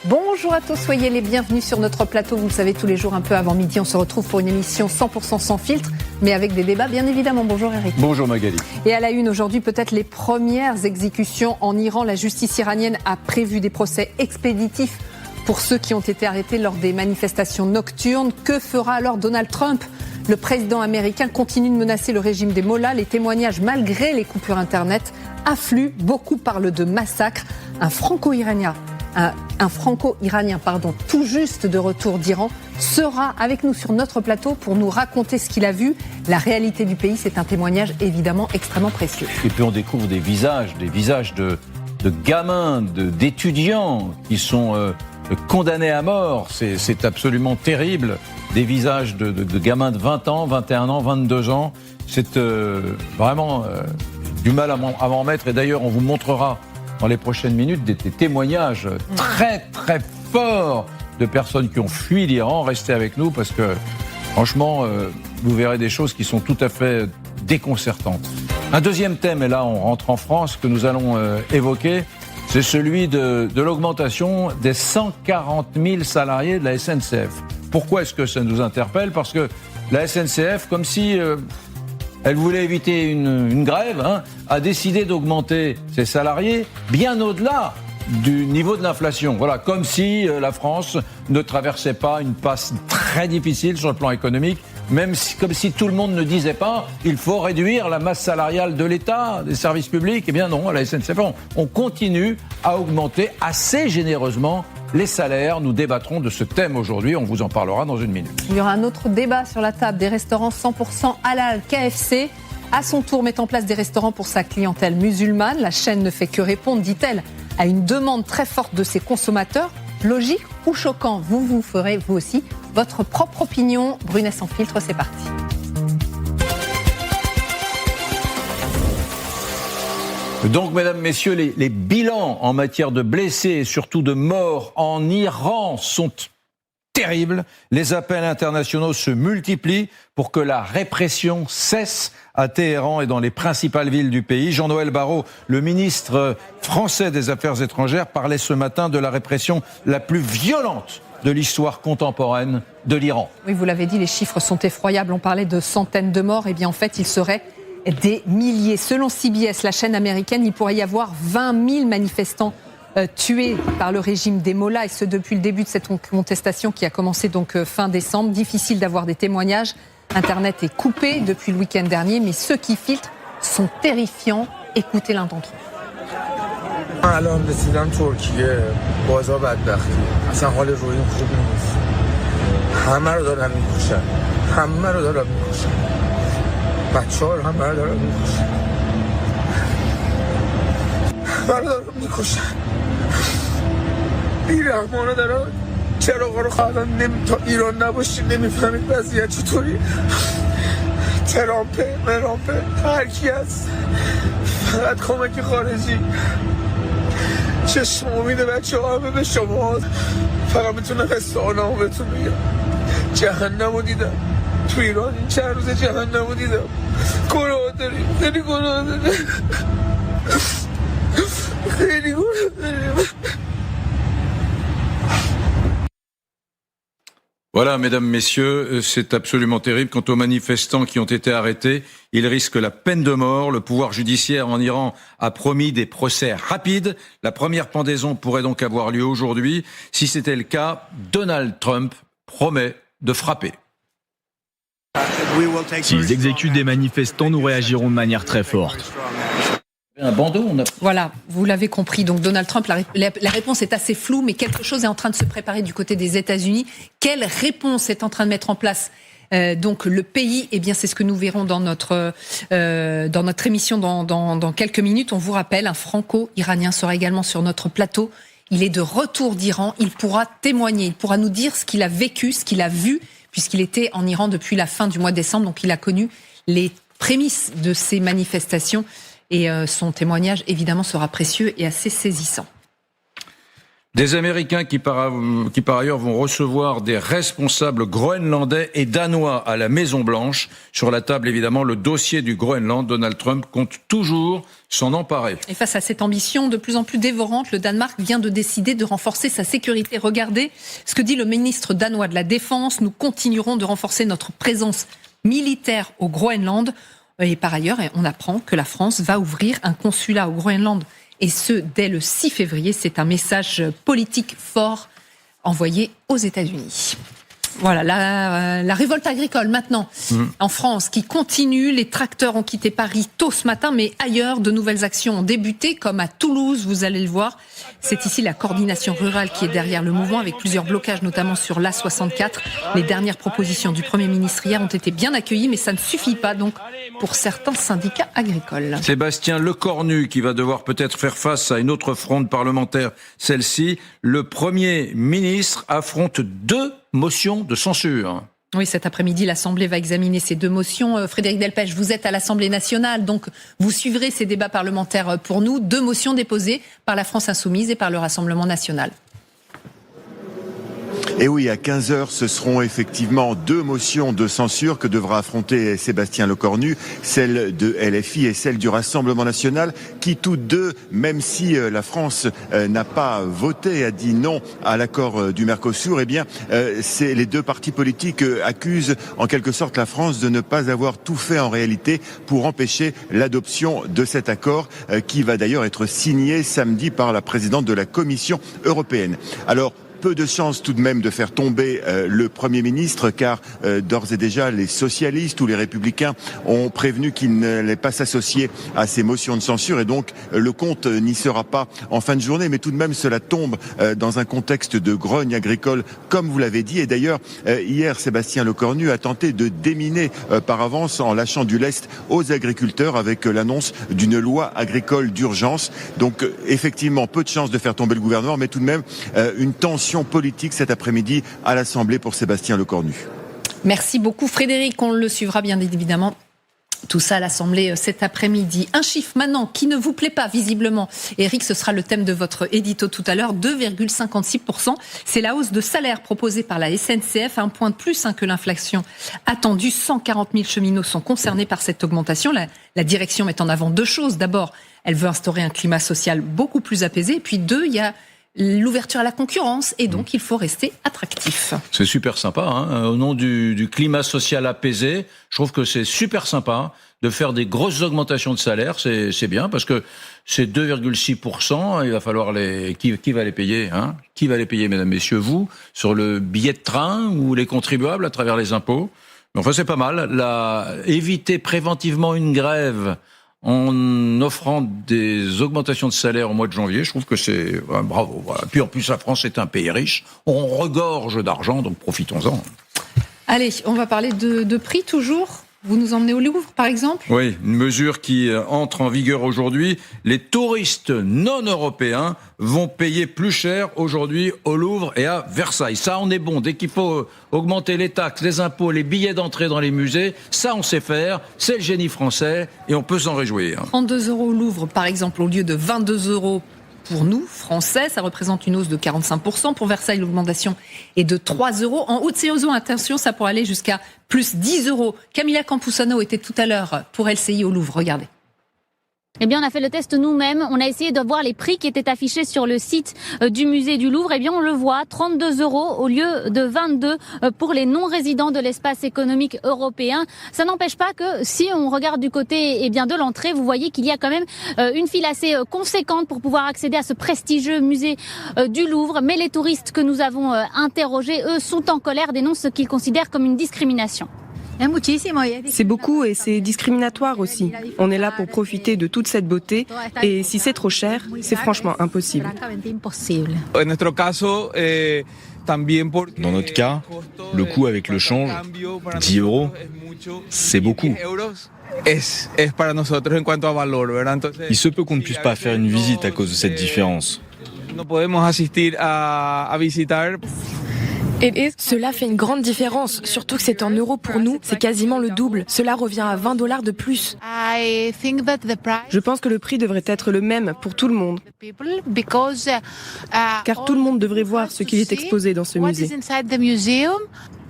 Bonjour à tous, soyez les bienvenus sur notre plateau. Vous le savez, tous les jours un peu avant midi, on se retrouve pour une émission 100% sans filtre, mais avec des débats bien évidemment. Bonjour Eric. Bonjour Magali. Et à la une aujourd'hui, peut-être les premières exécutions en Iran. La justice iranienne a prévu des procès expéditifs pour ceux qui ont été arrêtés lors des manifestations nocturnes. Que fera alors Donald Trump ? Le président américain continue de menacer le régime des mollahs. Les témoignages, malgré les coupures Internet, affluent. Beaucoup parlent de massacre. Un franco-iranien, tout juste de retour d'Iran, sera avec nous sur notre plateau pour nous raconter ce qu'il a vu. La réalité du pays, c'est un témoignage évidemment extrêmement précieux. Et puis on découvre des visages de gamins, d'étudiants qui sont condamnés à mort. C'est absolument terrible. Des visages de gamins de 20 ans, 21 ans, 22 ans. C'est vraiment du mal à m'en mettre. Et d'ailleurs, on vous montrera dans les prochaines minutes des témoignages très très forts de personnes qui ont fui l'Iran. Restez avec nous parce que franchement, vous verrez des choses qui sont tout à fait déconcertantes. Un deuxième thème, et là on rentre en France, que nous allons évoquer, c'est celui de l'augmentation des 140 000 salariés de la SNCF. Pourquoi est-ce que ça nous interpelle ? Parce que la SNCF, comme si elle voulait éviter une grève, a décidé d'augmenter ses salariés bien au-delà du niveau de l'inflation. Voilà, comme si la France ne traversait pas une passe très difficile sur le plan économique, comme si tout le monde ne disait pas il faut réduire la masse salariale de l'État, des services publics. Eh bien non, à la SNCF, on continue à augmenter assez généreusement les salaires. Nous débattrons de ce thème aujourd'hui, on vous en parlera dans une minute. Il y aura un autre débat sur la table, des restaurants 100% halal. KFC, à son tour, met en place des restaurants pour sa clientèle musulmane. La chaîne ne fait que répondre, dit-elle, à une demande très forte de ses consommateurs. Logique ou choquant ? Vous ferez, vous aussi, votre propre opinion. Brunet sans filtre, c'est parti. Donc, mesdames, messieurs, les bilans en matière de blessés et surtout de morts en Iran sont terribles. Les appels internationaux se multiplient pour que la répression cesse à Téhéran et dans les principales villes du pays. Jean-Noël Barrot, le ministre français des Affaires étrangères, parlait ce matin de la répression la plus violente de l'histoire contemporaine de l'Iran. Oui, vous l'avez dit, les chiffres sont effroyables. On parlait de centaines de morts. Eh bien, en fait, il serait des milliers. Selon CBS, la chaîne américaine, il pourrait y avoir 20 000 manifestants tués par le régime des mollahs, et ce depuis le début de cette contestation qui a commencé donc fin décembre. Difficile d'avoir des témoignages. Internet est coupé depuis le week-end dernier, mais ceux qui filtrent sont terrifiants. Écoutez l'un d'entre eux. الان رسیدم ترکیه بازار بدبختی اصلا حال روحیم خوب نیست همه رو دارن میکشن بچه‌ها رو همه رو دارن میکشن بیرحمانه دارن چراغا رو خواهدن تا ایران نباشیم نمیفهمید وضعیت چطوری ترامپه هر کی هست فقط کمک خارجی چشم امید بچه ها همه به شما فقط میتونم قصه‌هامو بهتون بگم جهنمو دیدم تو ایران این چند روز جهنمو دیدم گناه داریم خیلی گناه داریم Voilà, mesdames, messieurs, c'est absolument terrible. Quant aux manifestants qui ont été arrêtés, ils risquent la peine de mort. Le pouvoir judiciaire en Iran a promis des procès rapides. La première pendaison pourrait donc avoir lieu aujourd'hui. Si c'était le cas, Donald Trump promet de frapper. S'ils exécutent des manifestants, nous réagirons de manière très forte. Un bandeau, Voilà, vous l'avez compris. Donc Donald Trump, la réponse est assez floue, mais quelque chose est en train de se préparer du côté des États-Unis. Quelle réponse est en train de mettre en place donc le pays ? Eh bien, c'est ce que nous verrons dans notre émission dans quelques minutes. On vous rappelle, un franco-iranien sera également sur notre plateau. Il est de retour d'Iran. Il pourra témoigner, il pourra nous dire ce qu'il a vécu, ce qu'il a vu, puisqu'il était en Iran depuis la fin du mois de décembre. Donc, il a connu les prémices de ces manifestations. Et son témoignage, évidemment, sera précieux et assez saisissant. Des Américains qui par ailleurs vont recevoir des responsables groenlandais et danois à la Maison-Blanche. Sur la table, évidemment, le dossier du Groenland. Donald Trump compte toujours s'en emparer. Et face à cette ambition de plus en plus dévorante, le Danemark vient de décider de renforcer sa sécurité. Regardez ce que dit le ministre danois de la Défense. Nous continuerons de renforcer notre présence militaire au Groenland. Et par ailleurs, on apprend que la France va ouvrir un consulat au Groenland. Et ce, dès le 6 février. C'est un message politique fort envoyé aux États-Unis. Voilà, la révolte agricole maintenant en France qui continue. Les tracteurs ont quitté Paris tôt ce matin, mais ailleurs, de nouvelles actions ont débuté, comme à Toulouse, vous allez le voir. C'est ici la coordination rurale qui est derrière le mouvement, avec plusieurs blocages, notamment sur l'A64. Les dernières propositions du Premier ministre hier ont été bien accueillies, mais ça ne suffit pas donc pour certains syndicats agricoles. Sébastien Lecornu qui va devoir peut-être faire face à une autre fronde parlementaire, celle-ci. Le Premier ministre affronte 2 motions de censure. Oui, cet après-midi, l'Assemblée va examiner ces 2 motions. Frédéric Delpech, vous êtes à l'Assemblée nationale, donc vous suivrez ces débats parlementaires pour nous. 2 motions déposées par la France Insoumise et par le Rassemblement national. Et oui, à 15h, ce seront effectivement 2 motions de censure que devra affronter Sébastien Lecornu, celle de LFI et celle du Rassemblement national, qui toutes 2, même si la France n'a pas voté et a dit non à l'accord du Mercosur, eh bien, c'est les 2 partis politiques accusent en quelque sorte la France de ne pas avoir tout fait en réalité pour empêcher l'adoption de cet accord, qui va d'ailleurs être signé samedi par la présidente de la Commission européenne. Alors, peu de chance tout de même de faire tomber le Premier ministre, car d'ores et déjà les socialistes ou les républicains ont prévenu qu'ils n'allaient pas s'associer à ces motions de censure, et donc le compte n'y sera pas en fin de journée. Mais tout de même cela tombe dans un contexte de grogne agricole, comme vous l'avez dit. Et d'ailleurs hier, Sébastien Lecornu a tenté de déminer par avance en lâchant du lest aux agriculteurs avec l'annonce d'une loi agricole d'urgence. Donc effectivement peu de chance de faire tomber le gouvernement, mais tout de même une tension politique cet après-midi à l'Assemblée pour Sébastien Lecornu. Merci beaucoup Frédéric, on le suivra bien évidemment. Tout ça à l'Assemblée cet après-midi. Un chiffre maintenant qui ne vous plaît pas visiblement. Eric, ce sera le thème de votre édito tout à l'heure. 2,56%. C'est la hausse de salaire proposée par la SNCF. Un point de plus que l'inflation attendue. 140 000 cheminots sont concernés par cette augmentation. La direction met en avant 2 choses. D'abord, elle veut instaurer un climat social beaucoup plus apaisé. Et puis 2, il y a l'ouverture à la concurrence, et donc il faut rester attractif. C'est super sympa, hein. Au nom du climat social apaisé, je trouve que c'est super sympa de faire des grosses augmentations de salaire. C'est bien, parce que c'est 2,6%, il va falloir qui va les payer, hein? Qui va les payer, mesdames, messieurs, vous, sur le billet de train ou les contribuables à travers les impôts? Mais enfin, c'est pas mal. Éviter préventivement une grève en offrant des augmentations de salaire au mois de janvier, je trouve que c'est bravo. Voilà. Puis en plus, la France est un pays riche, on regorge d'argent, donc profitons-en. Allez, on va parler de prix toujours. Vous nous emmenez au Louvre, par exemple ? Oui, une mesure qui entre en vigueur aujourd'hui. Les touristes non européens vont payer plus cher aujourd'hui au Louvre et à Versailles. Ça, on est bon. Dès qu'il faut augmenter les taxes, les impôts, les billets d'entrée dans les musées, ça, on sait faire. C'est le génie français et on peut s'en réjouir. 32 € au Louvre, par exemple, au lieu de 22 € pour nous, Français, ça représente une hausse de 45%. Pour Versailles, l'augmentation est de 3 €. En Haute-Séozo, attention, ça pourrait aller jusqu'à plus 10 €. Camilla Campuzano était tout à l'heure pour LCI au Louvre. Regardez. Eh bien, on a fait le test nous-mêmes. On a essayé de voir les prix qui étaient affichés sur le site du musée du Louvre. Eh bien, on le voit, 32 € au lieu de 22 pour les non-résidents de l'espace économique européen. Ça n'empêche pas que si on regarde du côté de l'entrée, vous voyez qu'il y a quand même une file assez conséquente pour pouvoir accéder à ce prestigieux musée du Louvre. Mais les touristes que nous avons interrogés, eux, sont en colère, dénoncent ce qu'ils considèrent comme une discrimination. C'est beaucoup et c'est discriminatoire aussi. On est là pour profiter de toute cette beauté et si c'est trop cher, c'est franchement impossible. Dans notre cas, le coût avec le change, 10 €, c'est beaucoup. Il se peut qu'on ne puisse pas faire une visite à cause de cette différence. Cela fait une grande différence, surtout que c'est en euros pour nous, c'est quasiment le double. Cela revient à $20 de plus. Je pense que le prix devrait être le même pour tout le monde, car tout le monde devrait voir ce qu'il est exposé dans ce musée.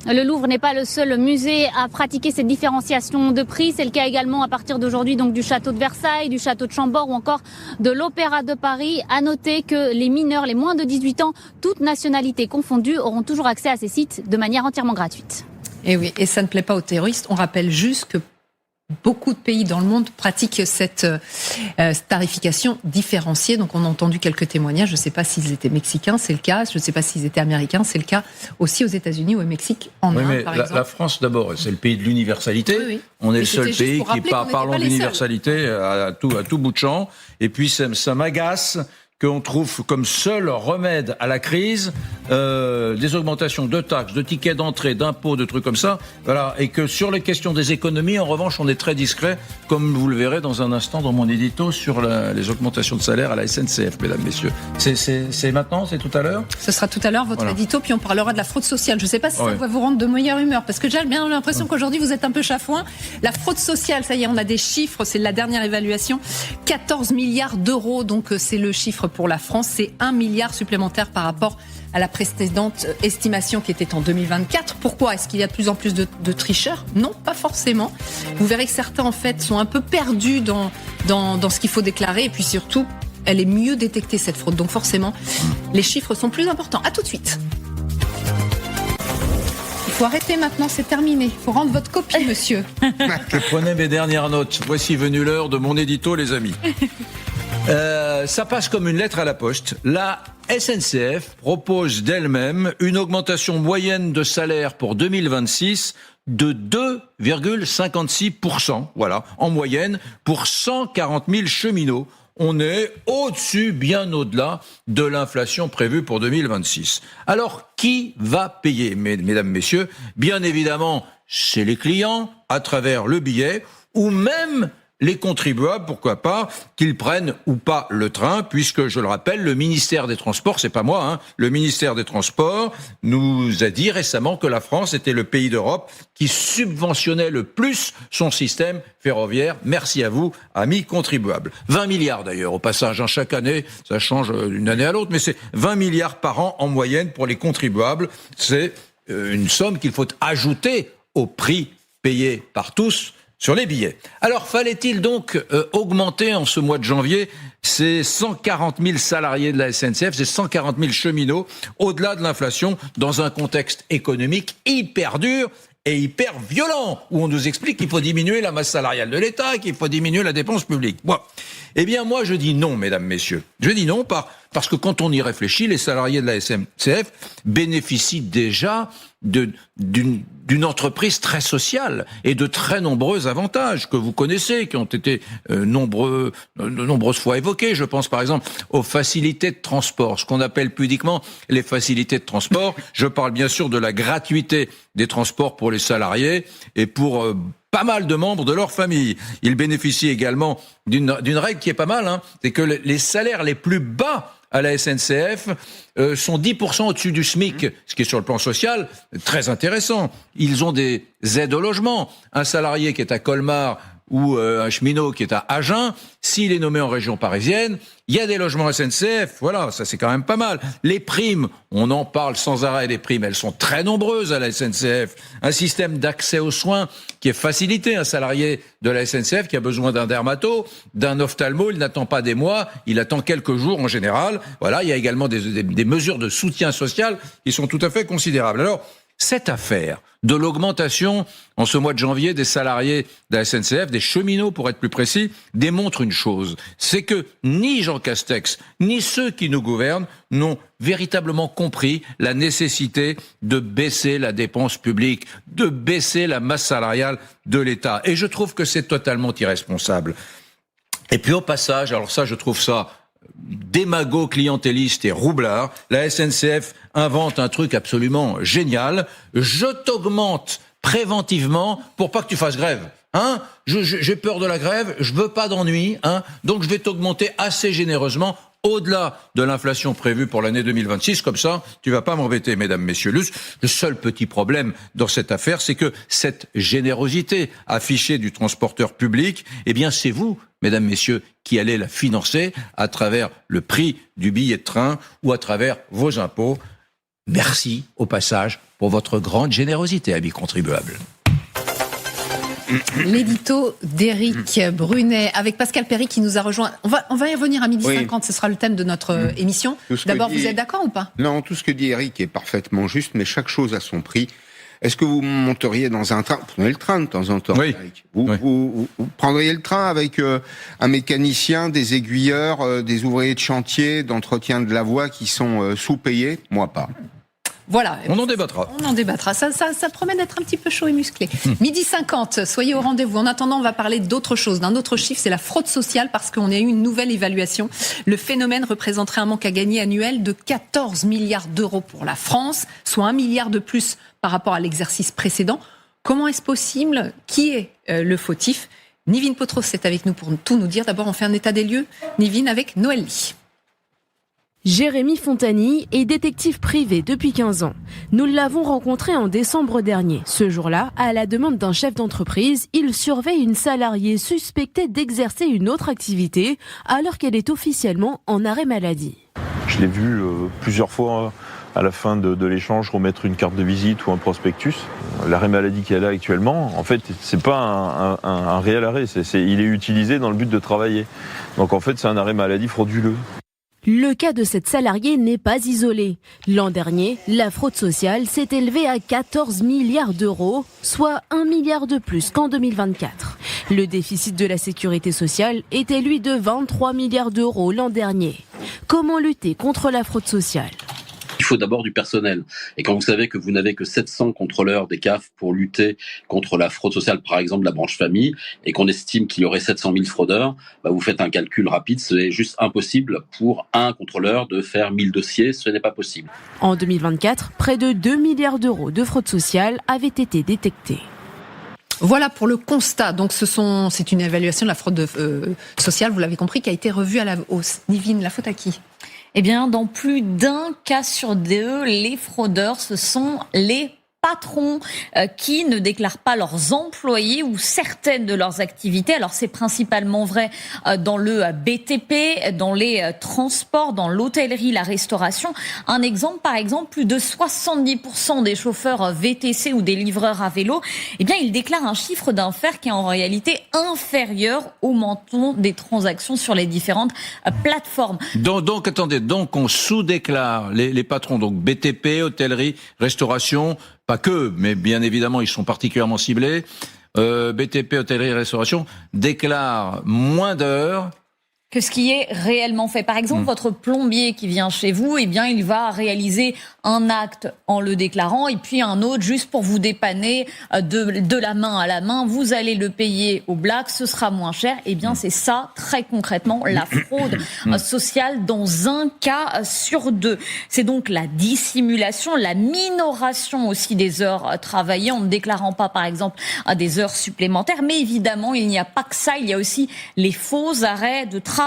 Le Louvre n'est pas le seul musée à pratiquer cette différenciation de prix. C'est le cas également à partir d'aujourd'hui donc du château de Versailles, du château de Chambord ou encore de l'Opéra de Paris. À noter que les mineurs, les moins de 18 ans, toutes nationalités confondues, auront toujours accès à ces sites de manière entièrement gratuite. Et oui, et ça ne plaît pas aux terroristes. On rappelle juste que beaucoup de pays dans le monde pratiquent cette tarification différenciée. Donc on a entendu quelques témoignages. Je ne sais pas s'ils étaient mexicains, c'est le cas. Je ne sais pas s'ils étaient américains, c'est le cas aussi aux États-Unis ou au Mexique, en Inde, par exemple. La France d'abord, c'est le pays de l'universalité. Oui. On est le seul pays qui parlant d'universalité à tout bout de champ. Et puis ça m'agace qu'on trouve comme seul remède à la crise des augmentations de taxes, de tickets d'entrée, d'impôts, de trucs comme ça. Voilà. Et que sur les questions des économies, en revanche, on est très discret, comme vous le verrez dans un instant dans mon édito sur les augmentations de salaire à la SNCF, mesdames, messieurs. C'est maintenant, c'est tout à l'heure ? Ce sera tout à l'heure, votre édito, puis on parlera de la fraude sociale. Je ne sais pas si ça va vous rendre de meilleure humeur, parce que j'ai bien l'impression qu'aujourd'hui, vous êtes un peu chafouin. La fraude sociale, ça y est, on a des chiffres, c'est la dernière évaluation. 14 milliards d'euros, donc c'est le chiffre pour la France. C'est 1 milliard supplémentaire par rapport à la précédente estimation qui était en 2024. Pourquoi ? Est-ce qu'il y a de plus en plus de tricheurs ? Non, pas forcément. Vous verrez que certains, en fait, sont un peu perdus dans ce qu'il faut déclarer. Et puis surtout, elle est mieux détectée, cette fraude. Donc forcément, les chiffres sont plus importants. À tout de suite. Il faut arrêter maintenant, c'est terminé. Il faut rendre votre copie, monsieur. Je prenais mes dernières notes. Voici venue l'heure de mon édito, les amis. Ça passe comme une lettre à la poste. La SNCF propose d'elle-même une augmentation moyenne de salaire pour 2026 de 2,56%. Voilà, en moyenne, pour 140 000 cheminots. On est au-dessus, bien au-delà de l'inflation prévue pour 2026. Alors, qui va payer, mesdames, messieurs ? Bien évidemment, c'est les clients, à travers le billet, ou même les contribuables, pourquoi pas, qu'ils prennent ou pas le train, puisque, je le rappelle, le ministère des Transports, c'est pas moi, le ministère des Transports nous a dit récemment que la France était le pays d'Europe qui subventionnait le plus son système ferroviaire. Merci à vous, amis contribuables. 20 milliards d'ailleurs, au passage, chaque année, ça change d'une année à l'autre, mais c'est 20 milliards par an en moyenne pour les contribuables. C'est une somme qu'il faut ajouter au prix payé par tous sur les billets. Alors, fallait-il donc augmenter en ce mois de janvier ces 140 000 salariés de la SNCF, ces 140 000 cheminots, au-delà de l'inflation, dans un contexte économique hyper dur et hyper violent, où on nous explique qu'il faut diminuer la masse salariale de l'État, qu'il faut diminuer la dépense publique. Bon. Eh bien, moi, je dis non, mesdames, messieurs. Je dis non parce que quand on y réfléchit, les salariés de la SNCF bénéficient déjà d'une entreprise très sociale et de très nombreux avantages que vous connaissez, qui ont été nombreuses fois évoqués. Je pense par exemple aux facilités de transport, ce qu'on appelle pudiquement les facilités de transport. Je parle bien sûr de la gratuité des transports pour les salariés et pour pas mal de membres de leur famille. Ils bénéficient également d'une règle qui est pas mal, c'est que les salaires les plus bas à la SNCF sont 10% au-dessus du SMIC, ce qui est sur le plan social très intéressant. Ils ont des aides au logement. Un salarié qui est à Colmar ou un cheminot qui est à Agen, s'il est nommé en région parisienne, il y a des logements SNCF, voilà, ça c'est quand même pas mal. Les primes, on en parle sans arrêt, les primes, elles sont très nombreuses à la SNCF. Un système d'accès aux soins qui est facilité. Un salarié de la SNCF qui a besoin d'un dermato, d'un ophtalmo, il n'attend pas des mois, il attend quelques jours en général. Voilà, il y a également des mesures de soutien social qui sont tout à fait considérables. Alors, cette affaire de l'augmentation en ce mois de janvier des salariés de la SNCF, des cheminots pour être plus précis, démontre une chose, c'est que ni Jean Castex, ni ceux qui nous gouvernent n'ont véritablement compris la nécessité de baisser la dépense publique, de baisser la masse salariale de l'État. Et je trouve que c'est totalement irresponsable. Et puis au passage, alors ça je trouve ça démago, clientéliste et roublard, la SNCF invente un truc absolument génial. Je t'augmente préventivement pour pas que tu fasses grève. J'ai peur de la grève, je veux pas d'ennui, donc je vais t'augmenter assez généreusement au-delà de l'inflation prévue pour l'année 2026. Comme ça, tu vas pas m'embêter, mesdames, messieurs. Le seul petit problème dans cette affaire, c'est que cette générosité affichée du transporteur public, eh bien, c'est vous, mesdames, messieurs, qui allez la financer à travers le prix du billet de train ou à travers vos impôts. Merci, au passage, pour votre grande générosité, amis contribuables. L'édito d'Éric Brunet avec Pascal Perry qui nous a rejoint. On va y revenir à 12h50, ce sera le thème de notre émission. D'abord, vous êtes d'accord ou pas ? Non, tout ce que dit Éric est parfaitement juste, mais chaque chose a son prix. Est-ce que vous monteriez dans un train ? Vous prenez le train de temps en temps, Éric. Vous prendriez le train avec un mécanicien, des aiguilleurs, des ouvriers de chantier, d'entretien de la voie qui sont sous-payés ? Moi, pas. Voilà. On en débattra. Ça promet d'être un petit peu chaud et musclé. 12h50, soyez au rendez-vous. En attendant, on va parler d'autre chose, d'un autre chiffre, c'est la fraude sociale, parce qu'on a eu une nouvelle évaluation. Le phénomène représenterait un manque à gagner annuel de 14 milliards d'euros pour la France, soit 1 milliard de plus par rapport à l'exercice précédent. Comment est-ce possible ? Qui est le fautif ? Nivine Potros est avec nous pour tout nous dire. D'abord, on fait un état des lieux. Nivine avec Noël Ly. Jérémy Fontani est détective privé depuis 15 ans. Nous l'avons rencontré en décembre dernier. Ce jour-là, à la demande d'un chef d'entreprise, il surveille une salariée suspectée d'exercer une autre activité alors qu'elle est officiellement en arrêt maladie. Je l'ai vu plusieurs fois à la fin de l'échange remettre une carte de visite ou un prospectus. L'arrêt maladie qu'elle a actuellement, en fait, c'est pas un réel arrêt. Il est utilisé dans le but de travailler. Donc en fait, c'est un arrêt maladie frauduleux. Le cas de cette salariée n'est pas isolé. L'an dernier, la fraude sociale s'est élevée à 14 milliards d'euros, soit 1 milliard de plus qu'en 2024. Le déficit de la sécurité sociale était lui de 23 milliards d'euros l'an dernier. Comment lutter contre la fraude sociale ? Il faut d'abord du personnel. Et quand vous savez que vous n'avez que 700 contrôleurs des CAF pour lutter contre la fraude sociale, par exemple la branche famille, et qu'on estime qu'il y aurait 700 000 fraudeurs, vous faites un calcul rapide, c'est juste impossible pour un contrôleur de faire 1000 dossiers, ce n'est pas possible. En 2024, près de 2 milliards d'euros de fraude sociale avaient été détectés. Voilà pour le constat. Donc c'est une évaluation de la fraude sociale, vous l'avez compris, qui a été revue à la hausse. Nivine, la faute à qui ? Eh bien, dans plus d'un cas sur deux, les fraudeurs, ce sont les patrons qui ne déclarent pas leurs employés ou certaines de leurs activités. Alors c'est principalement vrai dans le BTP, dans les transports, dans l'hôtellerie, la restauration. Un exemple, par exemple, plus de 70% des chauffeurs VTC ou des livreurs à vélo, eh bien ils déclarent un chiffre d'affaires qui est en réalité inférieur au montant des transactions sur les différentes plateformes. Donc attendez, on sous-déclare les patrons, donc BTP, hôtellerie, restauration. Pas que, mais bien évidemment, ils sont particulièrement ciblés. BTP, hôtellerie, restauration déclarent moins d'heures que ce qui est réellement fait. Par exemple, votre plombier qui vient chez vous, eh bien, il va réaliser un acte en le déclarant et puis un autre juste pour vous dépanner de la main à la main. Vous allez le payer au black, ce sera moins cher. Eh bien, c'est ça, très concrètement, la fraude sociale dans un cas sur deux. C'est donc la dissimulation, la minoration aussi des heures travaillées en ne déclarant pas, par exemple, des heures supplémentaires. Mais évidemment, il n'y a pas que ça. Il y a aussi les faux arrêts de travail,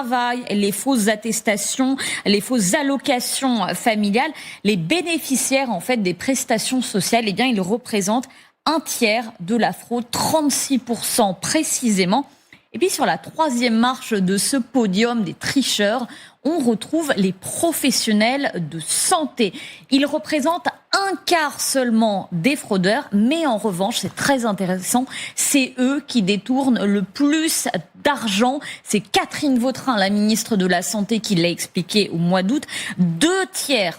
les fausses attestations, les fausses allocations familiales. Les bénéficiaires, en fait, des prestations sociales, eh bien, ils représentent un tiers de la fraude, 36% précisément. Et puis, sur la troisième marche de ce podium des tricheurs, on retrouve les professionnels de santé. Ils représentent un quart seulement des fraudeurs, mais en revanche, c'est très intéressant, c'est eux qui détournent le plus d'argent. C'est Catherine Vautrin, la ministre de la Santé, qui l'a expliqué au mois d'août. Deux tiers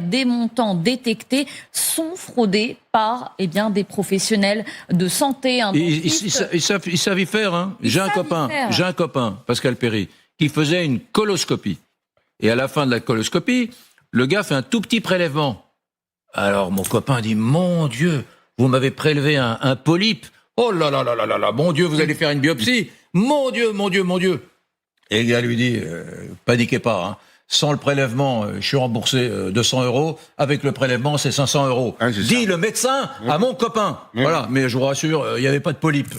des montants détectés sont fraudés par des professionnels de santé. Ils savent y faire. Hein. J'ai un copain, Pascal Perry, qui faisait une coloscopie. Et à la fin de la coloscopie, le gars fait un tout petit prélèvement. Alors mon copain dit, mon Dieu, vous m'avez prélevé un polype. Oh là là là là là là, mon Dieu, vous allez faire une biopsie. Mon Dieu, mon Dieu, mon Dieu. Et le gars lui dit, paniquez pas, hein. Sans le prélèvement, je suis remboursé 200 €. Avec le prélèvement, c'est 500 €. Ah, dit le médecin à mon copain. Voilà, mais je vous rassure, il n'y avait pas de polype.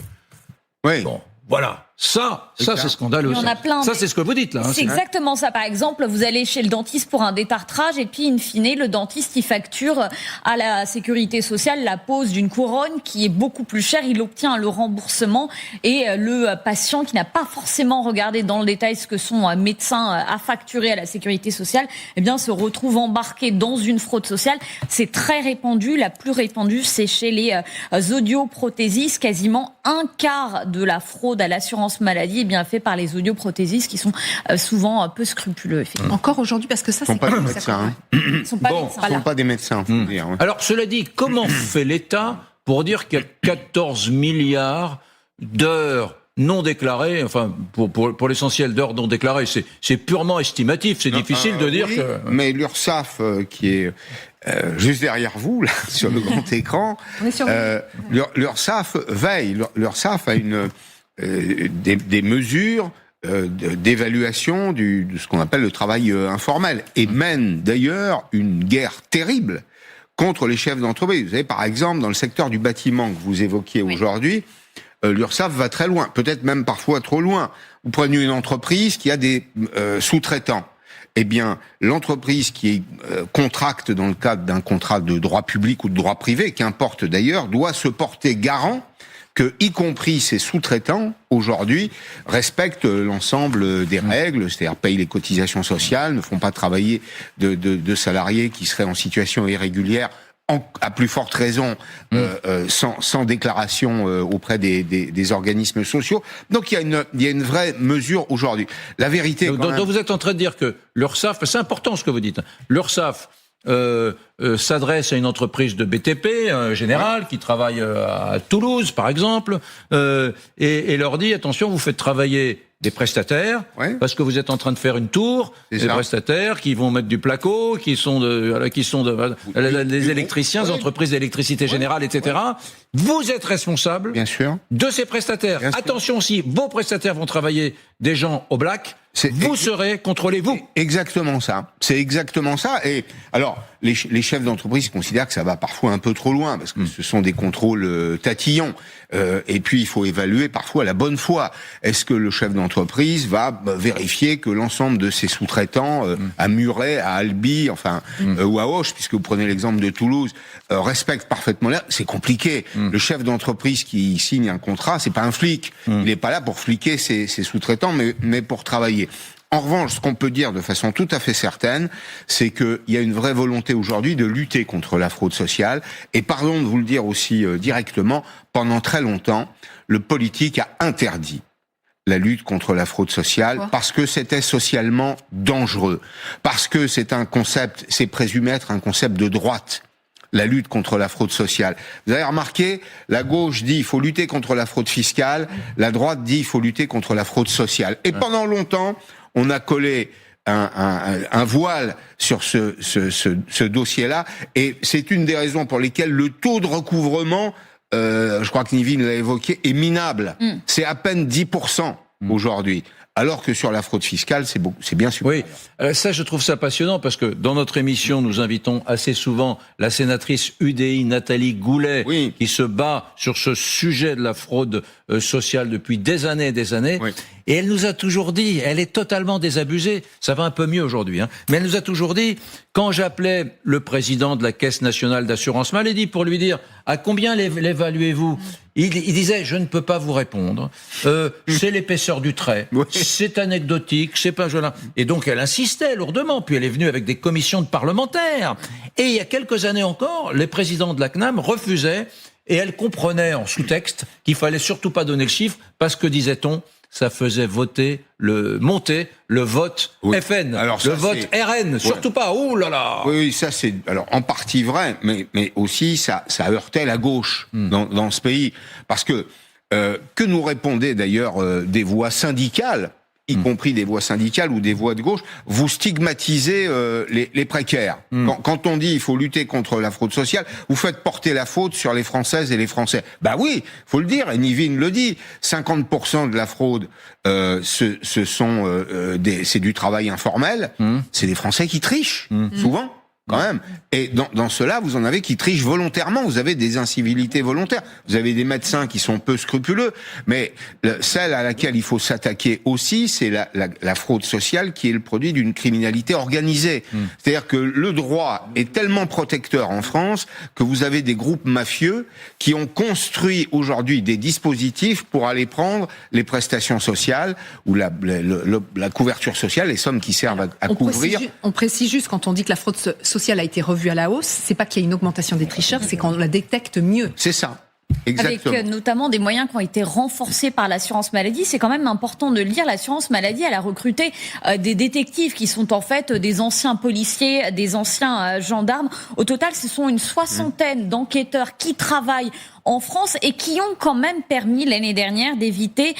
Oui. Bon, voilà. Ça c'est scandaleux. Il y en a plein, ça c'est ce que vous dites là. C'est exactement ça. Par exemple, vous allez chez le dentiste pour un détartrage et puis, in fine, le dentiste, il facture à la sécurité sociale la pose d'une couronne qui est beaucoup plus chère. Il obtient le remboursement et le patient qui n'a pas forcément regardé dans le détail ce que son médecin a facturé à la sécurité sociale, eh bien, se retrouve embarqué dans une fraude sociale. C'est très répandu. La plus répandue, c'est chez les audioprothésistes. Quasiment un quart de la fraude à l'assurance maladie est bien fait par les audioprothésistes qui sont souvent un peu scrupuleux. Encore aujourd'hui, parce que ça, c'est pas des médecins. Ils sont pas des médecins. Faut dire, ouais. Alors, cela dit, comment fait l'État pour dire qu'il y a 14 milliards d'heures non déclarées, enfin, pour l'essentiel d'heures non déclarées, c'est purement estimatif, c'est difficile de dire que... Mais l'URSSAF, qui est juste derrière vous, là, sur le grand écran, l'URSSAF veille. L'URSSAF a des mesures d'évaluation de ce qu'on appelle le travail informel et mène d'ailleurs une guerre terrible contre les chefs d'entreprise. Vous savez, par exemple, dans le secteur du bâtiment que vous évoquiez aujourd'hui, l'URSSAF va très loin, peut-être même parfois trop loin. Vous prenez une entreprise qui a des sous-traitants. Eh bien, l'entreprise qui contracte dans le cadre d'un contrat de droit public ou de droit privé, qu'importe d'ailleurs, doit se porter garant que, y compris ses sous-traitants, aujourd'hui, respectent l'ensemble des règles, c'est-à-dire payent les cotisations sociales, ne font pas travailler de salariés qui seraient en situation irrégulière, à plus forte raison, sans déclaration auprès des organismes sociaux. Donc il y a une vraie mesure aujourd'hui. La vérité... Donc vous êtes en train de dire que l'URSSAF, c'est important ce que vous dites, l'URSSAF s'adresse à une entreprise de BTP générale qui travaille à Toulouse par exemple et leur dit attention, vous faites travailler des prestataires parce que vous êtes en train de faire une tour, des prestataires qui vont mettre du placo, qui sont des électriciens, des entreprises d'électricité générale, etc. Vous êtes responsable, bien sûr, de ces prestataires. Attention, si vos prestataires vont travailler des gens au black, vous serez contrôlés, vous. Exactement ça. C'est exactement ça. Et alors, les chefs d'entreprise considèrent que ça va parfois un peu trop loin, parce que ce sont des contrôles tatillons. Et puis, il faut évaluer parfois la bonne foi. Est-ce que le chef d'entreprise va vérifier que l'ensemble de ses sous-traitants, à Muret, à Albi, enfin, ou à Auch, puisque vous prenez l'exemple de Toulouse, respectent parfaitement l'air? C'est compliqué. Le chef d'entreprise qui signe un contrat, c'est pas un flic. Il n'est pas là pour fliquer ses sous-traitants, mais pour travailler. En revanche, ce qu'on peut dire de façon tout à fait certaine, c'est qu'il y a une vraie volonté aujourd'hui de lutter contre la fraude sociale. Et pardon de vous le dire aussi directement, pendant très longtemps, le politique a interdit la lutte contre la fraude sociale parce que c'était socialement dangereux, parce que c'est présumé être un concept de droite. La lutte contre la fraude sociale. Vous avez remarqué, la gauche dit il faut lutter contre la fraude fiscale, la droite dit il faut lutter contre la fraude sociale. Et pendant longtemps, on a collé un voile sur ce dossier-là, et c'est une des raisons pour lesquelles le taux de recouvrement, je crois que Nivine l'a évoqué, est minable. C'est à peine 10% aujourd'hui. Alors que sur la fraude fiscale, c'est bien supérieur. Oui, ça je trouve ça passionnant parce que dans notre émission, nous invitons assez souvent la sénatrice UDI Nathalie Goulet, qui se bat sur ce sujet de la fraude sociale depuis des années et des années. Et elle nous a toujours dit, elle est totalement désabusée, ça va un peu mieux aujourd'hui, mais elle nous a toujours dit, quand j'appelais le président de la Caisse nationale d'assurance maladie pour lui dire à combien l'évaluez-vous, il disait je ne peux pas vous répondre, c'est l'épaisseur du trait, c'est anecdotique, c'est pas joli. Et donc elle insistait lourdement, puis elle est venue avec des commissions de parlementaires. Et il y a quelques années encore, les présidents de la CNAM refusaient, et elle comprenait en sous-texte qu'il fallait surtout pas donner le chiffre parce que, disait-on, ça faisait monter le vote FN, alors le vote RN, surtout pas. Oh là là. Oui, ça c'est alors en partie vrai, mais aussi ça heurtait la gauche dans ce pays, parce que nous répondaient d'ailleurs des voix syndicales, y compris des voix syndicales ou des voix de gauche, vous stigmatisez les précaires. Quand on dit il faut lutter contre la fraude sociale, vous faites porter la faute sur les Françaises et les Français. Bah oui, faut le dire, et Nivine le dit, 50% de la fraude, c'est du travail informel, c'est des Français qui trichent, souvent. quand même. Et dans ceux-là, vous en avez qui trichent volontairement. Vous avez des incivilités volontaires. Vous avez des médecins qui sont peu scrupuleux. Mais celle à laquelle il faut s'attaquer aussi, c'est la fraude sociale qui est le produit d'une criminalité organisée. C'est-à-dire que le droit est tellement protecteur en France que vous avez des groupes mafieux qui ont construit aujourd'hui des dispositifs pour aller prendre les prestations sociales ou la couverture sociale, les sommes qui servent à couvrir. On précise juste, quand on dit que la fraude sociale a été revue à la hausse, c'est pas qu'il y a une augmentation des tricheurs, c'est qu'on la détecte mieux. C'est ça. Exactement. Avec notamment des moyens qui ont été renforcés par l'assurance maladie. C'est quand même important de le dire. L'assurance maladie, elle a recruté des détectives qui sont en fait des anciens policiers, des anciens gendarmes. Au total, ce sont une soixantaine d'enquêteurs qui travaillent en France et qui ont quand même permis l'année dernière d'éviter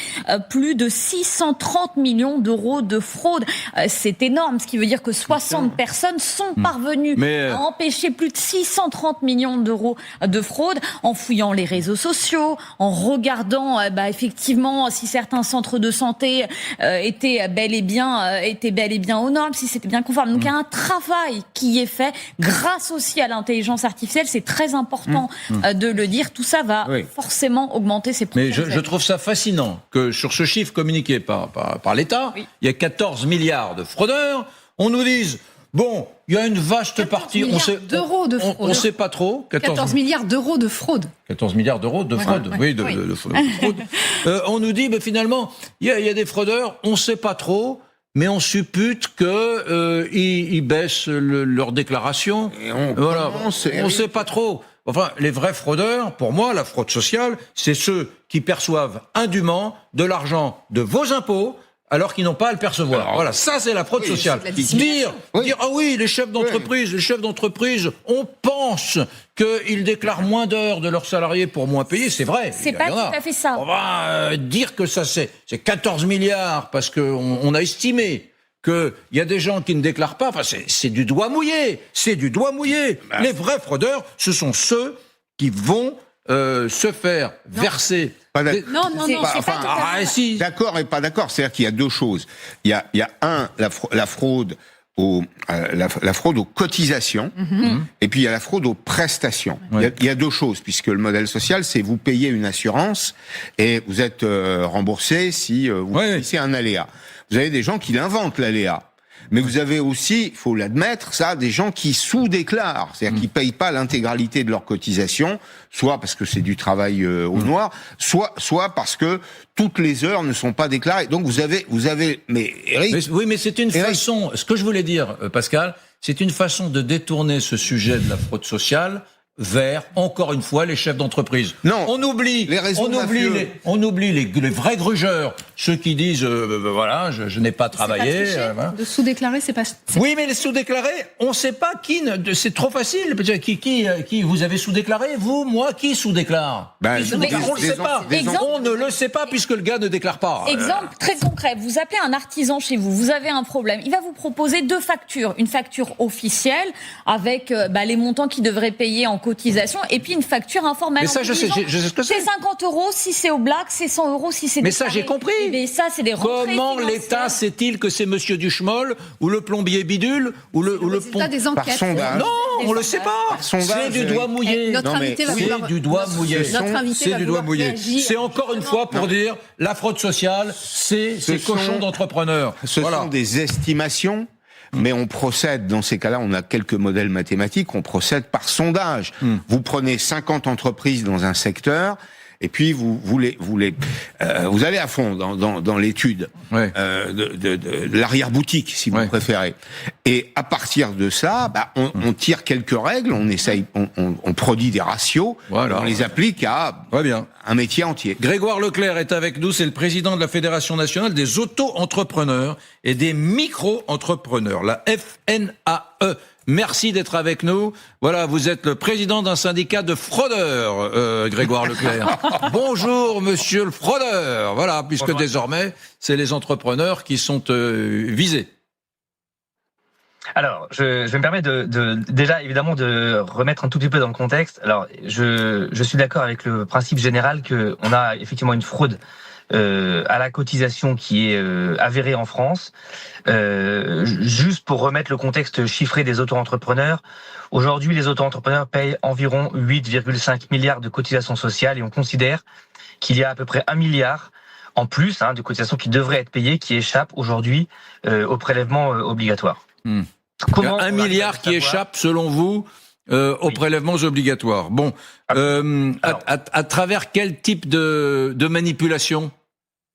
plus de 630 millions d'euros de fraude. C'est énorme, ce qui veut dire que 60 personnes sont parvenues à empêcher plus de 630 millions d'euros de fraude en fouillant les réseaux sociaux, en regardant effectivement si certains centres de santé étaient bel et bien aux normes, si c'était bien conforme. Donc il y a un travail qui est fait grâce aussi à l'intelligence artificielle. C'est très important de le dire. Tout ça va forcément augmenter ses Mais je trouve ça fascinant que sur ce chiffre communiqué par l'État, il y a 14 milliards de fraudeurs. On nous dise, bon, il y a une vaste partie... d'euros de fraude. On ne sait pas trop. 14 milliards d'euros de fraude. 14 milliards d'euros de fraude, de fraude. On nous dit, finalement, il y a des fraudeurs, on ne sait pas trop, mais on suppute qu'ils baissent leur déclaration. On ne sait pas trop. Enfin, les vrais fraudeurs, pour moi, la fraude sociale, c'est ceux qui perçoivent indûment de l'argent de vos impôts alors qu'ils n'ont pas à le percevoir. Alors, voilà, ça c'est la fraude sociale. Dire, ah oui, les chefs d'entreprise, on pense qu'ils déclarent moins d'heures de leurs salariés pour moins payer, c'est vrai. C'est pas tout à fait ça. On va dire que ça c'est 14 milliards parce qu'on a estimé qu'il y a des gens qui ne déclarent pas, c'est du doigt mouillé, Les vrais fraudeurs, ce sont ceux qui vont se faire verser... c'est pas si. D'accord et pas d'accord, c'est-à-dire qu'il y a deux choses. Il y a la fraude aux cotisations, et puis il y a la fraude aux prestations. Il y a deux choses, puisque le modèle social, c'est vous payez une assurance et vous êtes remboursé si vous subissez un aléa. Vous avez des gens qui l'inventent, l'aléa. Mais vous avez aussi, il faut l'admettre, des gens qui sous-déclarent, c'est-à-dire qui payent pas l'intégralité de leur cotisation, soit parce que c'est du travail au noir, soit parce que toutes les heures ne sont pas déclarées. Donc vous avez, mais Eric... mais c'est une façon, ce que je voulais dire, Pascal, c'est une façon de détourner ce sujet de la fraude sociale vers, encore une fois, les chefs d'entreprise. Non, on oublie les vrais grugeurs, ceux qui disent voilà, je n'ai pas travaillé. De sous-déclarer, c'est pas. Oui, mais les sous-déclarés, on ne sait pas qui. C'est trop facile. Qui vous avez sous-déclaré, vous, moi, qui sous-déclare on ne le sait pas. On ne le sait pas puisque le gars ne déclare pas. Exemple très concret. Vous appelez un artisan chez vous. Vous avez un problème. Il va vous proposer deux factures. Une facture officielle avec les montants qu'il devrait payer en cotisation et puis une facture informelle. Mais ça, je sais ce que c'est. C'est 50 € si c'est au black, c'est 100 € si c'est. Mais ça, j'ai compris. Mais ça, c'est des rentrées Comment financières. l'État sait-il que c'est Monsieur Duchemol ou le plombier bidule ou le pont des enquêtes. Par sondage. Non, on le sait pas. C'est du doigt mouillé. Notre invité va vouloir. C'est du doigt mouillé. C'est du doigt mouillé. C'est encore une fois pour dire la fraude sociale, c'est ces cochons d'entrepreneurs. Ce sont des estimations. Mais on procède, dans ces cas-là, on a quelques modèles mathématiques, on procède par sondage. Vous prenez 50 entreprises dans un secteur, et puis vous allez à fond dans l'étude de l'arrière-boutique, si vous préférez. Et à partir de ça, on tire quelques règles, on essaye, on produit des ratios, on les applique à un métier entier. Grégoire Leclerc est avec nous, c'est le président de la Fédération nationale des auto-entrepreneurs et des micro-entrepreneurs, la FNAE. Merci d'être avec nous. Voilà, vous êtes le président d'un syndicat de fraudeurs, Grégoire Leclerc. Bonjour, monsieur le fraudeur. Voilà, puisque désormais, c'est les entrepreneurs qui sont visés. Alors, je me permets déjà évidemment de remettre un tout petit peu dans le contexte. Alors, je suis d'accord avec le principe général qu'on a effectivement une fraude à la cotisation qui est avérée en France. Juste pour remettre le contexte chiffré des auto-entrepreneurs, aujourd'hui les auto-entrepreneurs payent environ 8,5 milliards de cotisations sociales et on considère qu'il y a à peu près 1 milliard en plus de cotisations qui devraient être payées, qui échappent aujourd'hui au prélèvement obligatoire. Comment 1 milliard qui échappe, selon vous, aux prélèvements obligatoires. Bon, à travers quel type de manipulation ?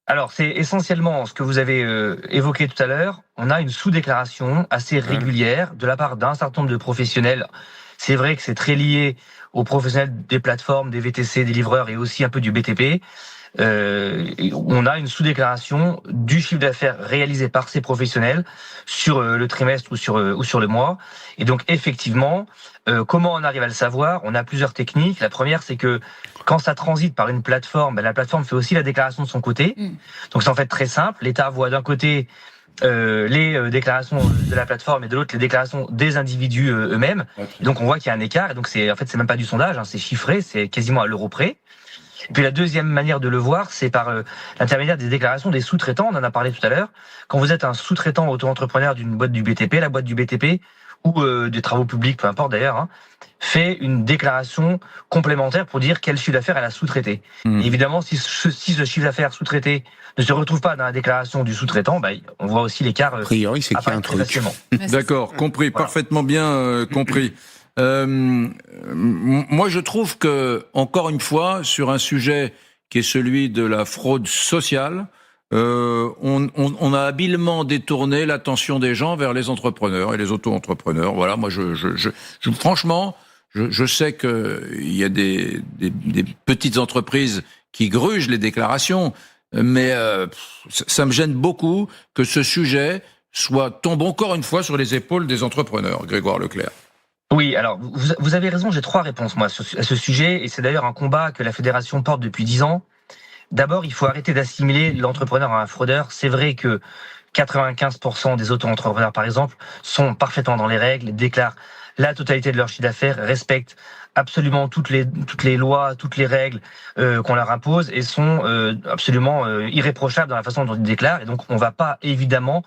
Alors, c'est essentiellement ce que vous avez évoqué tout à l'heure. On a une sous-déclaration assez régulière de la part d'un certain nombre de professionnels. C'est vrai que c'est très lié aux professionnels des plateformes, des VTC, des livreurs et aussi un peu du BTP. On a une sous-déclaration du chiffre d'affaires réalisé par ces professionnels sur le trimestre ou sur le mois. Et donc, effectivement, comment on arrive à le savoir ? On a plusieurs techniques. La première, c'est que quand ça transite par une plateforme, la plateforme fait aussi la déclaration de son côté. Donc, c'est en fait très simple. L'État voit d'un côté les déclarations de la plateforme et de l'autre les déclarations des individus eux-mêmes. Et donc, on voit qu'il y a un écart. Et donc, c'est même pas du sondage, c'est chiffré, c'est quasiment à l'euro près. Et puis la deuxième manière de le voir, c'est par l'intermédiaire des déclarations des sous-traitants. On en a parlé tout à l'heure. Quand vous êtes un sous-traitant auto-entrepreneur d'une boîte du BTP, la boîte du BTP ou des travaux publics, peu importe d'ailleurs, fait une déclaration complémentaire pour dire quel chiffre d'affaires elle a sous-traité. Et évidemment, si ce chiffre d'affaires sous-traité ne se retrouve pas dans la déclaration du sous-traitant, on voit aussi l'écart. A priori, c'est qu'il y a un truc. D'accord, compris, voilà. Parfaitement bien compris. Moi, je trouve que, encore une fois, sur un sujet qui est celui de la fraude sociale, on a habilement détourné l'attention des gens vers les entrepreneurs et les auto-entrepreneurs. Voilà, moi, franchement, je sais qu'il y a des petites entreprises qui grugent les déclarations, mais ça me gêne beaucoup que ce sujet tombe encore une fois sur les épaules des entrepreneurs, Grégoire Leclerc. Oui, alors vous avez raison, j'ai 3 réponses moi à ce sujet, et c'est d'ailleurs un combat que la Fédération porte depuis 10 ans. D'abord, il faut arrêter d'assimiler l'entrepreneur à un fraudeur. C'est vrai que 95% des auto-entrepreneurs, par exemple, sont parfaitement dans les règles, déclarent la totalité de leur chiffre d'affaires, respectent absolument toutes les lois, toutes les règles qu'on leur impose et sont absolument irréprochables dans la façon dont ils déclarent. Et donc, on ne va pas évidemment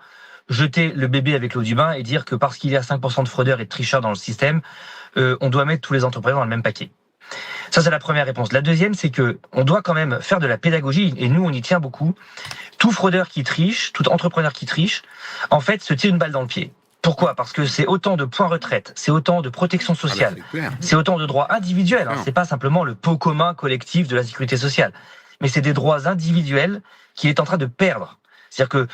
jeter le bébé avec l'eau du bain et dire que parce qu'il y a 5% de fraudeurs et de tricheurs dans le système, on doit mettre tous les entrepreneurs dans le même paquet. Ça, c'est la première réponse. La deuxième, c'est que on doit quand même faire de la pédagogie, et nous, on y tient beaucoup. Tout fraudeur qui triche, tout entrepreneur qui triche, en fait, se tire une balle dans le pied. Pourquoi ? Parce que c'est autant de points retraite, c'est autant de protection sociale, c'est autant de droits individuels. C'est pas simplement le pot commun collectif de la sécurité sociale, mais c'est des droits individuels qu'il est en train de perdre. C'est-à-dire que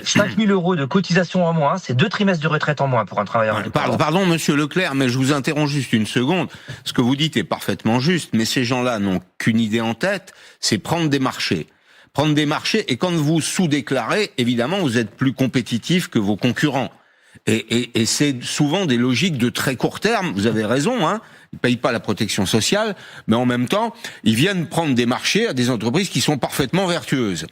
5 000 € de cotisation en moins, c'est 2 trimestres de retraite en moins pour un travailleur. Pardon, monsieur Leclerc, mais je vous interromps juste une seconde. Ce que vous dites est parfaitement juste, mais ces gens-là n'ont qu'une idée en tête, c'est prendre des marchés. Prendre des marchés, et quand vous sous-déclarez, évidemment, vous êtes plus compétitif que vos concurrents. Et c'est souvent des logiques de très court terme. Vous avez raison, ils payent pas la protection sociale, mais en même temps, ils viennent prendre des marchés à des entreprises qui sont parfaitement vertueuses.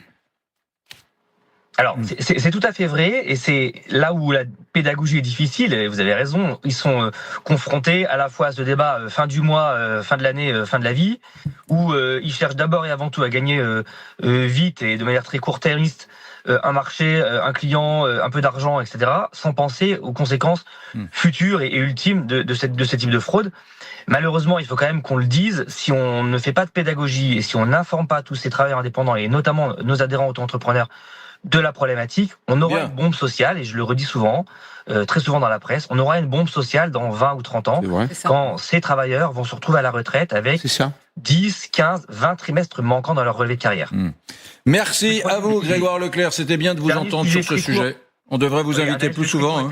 Alors, c'est tout à fait vrai, et c'est là où la pédagogie est difficile, et vous avez raison, ils sont confrontés à la fois à ce débat fin du mois, fin de l'année, fin de la vie, où ils cherchent d'abord et avant tout à gagner vite et de manière très court-termiste un marché, un client, un peu d'argent, etc., sans penser aux conséquences futures et ultimes de ce type de fraude. Malheureusement, il faut quand même qu'on le dise, si on ne fait pas de pédagogie et si on n'informe pas tous ces travailleurs indépendants, et notamment nos adhérents auto-entrepreneurs, de la problématique, on aura une bombe sociale, et je le redis souvent, très souvent dans la presse, on aura une bombe sociale dans 20 ou 30 ans, quand ces travailleurs vont se retrouver à la retraite avec 10, 15, 20 trimestres manquants dans leur relevé de carrière. Merci à vous, Grégoire Leclerc, c'était bien de vous entendre sur ce sujet. On devrait vous inviter plus souvent.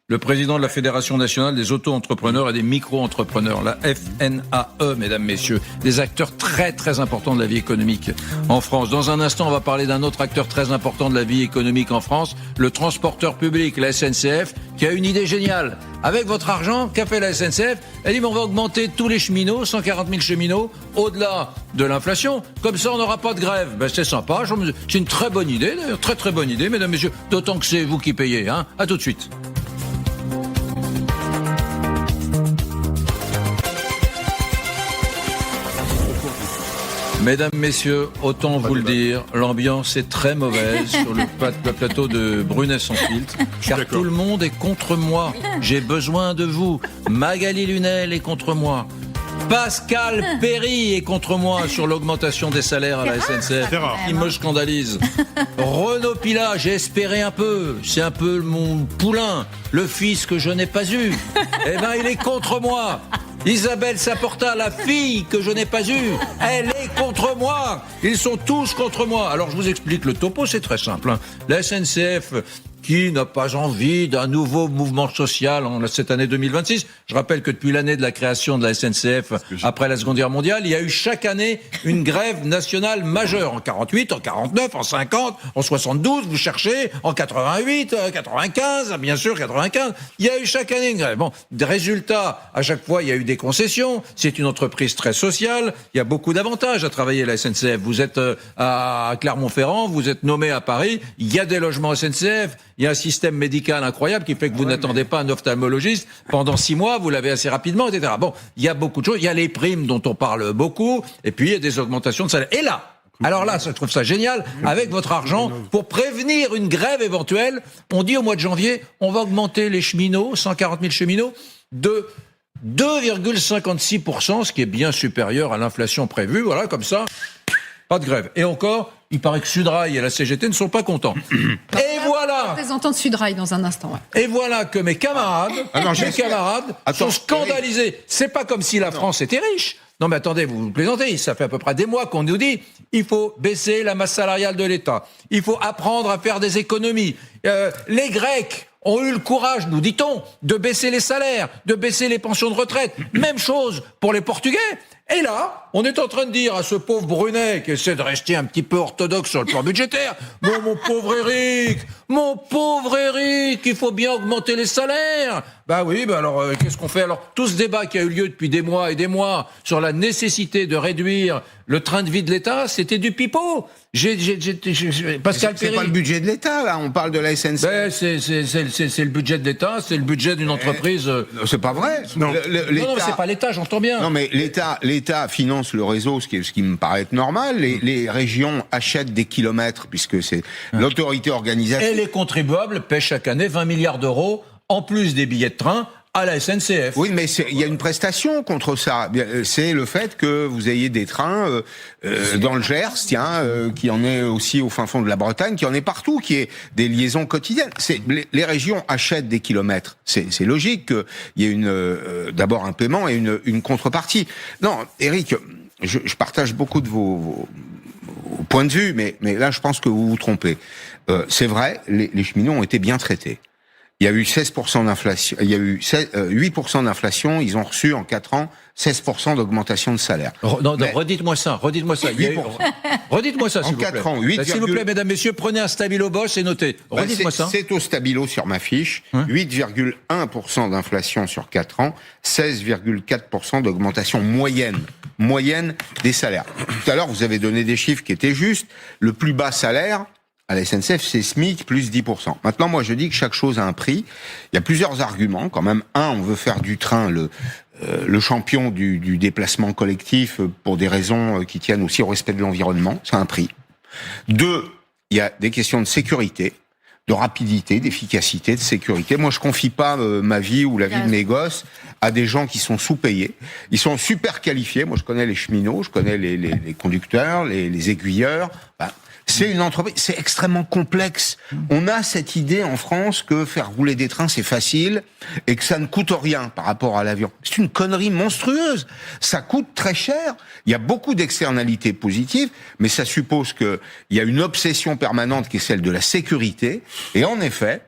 Le président de la Fédération nationale des auto-entrepreneurs et des micro-entrepreneurs, la FNAE, mesdames, messieurs, des acteurs très très importants de la vie économique en France. Dans un instant, on va parler d'un autre acteur très important de la vie économique en France, le transporteur public, la SNCF, qui a une idée géniale. Avec votre argent, qu'a fait la SNCF ? Elle dit, on va augmenter tous les cheminots, 140 000 cheminots, au-delà de l'inflation. Comme ça, on n'aura pas de grève. C'est sympa. C'est une très bonne idée, d'ailleurs. Très très bonne idée, mesdames, messieurs. D'autant que c'est vous qui payez. À tout de suite. Mesdames, messieurs, autant vous le dire, l'ambiance est très mauvaise sur le plateau de Brunet sans filtre, car tout le monde est contre moi. J'ai besoin de vous. Magali Lunel est contre moi. Pascal Perry est contre moi sur l'augmentation des salaires à la SNCF. Il me scandalise. Renaud Pilat, j'ai espéré un peu. C'est un peu mon poulain, le fils que je n'ai pas eu. Eh ben, il est contre moi. Isabelle Saporta, la fille que je n'ai pas eue, elle est contre moi. Ils sont tous contre moi. Alors je vous explique le topo, c'est très simple. La SNCF qui n'a pas envie d'un nouveau mouvement social en cette année 2026. Je rappelle que depuis l'année de la création de la SNCF, après la Seconde Guerre mondiale, il y a eu chaque année une grève nationale majeure. En 48, en 49, en 50, en 72, vous cherchez, en 88, 95, bien sûr, 95. Il y a eu chaque année une grève. Bon, résultat, à chaque fois, il y a eu des concessions. C'est une entreprise très sociale. Il y a beaucoup d'avantages à travailler à la SNCF. Vous êtes à Clermont-Ferrand, vous êtes nommé à Paris. Il y a des logements SNCF. Il y a un système médical incroyable qui fait que vous n'attendez pas un ophtalmologiste pendant 6 mois, vous l'avez assez rapidement, etc. Bon, il y a beaucoup de choses. Il y a les primes dont on parle beaucoup, et puis il y a des augmentations de salaire. Et là, alors là, je trouve ça génial, avec votre argent, pour prévenir une grève éventuelle, on dit au mois de janvier, on va augmenter les cheminots, 140 000 cheminots, de 2,56%, ce qui est bien supérieur à l'inflation prévue. Voilà, comme ça, pas de grève. Et encore, il paraît que Sudrail et la CGT ne sont pas contents. Et voilà. Représentant de Sudrail dans un instant. Ouais. Et voilà que mes camarades, sont scandalisés. C'est pas comme si la France était riche. Non mais attendez, vous plaisantez. Ça fait à peu près des mois qu'on nous dit il faut baisser la masse salariale de l'État. Il faut apprendre à faire des économies. Les Grecs ont eu le courage, nous dit-on, de baisser les salaires, de baisser les pensions de retraite. Même chose pour les Portugais. Et là, on est en train de dire à ce pauvre Brunet qui essaie de rester un petit peu orthodoxe sur le plan budgétaire, bon, mon pauvre Eric, il faut bien augmenter les salaires. Bah oui, bah alors qu'est-ce qu'on fait? Alors tout ce débat qui a eu lieu depuis des mois et des mois sur la nécessité de réduire le train de vie de l'État, c'était du pipeau. Pascal Perry. C'est pas le budget de l'État, là, on parle de la SNCF. Ben, c'est le budget de l'État, c'est le budget d'une entreprise. C'est pas vrai. Non, non, c'est pas l'État, j'entends bien. Non, mais l'État finance le réseau, ce qui me paraît être normal. Les régions achètent des kilomètres, puisque c'est l'autorité organisatrice. Et les contribuables paient chaque année 20 milliards d'euros, en plus des billets de train, à la SNCF. Oui, mais il y a une prestation contre ça. C'est le fait que vous ayez des trains dans le Gers, qui en est aussi au fin fond de la Bretagne, qui en est partout, qui est des liaisons quotidiennes. Les régions achètent des kilomètres. C'est logique qu'il y ait d'abord un paiement et une contrepartie. Non, Eric, je partage beaucoup de vos points de vue, mais là, je pense que vous vous trompez. C'est vrai, les cheminots ont été bien traités. Il y a eu 16% d'inflation, il y a eu 8% d'inflation, ils ont reçu en 4 ans 16% d'augmentation de salaire. Redites-moi ça. Redites-moi ça, s'il vous plaît. En 4 ans, 8, s'il vous plaît, mesdames, messieurs, prenez un stabilo Bosch et notez. Redites-moi ça. C'est au stabilo sur ma fiche. 8,1% d'inflation sur 4 ans, 16,4% d'augmentation moyenne des salaires. Tout à l'heure, vous avez donné des chiffres qui étaient justes. Le plus bas salaire à la SNCF, c'est SMIC plus 10%. Maintenant, moi, je dis que chaque chose a un prix. Il y a plusieurs arguments, quand même. Un, on veut faire du train le champion du déplacement collectif pour des raisons qui tiennent aussi au respect de l'environnement. C'est un prix. Deux, il y a des questions de sécurité, de rapidité, d'efficacité, de sécurité. Moi, je confie pas ma vie ou la vie de mes gosses à des gens qui sont sous-payés. Ils sont super qualifiés. Moi, je connais les cheminots, je connais les conducteurs, les aiguilleurs. C'est une entreprise, c'est extrêmement complexe. On a cette idée en France que faire rouler des trains, c'est facile et que ça ne coûte rien par rapport à l'avion. C'est une connerie monstrueuse. Ça coûte très cher. Il y a beaucoup d'externalités positives, mais ça suppose qu'il y a une obsession permanente qui est celle de la sécurité. Et en effet,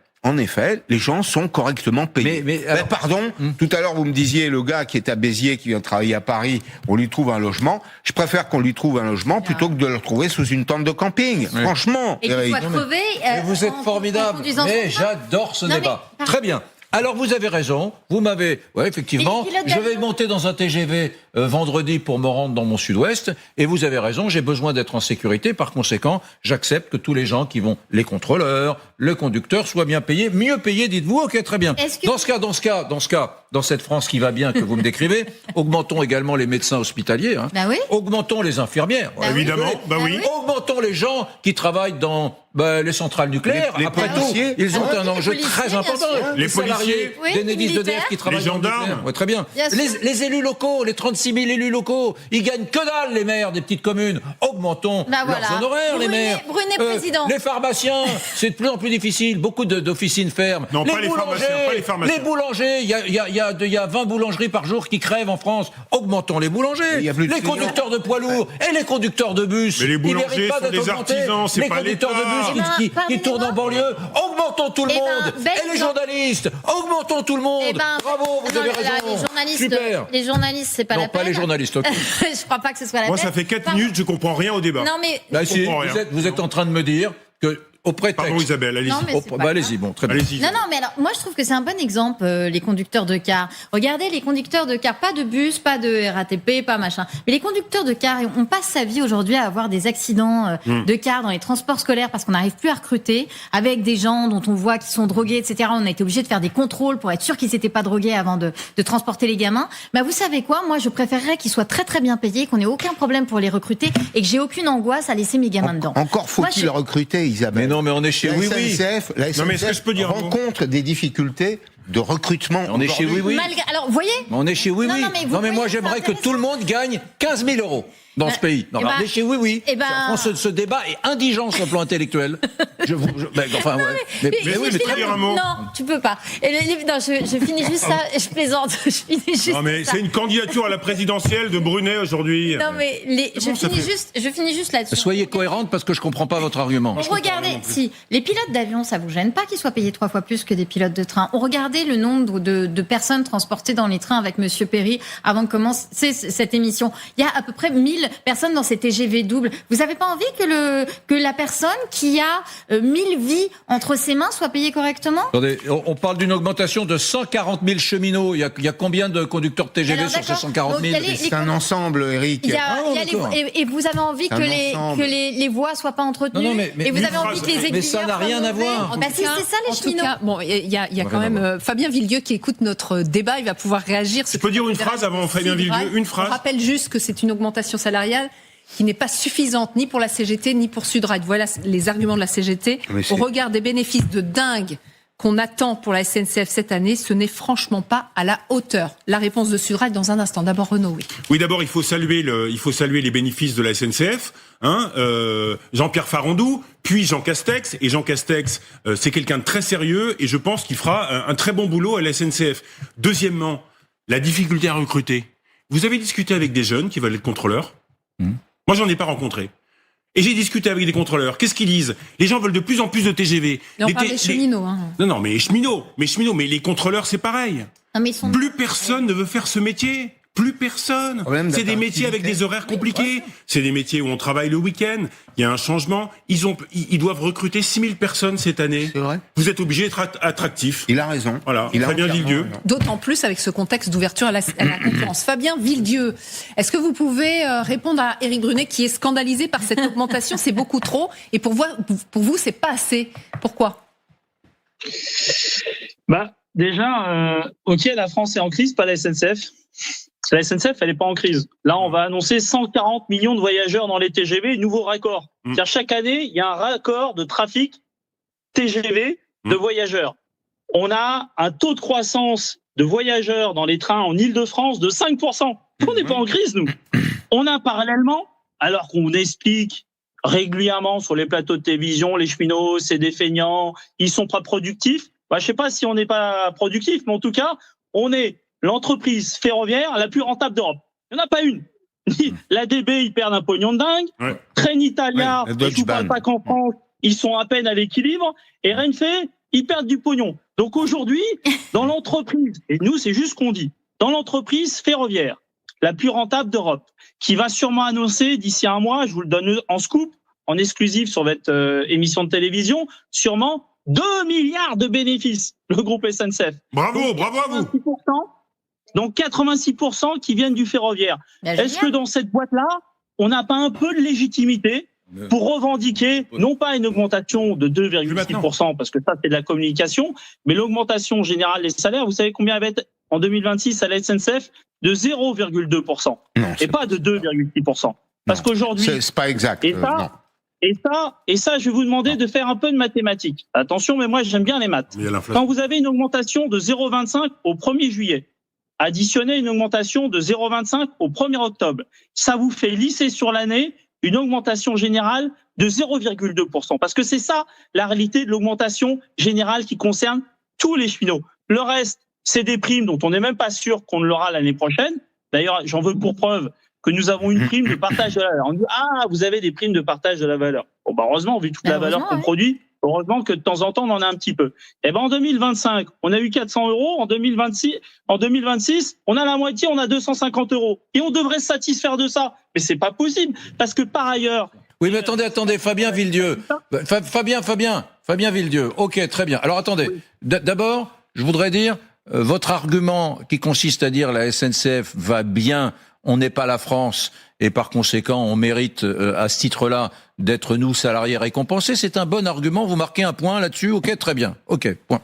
les gens sont correctement payés. Alors, pardon, tout à l'heure vous me disiez le gars qui est à Béziers, qui vient travailler à Paris, on lui trouve un logement. Je préfère qu'on lui trouve un logement plutôt que de le retrouver sous une tente de camping. Oui. Franchement. Et qu'il soit crevé. Vous êtes formidable. Mais j'adore ce débat. Très bien. Alors vous avez raison, vous m'avez... Oui, effectivement, je vais monter dans un TGV vendredi pour me rendre dans mon sud-ouest, et vous avez raison, j'ai besoin d'être en sécurité, par conséquent, j'accepte que tous les gens qui vont, les contrôleurs, le conducteur, soient bien payés, mieux payés, dites-vous, ok, très bien. Dans ce cas, dans cette France qui va bien, que vous me décrivez, augmentons également les médecins hospitaliers, hein. Bah oui. Augmentons les infirmières. Évidemment, oui. Augmentons les gens qui travaillent dans les centrales nucléaires. Après tout, ils ont un enjeu très important. Les policiers, d'Enedis d'EDF qui travaillent les gendarmes. Ouais, très bien. Les élus locaux, les 36 000 élus locaux, ils gagnent que dalle, les maires des petites communes. Augmentons leurs honoraires, les maires. Brunet, président. Les pharmaciens, c'est de plus en plus difficile. Beaucoup d'officines ferment. Non, pas les pharmaciens. Les boulangers, il y a 20 boulangeries par jour qui crèvent en France. Augmentons les boulangers. Les conducteurs de poids lourds et les conducteurs de bus. Mais les boulangers ils méritent pas sont des artisans, c'est pas l'État. Les conducteurs de bus qui tournent en banlieue. Augmentons tout le monde. Et les journalistes. Augmentons tout le monde. Bravo, vous avez raison. Super. Les journalistes, c'est pas la peine. Non, pas les journalistes. Okay. Je crois pas que ce soit la peine. Moi, ça fait 4 minutes, je comprends rien au débat. Non, mais... Là, si, vous êtes en train de me dire que... Au prétexte. Pardon Isabelle, allez-y. Allez-y, bon, très bien. Non, mais alors, moi je trouve que c'est un bon exemple, les conducteurs de car. Regardez les conducteurs de car, pas de bus, pas de RATP, pas machin. Mais les conducteurs de car, on passe sa vie aujourd'hui à avoir des accidents de car dans les transports scolaires parce qu'on n'arrive plus à recruter, avec des gens dont on voit qu'ils sont drogués, etc. On a été obligé de faire des contrôles pour être sûr qu'ils n'étaient pas drogués avant de transporter les gamins. Bah, vous savez quoi? Moi, je préférerais qu'ils soient très très bien payés, qu'on ait aucun problème pour les recruter et que j'ai aucune angoisse à laisser mes gamins dedans. Encore faut-il recruter, Isabelle. Mais non, mais on est chez La SNCF rencontre des difficultés de recrutement. On est chez Alors, vous voyez. On est chez Non, mais moi, j'aimerais que tout le monde gagne 15 000 euros dans ce pays. Non, on est chez ce débat est indigent sur le plan intellectuel. Mais très dire un mot. Non, tu peux pas. Je finis juste ça. Je plaisante. Non, mais c'est une candidature à la présidentielle de Brunet aujourd'hui. Non, mais je finis juste là-dessus. Soyez cohérente parce que je comprends pas votre argument. Regardez, si les pilotes d'avion, ça vous gêne pas qu'ils soient payés 3 fois plus que des pilotes de train. On regardait le nombre de personnes transportées dans les trains avec Monsieur Perry avant de commencer cette émission. Il y a à peu près 1000 personnes dans ces TGV doubles. Vous avez pas envie que la personne qui a 1000 vies entre ses mains soit payée correctement? Attendez, on parle d'une augmentation de 140 000 cheminots. Il y a combien de conducteurs de TGV sur ces 140 000? C'est un ensemble, Eric. Et vous avez envie que les voies soient pas entretenues. Et vous avez envie que les aiguilleurs... Mais ça n'a rien à voir. Bah si, c'est ça les cheminots. Bon, il y a quand même Fabien Villedieu qui écoute notre débat. Il va pouvoir réagir. Je peux dire une phrase avant Fabien Villedieu? Une phrase. On rappelle juste que c'est une augmentation salariale qui n'est pas suffisante ni pour la CGT ni pour Sudrail. Voilà les arguments de la CGT. Au regard des bénéfices de dingue qu'on attend pour la SNCF cette année, ce n'est franchement pas à la hauteur. La réponse de Sudrail dans un instant. D'abord Renaud, oui. Oui, d'abord il faut saluer les bénéfices de la SNCF. Jean-Pierre Farandou, puis Jean Castex. Et Jean Castex, c'est quelqu'un de très sérieux et je pense qu'il fera un très bon boulot à la SNCF. Deuxièmement, la difficulté à recruter. Vous avez discuté avec des jeunes qui veulent être contrôleurs? Moi, j'en ai pas rencontré. Et j'ai discuté avec des contrôleurs. Qu'est-ce qu'ils disent? Les gens veulent de plus en plus de TGV. On parle des cheminots. Non, mais cheminots. Mais les contrôleurs, c'est pareil. Plus personne ne veut faire ce métier. Plus personne. C'est des métiers avec des horaires compliqués. C'est des métiers où on travaille le week-end. Il y a un changement. Ils doivent recruter 6000 personnes cette année. C'est vrai. Vous êtes obligé d'être attractif. Il a raison. Voilà. Fabien Villedieu. D'autant plus avec ce contexte d'ouverture à la concurrence. Fabien Villedieu, est-ce que vous pouvez répondre à Éric Brunet qui est scandalisé par cette augmentation? C'est beaucoup trop. Et pour vous, c'est pas assez. Pourquoi? Déjà, ok, la France est en crise, pas la SNCF. La SNCF, elle n'est pas en crise. Là, on va annoncer 140 millions de voyageurs dans les TGV, nouveau raccord. C'est-à-dire, chaque année, il y a un raccord de trafic TGV de voyageurs. On a un taux de croissance de voyageurs dans les trains en Île-de-France de 5%. On n'est pas en crise, nous. On a parallèlement, alors qu'on explique régulièrement sur les plateaux de télévision, les cheminots, c'est des feignants, ils sont pas productifs. Je ne sais pas si on n'est pas productif, mais en tout cas, on est l'entreprise ferroviaire la plus rentable d'Europe. Il n'y en a pas une. L'ADB, ils perdent un pognon de dingue. Ouais. Trenitalia, je ne vous parle pas qu'en France, ils sont à peine à l'équilibre. Et Renfe, ils perdent du pognon. Donc aujourd'hui, dans l'entreprise, et nous, c'est juste ce qu'on dit, dans l'entreprise ferroviaire, la plus rentable d'Europe, qui va sûrement annoncer d'ici un mois, je vous le donne en scoop, en exclusif sur votre émission de télévision, sûrement 2 milliards de bénéfices, le groupe SNCF. Bravo, bravo à vous. Donc 86% qui viennent du ferroviaire. Est-ce que dans cette boîte-là, on n'a pas un peu de légitimité pour revendiquer, non pas une augmentation de 2,6%, parce que ça c'est de la communication, mais l'augmentation générale des salaires, vous savez combien elle va être en 2026 à la SNCF? De 0,2%. Et pas de 2,6%. Parce qu'aujourd'hui... C'est pas exact. Et ça, je vais vous demander de faire un peu de mathématiques. Attention, mais moi j'aime bien les maths. Quand vous avez une augmentation de 0,25 au 1er juillet, additionnez une augmentation de 0,25 au 1er octobre, ça vous fait lisser sur l'année une augmentation générale de 0,2%. Parce que c'est ça la réalité de l'augmentation générale qui concerne tous les cheminots. Le reste, c'est des primes dont on n'est même pas sûr qu'on l'aura l'année prochaine. D'ailleurs, j'en veux pour preuve que nous avons une prime de partage de la valeur. On dit, vous avez des primes de partage de la valeur. Bon, heureusement, vu toute la valeur qu'on produit, heureusement que de temps en temps, on en a un petit peu. En 2025, on a eu 400 €. En 2026, on a la moitié, on a 250 €. Et on devrait se satisfaire de ça. Mais c'est pas possible. Parce que par ailleurs... Oui, mais attendez, Fabien Villedieu. Fabien Villedieu. Ok, très bien. Alors attendez. D'abord, je voudrais dire, votre argument qui consiste à dire la SNCF va bien, on n'est pas la France, et par conséquent, on mérite à ce titre-là d'être, nous, salariés récompensés, c'est un bon argument. Vous marquez un point là-dessus. Ok, très bien. Ok, point.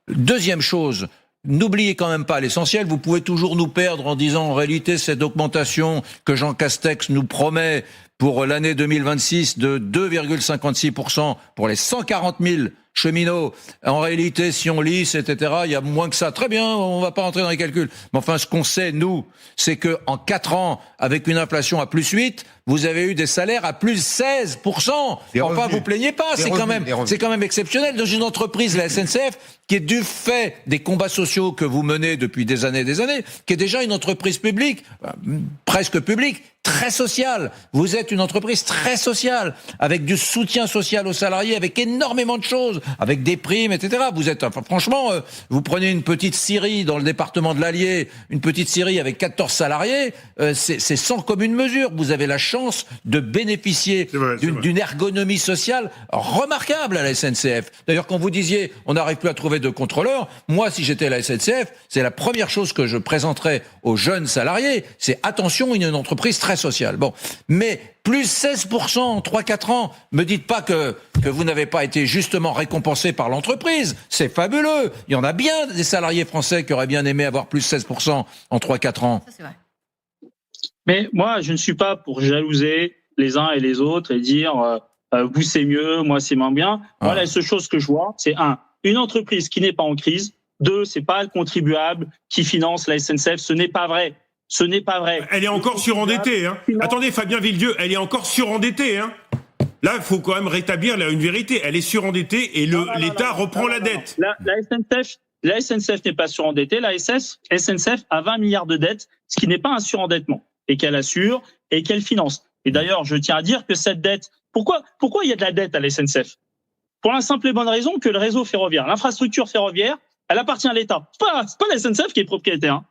Deuxième chose, n'oubliez quand même pas l'essentiel. Vous pouvez toujours nous perdre en disant, en réalité, cette augmentation que Jean Castex nous promet pour l'année 2026 de 2,56% pour les 140 000 cheminots. En réalité, si on lisse, etc., il y a moins que ça. Très bien, on va pas rentrer dans les calculs. Mais enfin, ce qu'on sait, nous, c'est que en 4 ans, avec une inflation à plus 8, vous avez eu des salaires à plus 16%. Enfin, vous plaignez pas. C'est quand même exceptionnel dans une entreprise, la SNCF, qui est du fait des combats sociaux que vous menez depuis des années, qui est déjà une entreprise publique, presque publique, très sociale. Vous êtes une entreprise très sociale, avec du soutien social aux salariés, avec énormément de choses, avec des primes, etc. Vous êtes, franchement, vous prenez une petite scierie dans le département de l'Allier, une petite scierie avec 14 salariés, c'est sans commune mesure. Vous avez la chance de bénéficier d'une ergonomie sociale remarquable à la SNCF. D'ailleurs, quand vous disiez, on n'arrive plus à trouver de contrôleurs, moi, si j'étais à la SNCF, c'est la première chose que je présenterais aux jeunes salariés, c'est attention, une entreprise très sociale. Bon, mais plus 16% en 3-4 ans, me dites pas que vous n'avez pas été justement récompensé par l'entreprise. C'est fabuleux. Il y en a bien des salariés français qui auraient bien aimé avoir plus 16% en 3-4 ans. Ça, c'est vrai. Mais moi, je ne suis pas pour jalouser les uns et les autres et dire vous c'est mieux, moi c'est moins bien. Moi, la seule chose que je vois, c'est une entreprise qui n'est pas en crise. 2, c'est pas le contribuable qui finance la SNCF. Ce n'est pas vrai. Ce n'est pas vrai. Elle est encore surendettée. Hein. Attendez, Fabien Villedieu, elle est encore surendettée. Hein. Là, il faut quand même rétablir une vérité. Elle est surendettée et l'État reprend la dette. La SNCF n'est pas surendettée. La SNCF a 20 milliards de dettes, ce qui n'est pas un surendettement, et qu'elle assure et qu'elle finance. Et d'ailleurs, je tiens à dire que cette dette... Pourquoi il y a de la dette à la SNCF? Pour la simple et bonne raison que le réseau ferroviaire, l'infrastructure ferroviaire, elle appartient à l'État. C'est pas la SNCF qui est propriétaire. Hein.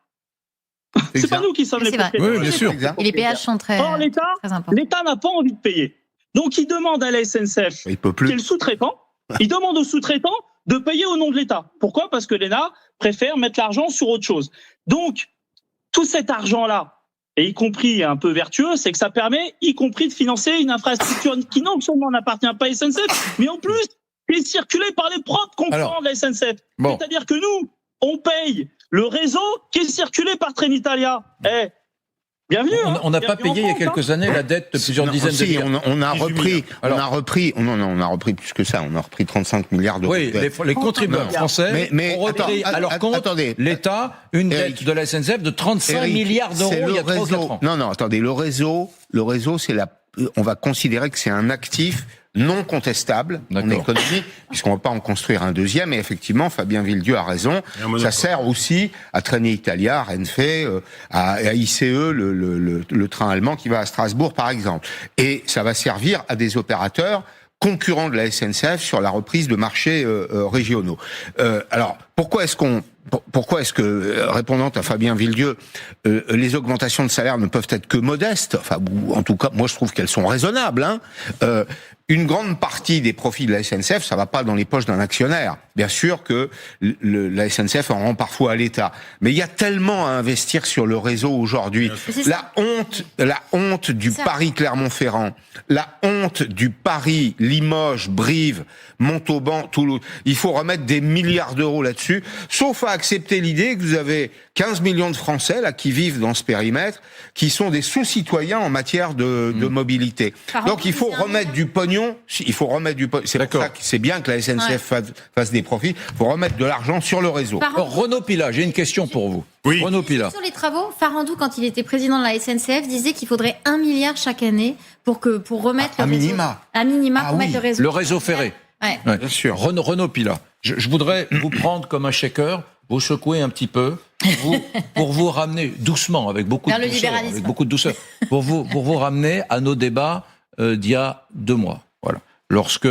C'est pas nous qui sommes les propriétaires. Oui, bien sûr. Et les péages sont très importants. L'État n'a pas envie de payer. Donc, il demande à la SNCF, qui est le sous-traitant, il demande au sous-traitant de payer au nom de l'État. Pourquoi? Parce que l'État préfère mettre l'argent sur autre chose. Donc, tout cet argent-là, et y compris un peu vertueux, c'est que ça permet, y compris de financer une infrastructure qui non seulement n'appartient pas à la SNCF, mais en plus, est circulée par les propres concurrents de la SNCF. Bon. C'est-à-dire que nous, on paye le réseau qui est circulé par Trenitalia. Bienvenue. On n'a pas payé il y a quelques années la dette de plusieurs dizaines de milliards. On a repris plus que ça. On a repris 35 milliards d'euros. Oui, les contribuables français ont repris à leur compte l'État une dette de la SNCF de 35 milliards d'euros il y a 3 ou 4 ans. Non, attendez, le réseau, on va considérer que c'est un actif non contestable en économie, puisqu'on ne va pas en construire un deuxième. Et effectivement, Fabien Villedieu a raison. Ça sert aussi à Trenitalia, à Renfe, à ICE, le train allemand qui va à Strasbourg, par exemple. Et ça va servir à des opérateurs concurrents de la SNCF sur la reprise de marchés régionaux. Alors, pourquoi est-ce que, répondant à Fabien Villedieu, les augmentations de salaire ne peuvent être que modestes? Enfin, en tout cas, moi je trouve qu'elles sont raisonnables. une grande partie des profits de la SNCF, ça va pas dans les poches d'un actionnaire. Bien sûr que la SNCF en rend parfois à l'État. Mais il y a tellement à investir sur le réseau aujourd'hui. La honte du Paris-Clermont-Ferrand, la honte du Paris-Limoges, Brive, Montauban, Toulouse. Il faut remettre des milliards d'euros là-dessus, sauf à accepter l'idée que vous avez 15 millions de Français là qui vivent dans ce périmètre, qui sont des sous-citoyens en matière de mobilité. Donc il faut remettre du pognon. Il faut remettre du pognon. C'est pour ça que c'est bien que la SNCF fasse des profits. Il faut remettre de l'argent sur le réseau. Renaud Pilat, j'ai une question pour vous. Oui. Renaud Pilat. Sur les travaux, Farandou, quand il était président de la SNCF, disait qu'il faudrait 1 milliard chaque année pour remettre le réseau. À minima pour mettre le réseau. Le réseau ferré. Ouais. Ouais. Bien sûr. Renaud Pilat, je voudrais vous prendre comme un shaker, vous secouer un petit peu, pour vous ramener doucement, avec beaucoup de douceur, pour vous ramener à nos débats d'il y a 2 mois. Voilà. Lorsque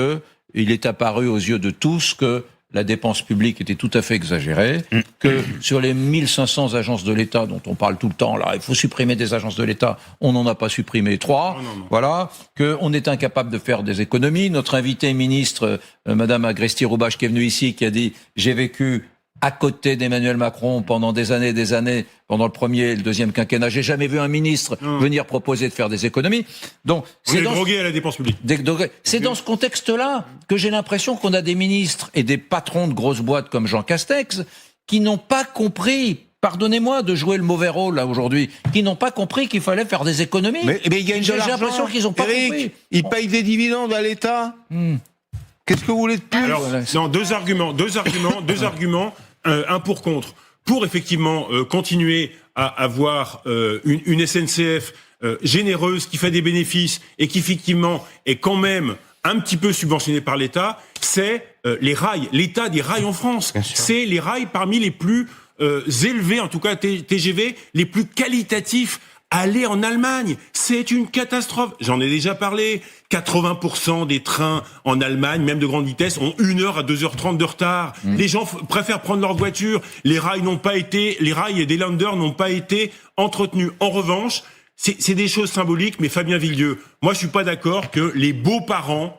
il est apparu aux yeux de tous que la dépense publique était tout à fait exagérée, que sur les 1500 agences de l'État dont on parle tout le temps, là, il faut supprimer des agences de l'État, on n'en a pas supprimé 3, voilà, qu'on est incapable de faire des économies. Notre invité ministre, Madame Agresti-Roubache, qui est venue ici, qui a dit « J'ai vécu à côté d'Emmanuel Macron pendant des années, pendant le premier et le deuxième quinquennat. J'ai jamais vu un ministre venir proposer de faire des économies. » Donc, c'est drogué à la dépense publique. C'est dans ce contexte-là que j'ai l'impression qu'on a des ministres et des patrons de grosses boîtes comme Jean Castex qui n'ont pas compris, pardonnez-moi de jouer le mauvais rôle là aujourd'hui, qui n'ont pas compris qu'il fallait faire des économies. Mais ils gagnent de l'argent. J'ai l'impression qu'ils n'ont pas compris. Ils payent des dividendes à l'État. Qu'est-ce que vous voulez de plus? Alors, non, deux arguments. Un pour contre. Pour effectivement continuer à avoir une SNCF généreuse qui fait des bénéfices et qui effectivement est quand même un petit peu subventionnée par l'État, c'est les rails, l'état des rails en France. C'est les rails parmi les plus élevés, en tout cas TGV, les plus qualitatifs. Aller en Allemagne, c'est une catastrophe. J'en ai déjà parlé. 80% des trains en Allemagne, même de grande vitesse, ont 1h à 2h30 de retard. Les gens préfèrent prendre leur voiture. Les rails et des landers n'ont pas été entretenus. En revanche, c'est des choses symboliques, mais Fabien Villedieu, moi je suis pas d'accord que les beaux-parents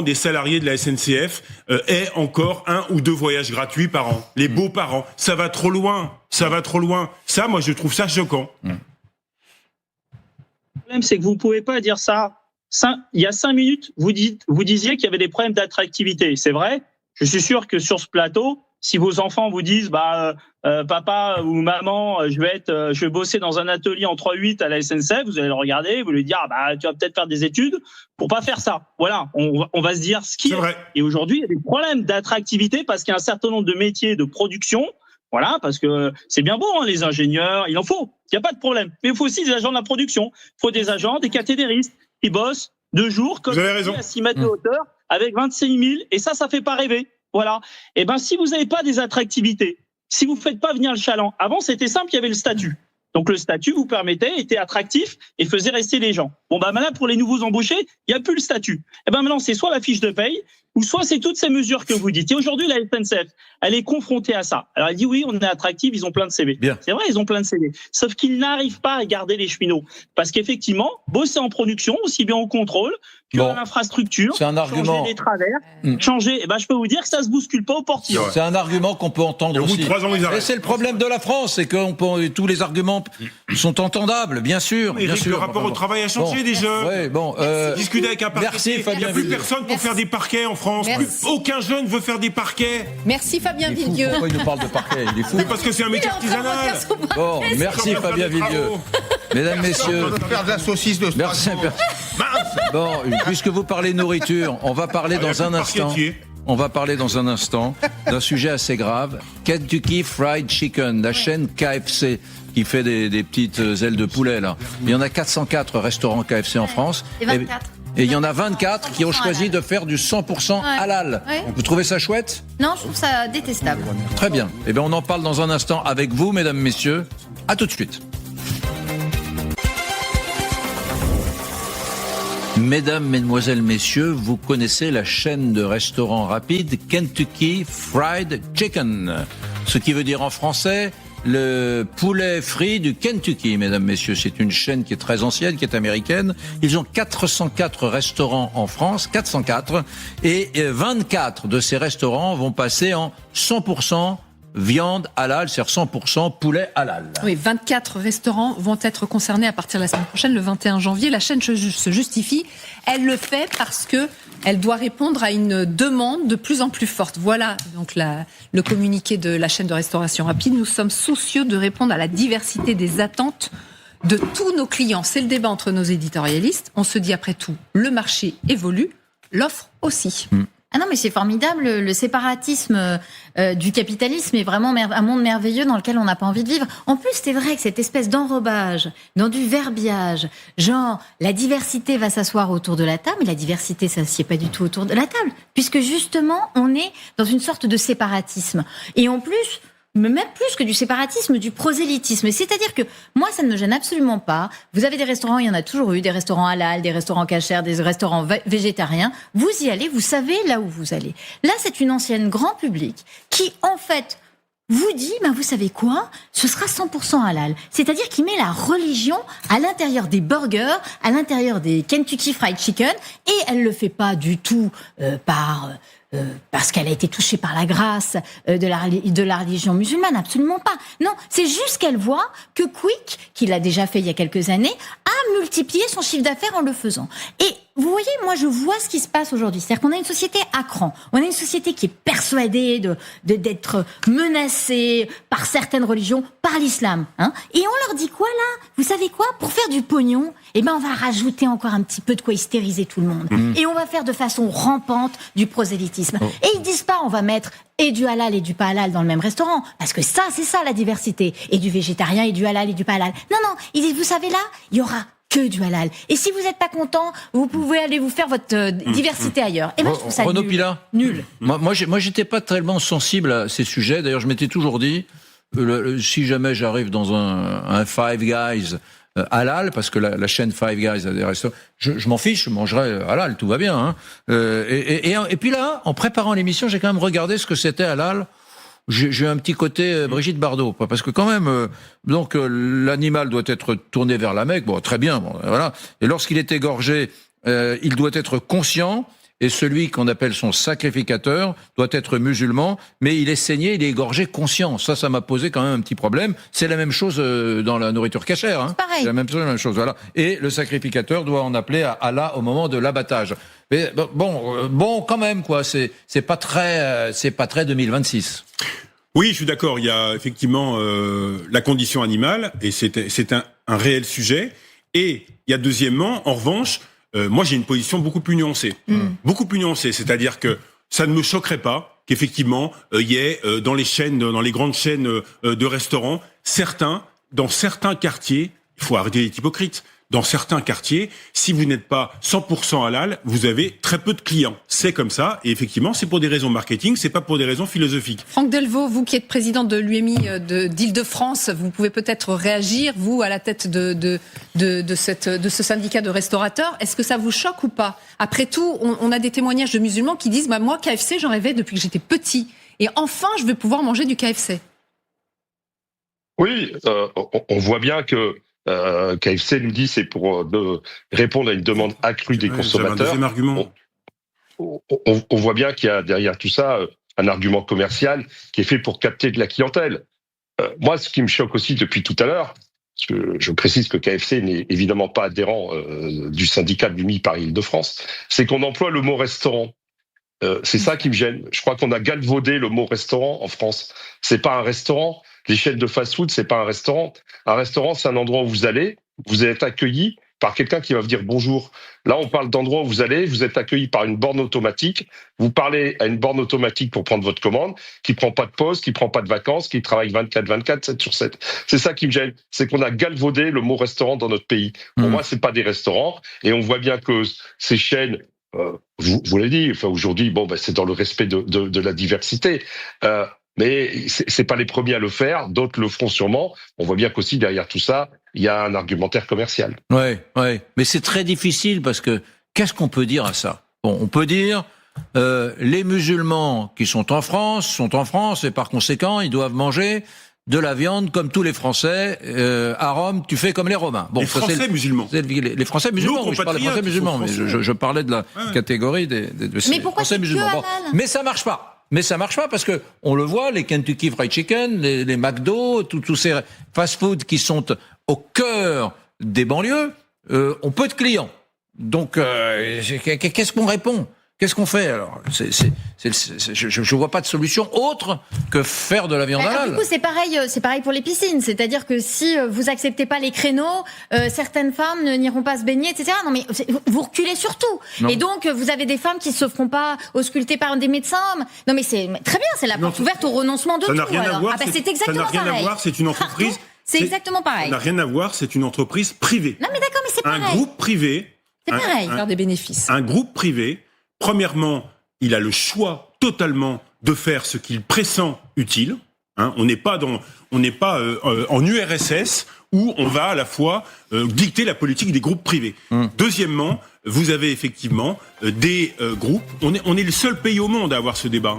des salariés de la SNCF aient encore 1 ou 2 voyages gratuits par an. Les beaux-parents, ça va trop loin. Ça, moi, je trouve ça choquant. Le problème, c'est que vous pouvez pas dire ça. Il y a 5 minutes, vous disiez qu'il y avait des problèmes d'attractivité. C'est vrai. Je suis sûr que sur ce plateau, si vos enfants vous disent, papa ou maman, je vais bosser dans un atelier en 3-8 à la SNCF, vous allez le regarder, vous lui dire, tu vas peut-être faire des études pour pas faire ça. Voilà, on va se dire ce qui est. Vrai. Et aujourd'hui, il y a des problèmes d'attractivité parce qu'il y a un certain nombre de métiers de production. Voilà, parce que c'est bien beau, les ingénieurs, il en faut. Il n'y a pas de problème. Mais il faut aussi des agents de la production. Il faut des agents, des catégoristes qui bossent 2 jours, comme à 6 mètres de hauteur, avec 25 000. Et ça fait pas rêver. Voilà. Et si vous n'avez pas des attractivités, si vous ne faites pas venir le chaland, avant c'était simple, il y avait le statut. Donc le statut vous était attractif et faisait rester les gens. Maintenant pour les nouveaux embauchés, il n'y a plus le statut. Maintenant c'est soit la fiche de paye, ou soit c'est toutes ces mesures que vous dites. Et aujourd'hui, la SNCF, elle est confrontée à ça. Alors elle dit oui, on est attractif, ils ont plein de CV. Bien. C'est vrai, ils ont plein de CV. Sauf qu'ils n'arrivent pas à garder les cheminots. Parce qu'effectivement, bosser en production, aussi bien au contrôle que dans l'infrastructure, c'est un argument. Changer les travers, changer, je peux vous dire que ça se bouscule pas au portillon. C'est un argument qu'on peut entendre aussi. 3 ans, et c'est le problème de la France, c'est que tous les arguments sont entendables, bien sûr. Mais bien sûr. Le rapport au travail a changé déjà. Discuter avec un parquet. Merci Fabien. Il n'y a plus personne pour faire des parquets en France. Aucun jeune veut faire des parquets. Merci Fabien Villedieu. Pourquoi il nous parle de parquet? Il est fou. Mais parce que c'est un métier artisanal. Bon, merci Fabien Villedieu. Mesdames, messieurs. On va faire de la saucisse de Strasbourg. Merci. Bon, puisque vous parlez nourriture, on va parler dans un instant. On va parler dans un instant d'un sujet assez grave. Kentucky Fried Chicken, la chaîne KFC qui fait des petites ailes de poulet là. Il y en a 404 restaurants KFC en France. Et 24. Et il y en a 24 qui ont choisi de faire du 100% halal. Ouais. Vous trouvez ça chouette? Non, je trouve ça détestable. Très bien. Eh bien, on en parle dans un instant avec vous, mesdames, messieurs. À tout de suite. Mesdames, mesdemoiselles, messieurs, vous connaissez la chaîne de restaurants rapides Kentucky Fried Chicken. Ce qui veut dire en français le poulet frit du Kentucky, mesdames, messieurs. C'est une chaîne qui est très ancienne, qui est américaine. Ils ont 404 restaurants en France, 404, et 24 de ces restaurants vont passer en 100% viande halal, c'est-à-dire 100% poulet halal. Oui, 24 restaurants vont être concernés à partir de la semaine prochaine, le 21 janvier. La chaîne se justifie. Elle le fait parce que elle doit répondre à une demande de plus en plus forte. Voilà donc le communiqué de la chaîne de restauration rapide. Nous sommes soucieux de répondre à la diversité des attentes de tous nos clients. C'est le débat entre nos éditorialistes. On se dit après tout, le marché évolue, l'offre aussi. Ah non, mais c'est formidable. Le séparatisme du capitalisme est vraiment un monde merveilleux dans lequel on n'a pas envie de vivre. En plus, c'est vrai que cette espèce d'enrobage, dans du verbiage, genre la diversité va s'asseoir autour de la table, mais la diversité s'assied pas du tout autour de la table, puisque justement, on est dans une sorte de séparatisme. Et en plus, mais même plus que du séparatisme, du prosélytisme. C'est-à-dire que moi, ça ne me gêne absolument pas. Vous avez des restaurants, il y en a toujours eu, des restaurants halal, des restaurants cachers, des restaurants végétariens. Vous y allez, vous savez là où vous allez. Là, c'est une ancienne grand public qui, en fait, vous dit, vous savez quoi ? Ce sera 100% halal. C'est-à-dire qu'il met la religion à l'intérieur des burgers, à l'intérieur des Kentucky Fried Chicken, et elle le fait pas du tout parce qu'elle a été touchée par la grâce de la religion musulmane, absolument pas. Non, c'est juste qu'elle voit que Quick, qui l'a déjà fait il y a quelques années, a multiplié son chiffre d'affaires en le faisant. Et vous voyez, moi je vois ce qui se passe aujourd'hui. C'est-à-dire qu'on a une société à cran. On a une société qui est persuadée d'être menacée par certaines religions, par l'islam. Et on leur dit quoi là ? Vous savez quoi ? Pour faire du pognon, on va rajouter encore un petit peu de quoi hystériser tout le monde. Et on va faire de façon rampante du prosélytisme. Et ils disent pas on va mettre et du halal et du pas halal dans le même restaurant. Parce que ça, c'est ça la diversité. Et du végétarien et du halal et du pas halal. Non, ils disent vous savez là, il y aura que du halal. Et si vous n'êtes pas content, vous pouvez aller vous faire votre diversité ailleurs. Et moi, je trouve ça Renaud nul. Pilat. Nul. Moi, j'étais pas tellement sensible à ces sujets. D'ailleurs, je m'étais toujours dit, si jamais j'arrive dans un Five Guys halal, parce que la chaîne Five Guys a des restaurants, je m'en fiche, je mangerai halal, tout va bien. Et puis là, en préparant l'émission, j'ai quand même regardé ce que c'était halal. J'ai eu un petit côté Brigitte Bardot, parce que quand même, l'animal doit être tourné vers la Mecque, très bien, voilà. Et lorsqu'il est égorgé, il doit être conscient, et celui qu'on appelle son sacrificateur doit être musulman, mais il est saigné, il est égorgé conscient. Ça m'a posé quand même un petit problème. C'est la même chose dans la nourriture cachère. C'est pareil. C'est la même chose, voilà. Et le sacrificateur doit en appeler à Allah au moment de l'abattage. Mais bon, quand même, quoi. C'est pas très 2026. Oui, je suis d'accord. Il y a effectivement la condition animale, et c'est un réel sujet. Et il y a deuxièmement, en revanche, moi j'ai une position beaucoup plus nuancée. Beaucoup plus nuancée, c'est-à-dire que ça ne me choquerait pas qu'effectivement il y ait dans les grandes chaînes de restaurants, dans certains quartiers, il faut arrêter d'être hypocrite. Dans certains quartiers, si vous n'êtes pas 100% halal, vous avez très peu de clients. C'est comme ça, et effectivement, c'est pour des raisons marketing, c'est pas pour des raisons philosophiques. Franck Delvaux, vous qui êtes président de l'UMI d'Île-de-France, vous pouvez peut-être réagir, vous, à la tête de ce syndicat de restaurateurs. Est-ce que ça vous choque ou pas ? Après tout, on a des témoignages de musulmans qui disent moi, KFC, j'en rêvais depuis que j'étais petit. Et enfin, je vais pouvoir manger du KFC. Oui, on voit bien que KFC nous dit c'est pour répondre à une demande accrue des consommateurs. C'est un argument. On voit bien qu'il y a derrière tout ça un argument commercial qui est fait pour capter de la clientèle. Moi, ce qui me choque aussi depuis tout à l'heure, je précise que KFC n'est évidemment pas adhérent du syndicat de l'UMI Paris-Île-de-France, c'est qu'on emploie le mot restaurant. C'est ça qui me gêne. Je crois qu'on a galvaudé le mot restaurant en France. C'est pas un restaurant. Les chaînes de fast-food, c'est pas un restaurant. Un restaurant, c'est un endroit où vous allez, vous êtes accueilli par quelqu'un qui va vous dire bonjour. Là, on parle d'endroit où vous allez, vous êtes accueilli par une borne automatique. Vous parlez à une borne automatique pour prendre votre commande, qui prend pas de pause, qui prend pas de vacances, qui travaille 24/24, 7/7. C'est ça qui me gêne. C'est qu'on a galvaudé le mot restaurant dans notre pays. Pour moi, c'est pas des restaurants. Et on voit bien que ces chaînes, vous l'avez dit, aujourd'hui, c'est dans le respect de la diversité. Mais c'est pas les premiers à le faire, d'autres le feront sûrement. On voit bien qu'aussi derrière tout ça, il y a un argumentaire commercial. Ouais. Mais c'est très difficile parce que qu'est-ce qu'on peut dire à ça ? On peut dire les musulmans qui sont en France et par conséquent ils doivent manger de la viande comme tous les Français. À Rome, tu fais comme les Romains. Bon, les Français musulmans. Les Français musulmans. Oui, je parle des Français musulmans, mais je parlais de la catégorie de ces Français musulmans. Bon, mais ça marche pas. Mais ça marche pas parce que on le voit, les Kentucky Fried Chicken, les McDo, tous ces fast-food qui sont au cœur des banlieues, ont peu de clients. Donc, qu'est-ce qu'on répond ? Qu'est-ce qu'on fait alors ? Je vois pas de solution autre que faire de la viande halal. Du coup, c'est pareil pour les piscines. C'est-à-dire que si vous acceptez pas les créneaux, certaines femmes n'iront pas se baigner, etc. Non, mais vous reculez surtout. Non. Et donc, vous avez des femmes qui se feront pas ausculter par des médecins. Non, mais c'est très bien. C'est la porte ouverte au renoncement de tout. Ça n'a rien à voir. C'est exactement pareil. Ça n'a rien à voir. C'est une entreprise. C'est exactement pareil. Ça n'a rien à voir. C'est une entreprise privée. Non, mais d'accord, mais c'est pareil. Un groupe privé. C'est pareil. Faire des bénéfices. Un groupe privé. Premièrement, il a le choix totalement de faire ce qu'il pressent utile. Hein, on n'est pas en URSS où on va à la fois dicter la politique des groupes privés. Deuxièmement, vous avez effectivement des groupes. On est le seul pays au monde à avoir ce débat.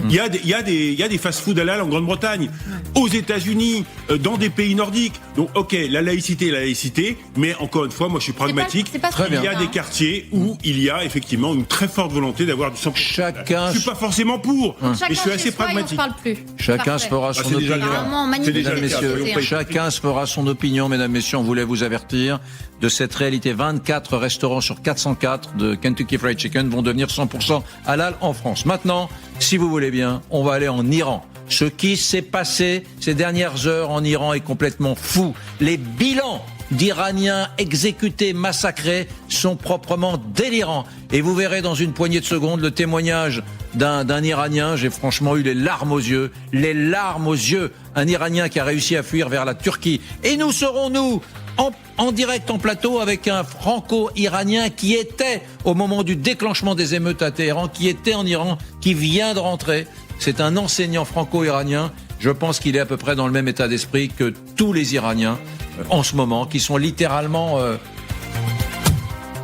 Il y a des fast-food halal en Grande-Bretagne, aux États-Unis, dans des pays nordiques. Donc, ok, la laïcité, mais encore une fois, moi, je suis pragmatique. Il y a des quartiers où il y a effectivement une très forte volonté d'avoir du 100%. Chacun. Je suis pas forcément pour, mais je suis assez pragmatique. Chacun se fera son opinion. Mesdames, messieurs, chacun se fera son opinion. Mesdames, messieurs, on voulait vous avertir de cette réalité. 24 restaurants sur 404 de Kentucky Fried Chicken vont devenir 100% halal en France. Maintenant, si vous voulez bien, on va aller en Iran. Ce qui s'est passé ces dernières heures en Iran est complètement fou. Les bilans d'Iraniens exécutés, massacrés sont proprement délirants. Et vous verrez dans une poignée de secondes le témoignage d'un Iranien. J'ai franchement eu les larmes aux yeux. Un Iranien qui a réussi à fuir vers la Turquie. Et nous serons, en direct en plateau avec un franco-iranien qui était, au moment du déclenchement des émeutes à Téhéran, qui était en Iran, qui vient de rentrer. C'est un enseignant franco-iranien. Je pense qu'il est à peu près dans le même état d'esprit que tous les Iraniens en ce moment, qui sont littéralement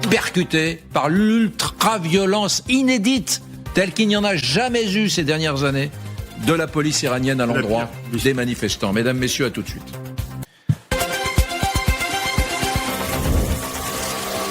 percutés par l'ultra-violence inédite, telle qu'il n'y en a jamais eu ces dernières années, de la police iranienne à l'endroit des manifestants. Mesdames, messieurs, à tout de suite.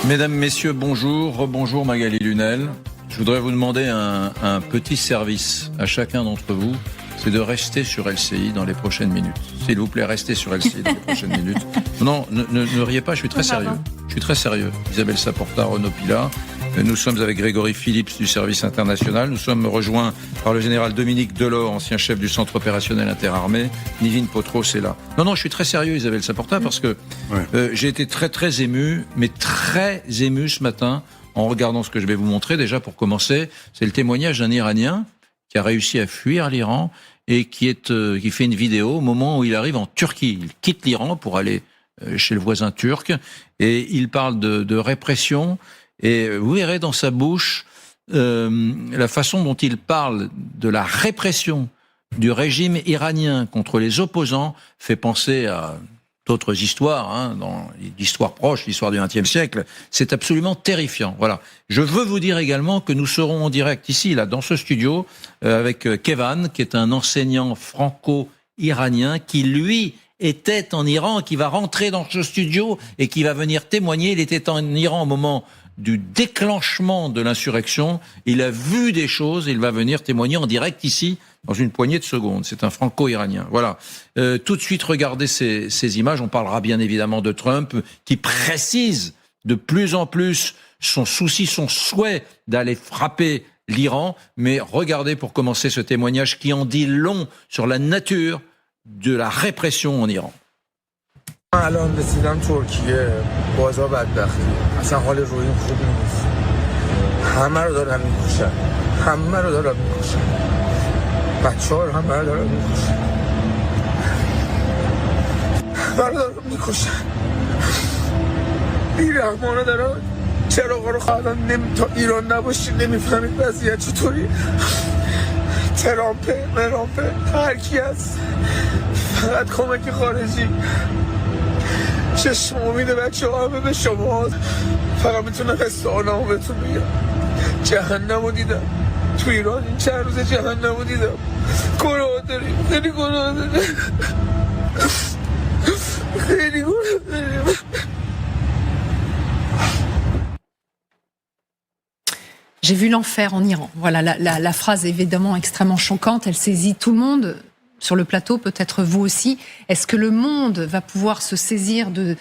Mesdames, messieurs, bonjour. Bonjour Magali Lunel. Je voudrais vous demander un petit service à chacun d'entre vous. C'est de rester sur LCI dans les prochaines minutes. S'il vous plaît, restez sur LCI dans les prochaines minutes. Non, ne riez pas, je suis très sérieux. Je suis très sérieux. Isabelle Saporta, Renaud Pilat. Nous sommes avec Grégory Phillips du service international. Nous sommes rejoints par le général Dominique Delors, ancien chef du centre opérationnel interarmé. Nivine Potros est là. Non, je suis très sérieux, Isabelle Saporta, parce que j'ai été très, très ému, mais très ému ce matin en regardant ce que je vais vous montrer. Déjà, pour commencer, c'est le témoignage d'un Iranien qui a réussi à fuir l'Iran et qui fait une vidéo au moment où il arrive en Turquie. Il quitte l'Iran pour aller chez le voisin turc et il parle de répression. Et vous verrez dans sa bouche la façon dont il parle de la répression du régime iranien contre les opposants fait penser à d'autres histoires, dans l'histoire proche, l'histoire du XXe siècle. C'est absolument terrifiant. Voilà. Je veux vous dire également que nous serons en direct ici, là, dans ce studio, avec Kevan, qui est un enseignant franco-iranien qui, lui, était en Iran, qui va rentrer dans ce studio et qui va venir témoigner. Il était en Iran au moment du déclenchement de l'insurrection. Il a vu des choses, il va venir témoigner en direct ici, dans une poignée de secondes. C'est un franco-iranien. Voilà. Tout de suite, regardez ces images. On parlera bien évidemment de Trump, qui précise de plus en plus son souci, son souhait d'aller frapper l'Iran. Mais regardez pour commencer ce témoignage qui en dit long sur la nature de la répression en Iran. الان رسیدم ترکیه بازار بدبختی اصلا حال روحیم خوب نیست همه رو دارن میکشن بچه‌ها رو همه رو دارن میکشن بی‌رحمانه دارن چراغا رو خواهدن تا ایران نباشی نمیفهمید وضعیت چطوری ترامپه هر کی هست فقط کمک خارجی چشم امید بچه ها همه به شما فقط میتونم حسانمو بهتون بگم جهنم رو دیدم تو ایران این چند روز جهنم رو دیدم گناه داریم خیلی گناه داریم J'ai vu l'enfer en Iran. Voilà, la phrase est évidemment extrêmement choquante. Elle saisit tout le monde sur le plateau, peut-être vous aussi. Est-ce que le monde va pouvoir se saisir de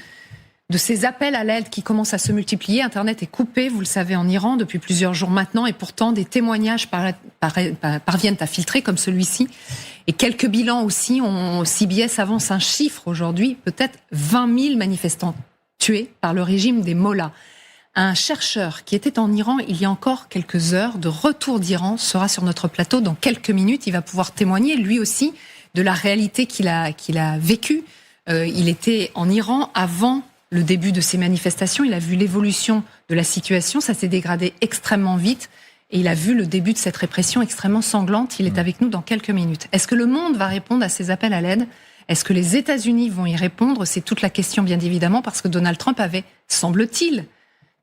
ces appels à l'aide qui commencent à se multiplier? Internet est coupé, vous le savez, en Iran depuis plusieurs jours maintenant, et pourtant des témoignages parviennent à filtrer comme celui-ci. Et quelques bilans aussi. CBS avance un chiffre aujourd'hui, peut-être 20 000 manifestants tués par le régime des mollahs. Un chercheur qui était en Iran il y a encore quelques heures, de retour d'Iran, sera sur notre plateau dans quelques minutes. Il va pouvoir témoigner, lui aussi, de la réalité qu'il a vécue. Il était en Iran avant le début de ces manifestations. Il a vu l'évolution de la situation. Ça s'est dégradé extrêmement vite. Et il a vu le début de cette répression extrêmement sanglante. Il est avec nous dans quelques minutes. Est-ce que le monde va répondre à ces appels à l'aide ? Est-ce que les États-Unis vont y répondre ? C'est toute la question, bien évidemment, parce que Donald Trump avait, semble-t-il,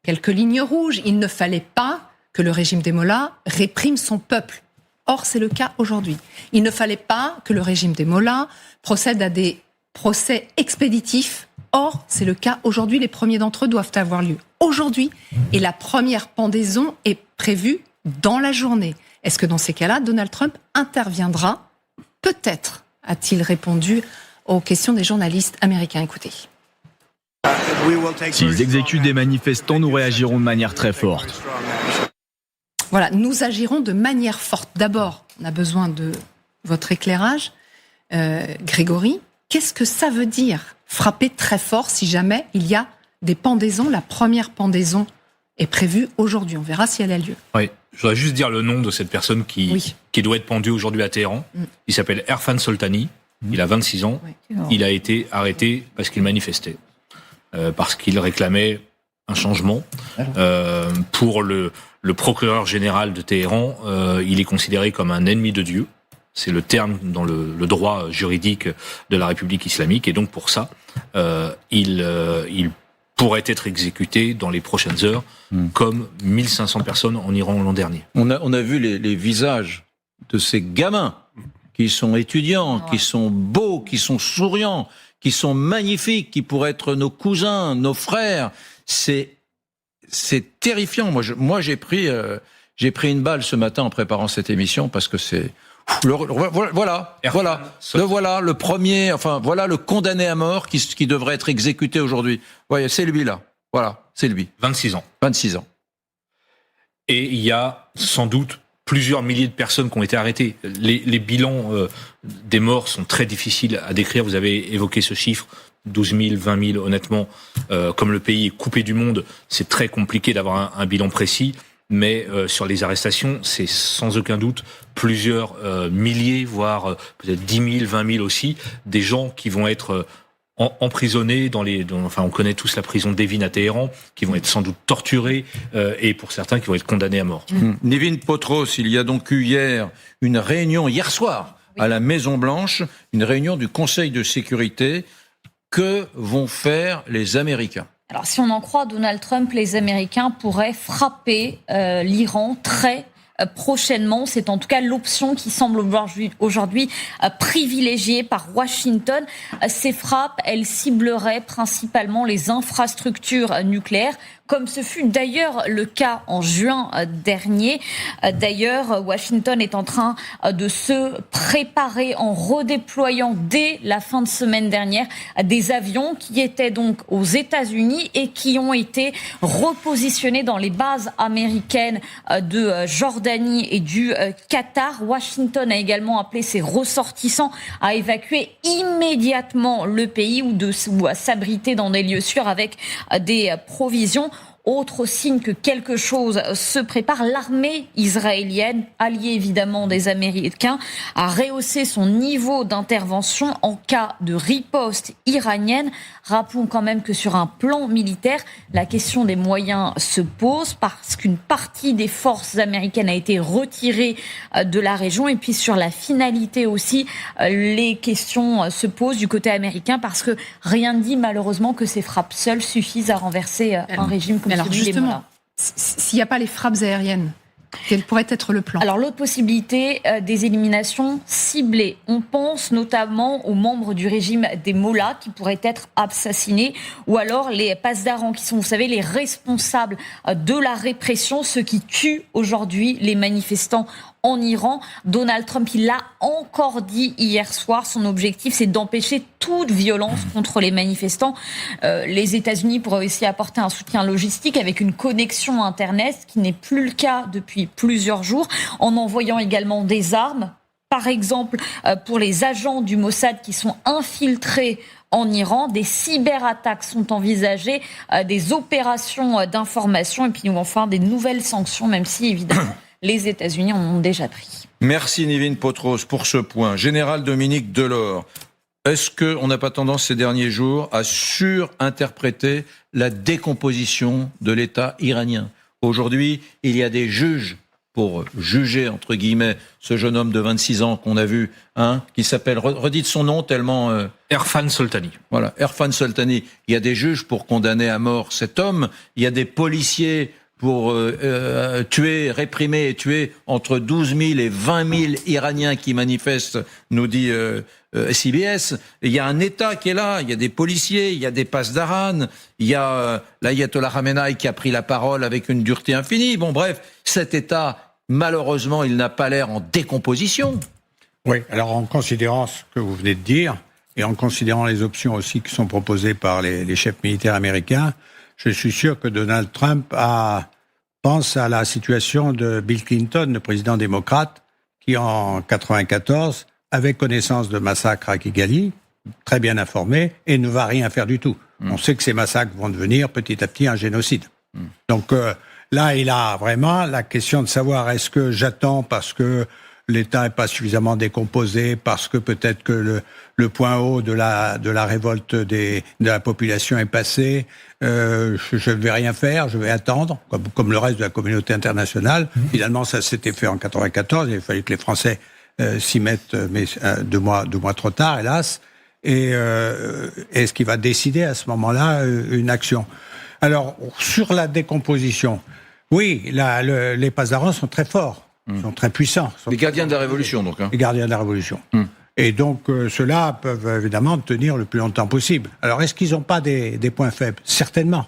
quelques lignes rouges. Il ne fallait pas que le régime des mollahs réprime son peuple. Or, c'est le cas aujourd'hui. Il ne fallait pas que le régime des mollahs procède à des procès expéditifs. Or, c'est le cas aujourd'hui. Les premiers d'entre eux doivent avoir lieu aujourd'hui. Et la première pendaison est prévue dans la journée. Est-ce que dans ces cas-là, Donald Trump interviendra ? Peut-être, a-t-il répondu aux questions des journalistes américains. Écoutez. S'ils exécutent des manifestants, nous réagirons de manière très forte. Voilà, nous agirons de manière forte. D'abord, on a besoin de votre éclairage. Grégory, qu'est-ce que ça veut dire, frapper très fort, si jamais il y a des pendaisons? La première pendaison est prévue aujourd'hui. On verra si elle a lieu. Oui, je voudrais juste dire le nom de cette personne qui doit être pendue aujourd'hui à Téhéran. Il s'appelle Erfan Soltani. Il a 26 ans. Oui. Il a été arrêté parce qu'il manifestait. Parce qu'il réclamait un changement. Pour le procureur général de Téhéran, il est considéré comme un ennemi de Dieu. C'est le terme dans le droit juridique de la République islamique. Et donc pour ça, il pourrait être exécuté dans les prochaines heures, comme 1500 personnes en Iran l'an dernier. On a vu les visages de ces gamins qui sont étudiants, qui sont beaux, qui sont souriants, qui sont magnifiques, qui pourraient être nos cousins, nos frères. C'est terrifiant. Moi, j'ai pris une balle ce matin en préparant cette émission parce que c'est voilà le premier. Enfin, voilà le condamné à mort qui devrait être exécuté aujourd'hui. Voyez, c'est lui là. Voilà, c'est lui. 26 ans. 26 ans. Et il y a sans doute plusieurs milliers de personnes qui ont été arrêtées. Les bilans des morts sont très difficiles à décrire. Vous avez évoqué ce chiffre, 12 000, 20 000. Honnêtement, comme le pays est coupé du monde, c'est très compliqué d'avoir un bilan précis. Mais sur les arrestations, c'est sans aucun doute plusieurs milliers, voire peut-être 10 000, 20 000 aussi, des gens qui vont être emprisonnés on connaît tous la prison d'Evin à Téhéran, qui vont être sans doute torturés, et pour certains qui vont être condamnés à mort. Nevin Potros, il y a donc eu hier soir, à la Maison-Blanche, une réunion du Conseil de sécurité. Que vont faire les Américains ? Alors, si on en croit Donald Trump, les Américains pourraient frapper l'Iran très prochainement. C'est en tout cas l'option qui semble aujourd'hui privilégiée par Washington. Ces frappes, elles cibleraient principalement les infrastructures nucléaires, comme ce fut d'ailleurs le cas en juin dernier. D'ailleurs, Washington est en train de se préparer en redéployant dès la fin de semaine dernière des avions qui étaient donc aux États-Unis et qui ont été repositionnés dans les bases américaines de Jordanie et du Qatar. Washington a également appelé ses ressortissants à évacuer immédiatement le pays ou à s'abriter dans des lieux sûrs avec des provisions. Autre signe que quelque chose se prépare, l'armée israélienne, alliée évidemment des Américains, a rehaussé son niveau d'intervention en cas de riposte iranienne. Rappelons quand même que sur un plan militaire, la question des moyens se pose parce qu'une partie des forces américaines a été retirée de la région. Et puis sur la finalité aussi, les questions se posent du côté américain parce que rien ne dit malheureusement que ces frappes seules suffisent à renverser un régime comme alors justement, s'il n'y a pas les frappes aériennes, Quel pourrait être le plan? Alors l'autre possibilité, des éliminations ciblées. On pense notamment aux membres du régime des Mollahs qui pourraient être assassinés, ou alors les pasdaran qui sont, vous savez, les responsables de la répression, ceux qui tuent aujourd'hui les manifestants en Iran. Donald Trump, il l'a encore dit hier soir, son objectif c'est d'empêcher toute violence contre les manifestants. Les États-Unis pourraient aussi apporter un soutien logistique avec une connexion Internet, ce qui n'est plus le cas depuis plusieurs jours, en envoyant également des armes. Par exemple, pour les agents du Mossad qui sont infiltrés en Iran, des cyberattaques sont envisagées, des opérations d'information et puis enfin des nouvelles sanctions, même si évidemment les États-Unis en ont déjà pris. Merci Nivine Potros pour ce point. Général Dominique Delors, est-ce qu'on n'a pas tendance ces derniers jours à surinterpréter la décomposition de l'État iranien? Aujourd'hui, il y a des juges pour juger, entre guillemets, ce jeune homme de 26 ans qu'on a vu, qui s'appelle, redites son nom tellement... Erfan Soltani. Voilà, Erfan Soltani. Il y a des juges pour condamner à mort cet homme, il y a des policiers pour réprimer et tuer entre 12 000 et 20 000 Iraniens qui manifestent, nous dit CBS. Il y a un État qui est là, il y a des policiers, il y a des pasdaran, il y a l'ayatollah Khamenei qui a pris la parole avec une dureté infinie. Bon bref, cet État, malheureusement, il n'a pas l'air en décomposition. Oui, alors en considérant ce que vous venez de dire, et en considérant les options aussi qui sont proposées par les chefs militaires américains, je suis sûr que Donald Trump pense à la situation de Bill Clinton, le président démocrate, qui en 1994 avait connaissance de massacres à Kigali, très bien informé, et ne va rien faire du tout. On sait que ces massacres vont devenir petit à petit un génocide. Donc là, il a vraiment la question de savoir est-ce que j'attends parce que l'État n'est pas suffisamment décomposé, parce que peut-être que le point haut de la révolte de la population est passé. Je ne vais rien faire, je vais attendre, comme le reste de la communauté internationale. Finalement, ça s'était fait en 1994. Il fallait que les Français s'y mettent, mais 2 mois trop tard, hélas. Et est-ce qu'il va décider à ce moment-là une action? Alors, sur la décomposition, oui, les pasdarans sont très forts. Ils sont très puissants. Les gardiens de la Révolution, donc. Les gardiens de la Révolution. Et donc, ceux-là peuvent évidemment tenir le plus longtemps possible. Alors, est-ce qu'ils n'ont pas des points faibles? Certainement.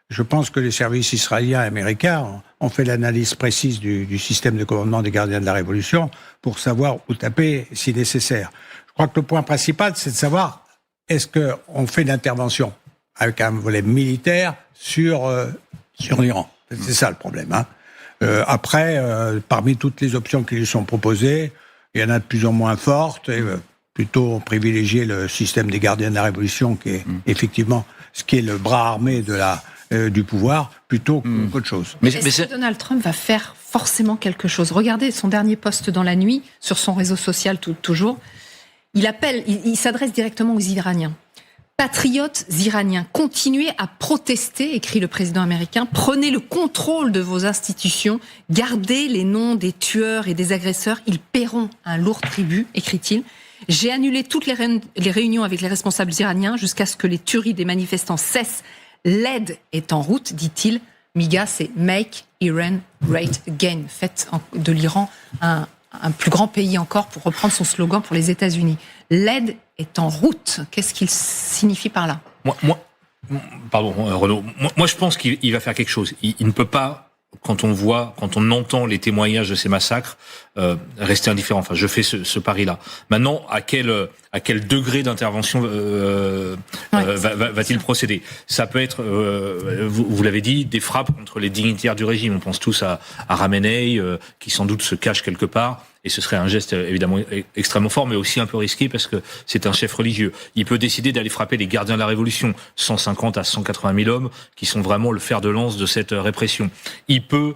Je pense que les services israéliens et américains ont fait l'analyse précise du système de commandement des gardiens de la Révolution pour savoir où taper si nécessaire. Je crois que le point principal, c'est de savoir est-ce qu'on fait une intervention avec un volet militaire sur l'Iran. C'est ça le problème, Après, parmi toutes les options qui lui sont proposées, il y en a de plus en moins fortes, et plutôt privilégier le système des gardiens de la Révolution, qui est effectivement ce qui est le bras armé du pouvoir, plutôt qu'autre chose. Est-ce que Donald Trump va faire forcément quelque chose? Regardez son dernier post dans la nuit, sur son réseau social toujours. Il s'adresse directement aux Iraniens. Patriotes iraniens, continuez à protester, écrit le président américain. Prenez le contrôle de vos institutions. Gardez les noms des tueurs et des agresseurs. Ils paieront un lourd tribut, écrit-il. J'ai annulé toutes les réunions avec les responsables iraniens jusqu'à ce que les tueries des manifestants cessent. L'aide est en route, dit-il. MIGA, c'est Make Iran Great Again. Faites de l'Iran un plus grand pays encore, pour reprendre son slogan pour les États-Unis. L'aide est en route. Qu'est-ce qu'il signifie par là? Pardon, Renaud. Moi, je pense qu'il va faire quelque chose. Il ne peut pas, quand on entend les témoignages de ces massacres, rester indifférent. Enfin, je fais ce pari-là. Maintenant, à quel degré d'intervention va-t-il procéder? Ça peut être, vous l'avez dit, des frappes contre les dignitaires du régime. On pense tous à Khamenei, qui sans doute se cache quelque part. Et ce serait un geste évidemment extrêmement fort, mais aussi un peu risqué parce que c'est un chef religieux. Il peut décider d'aller frapper les gardiens de la Révolution, 150 à 180 000 hommes, qui sont vraiment le fer de lance de cette répression. Il peut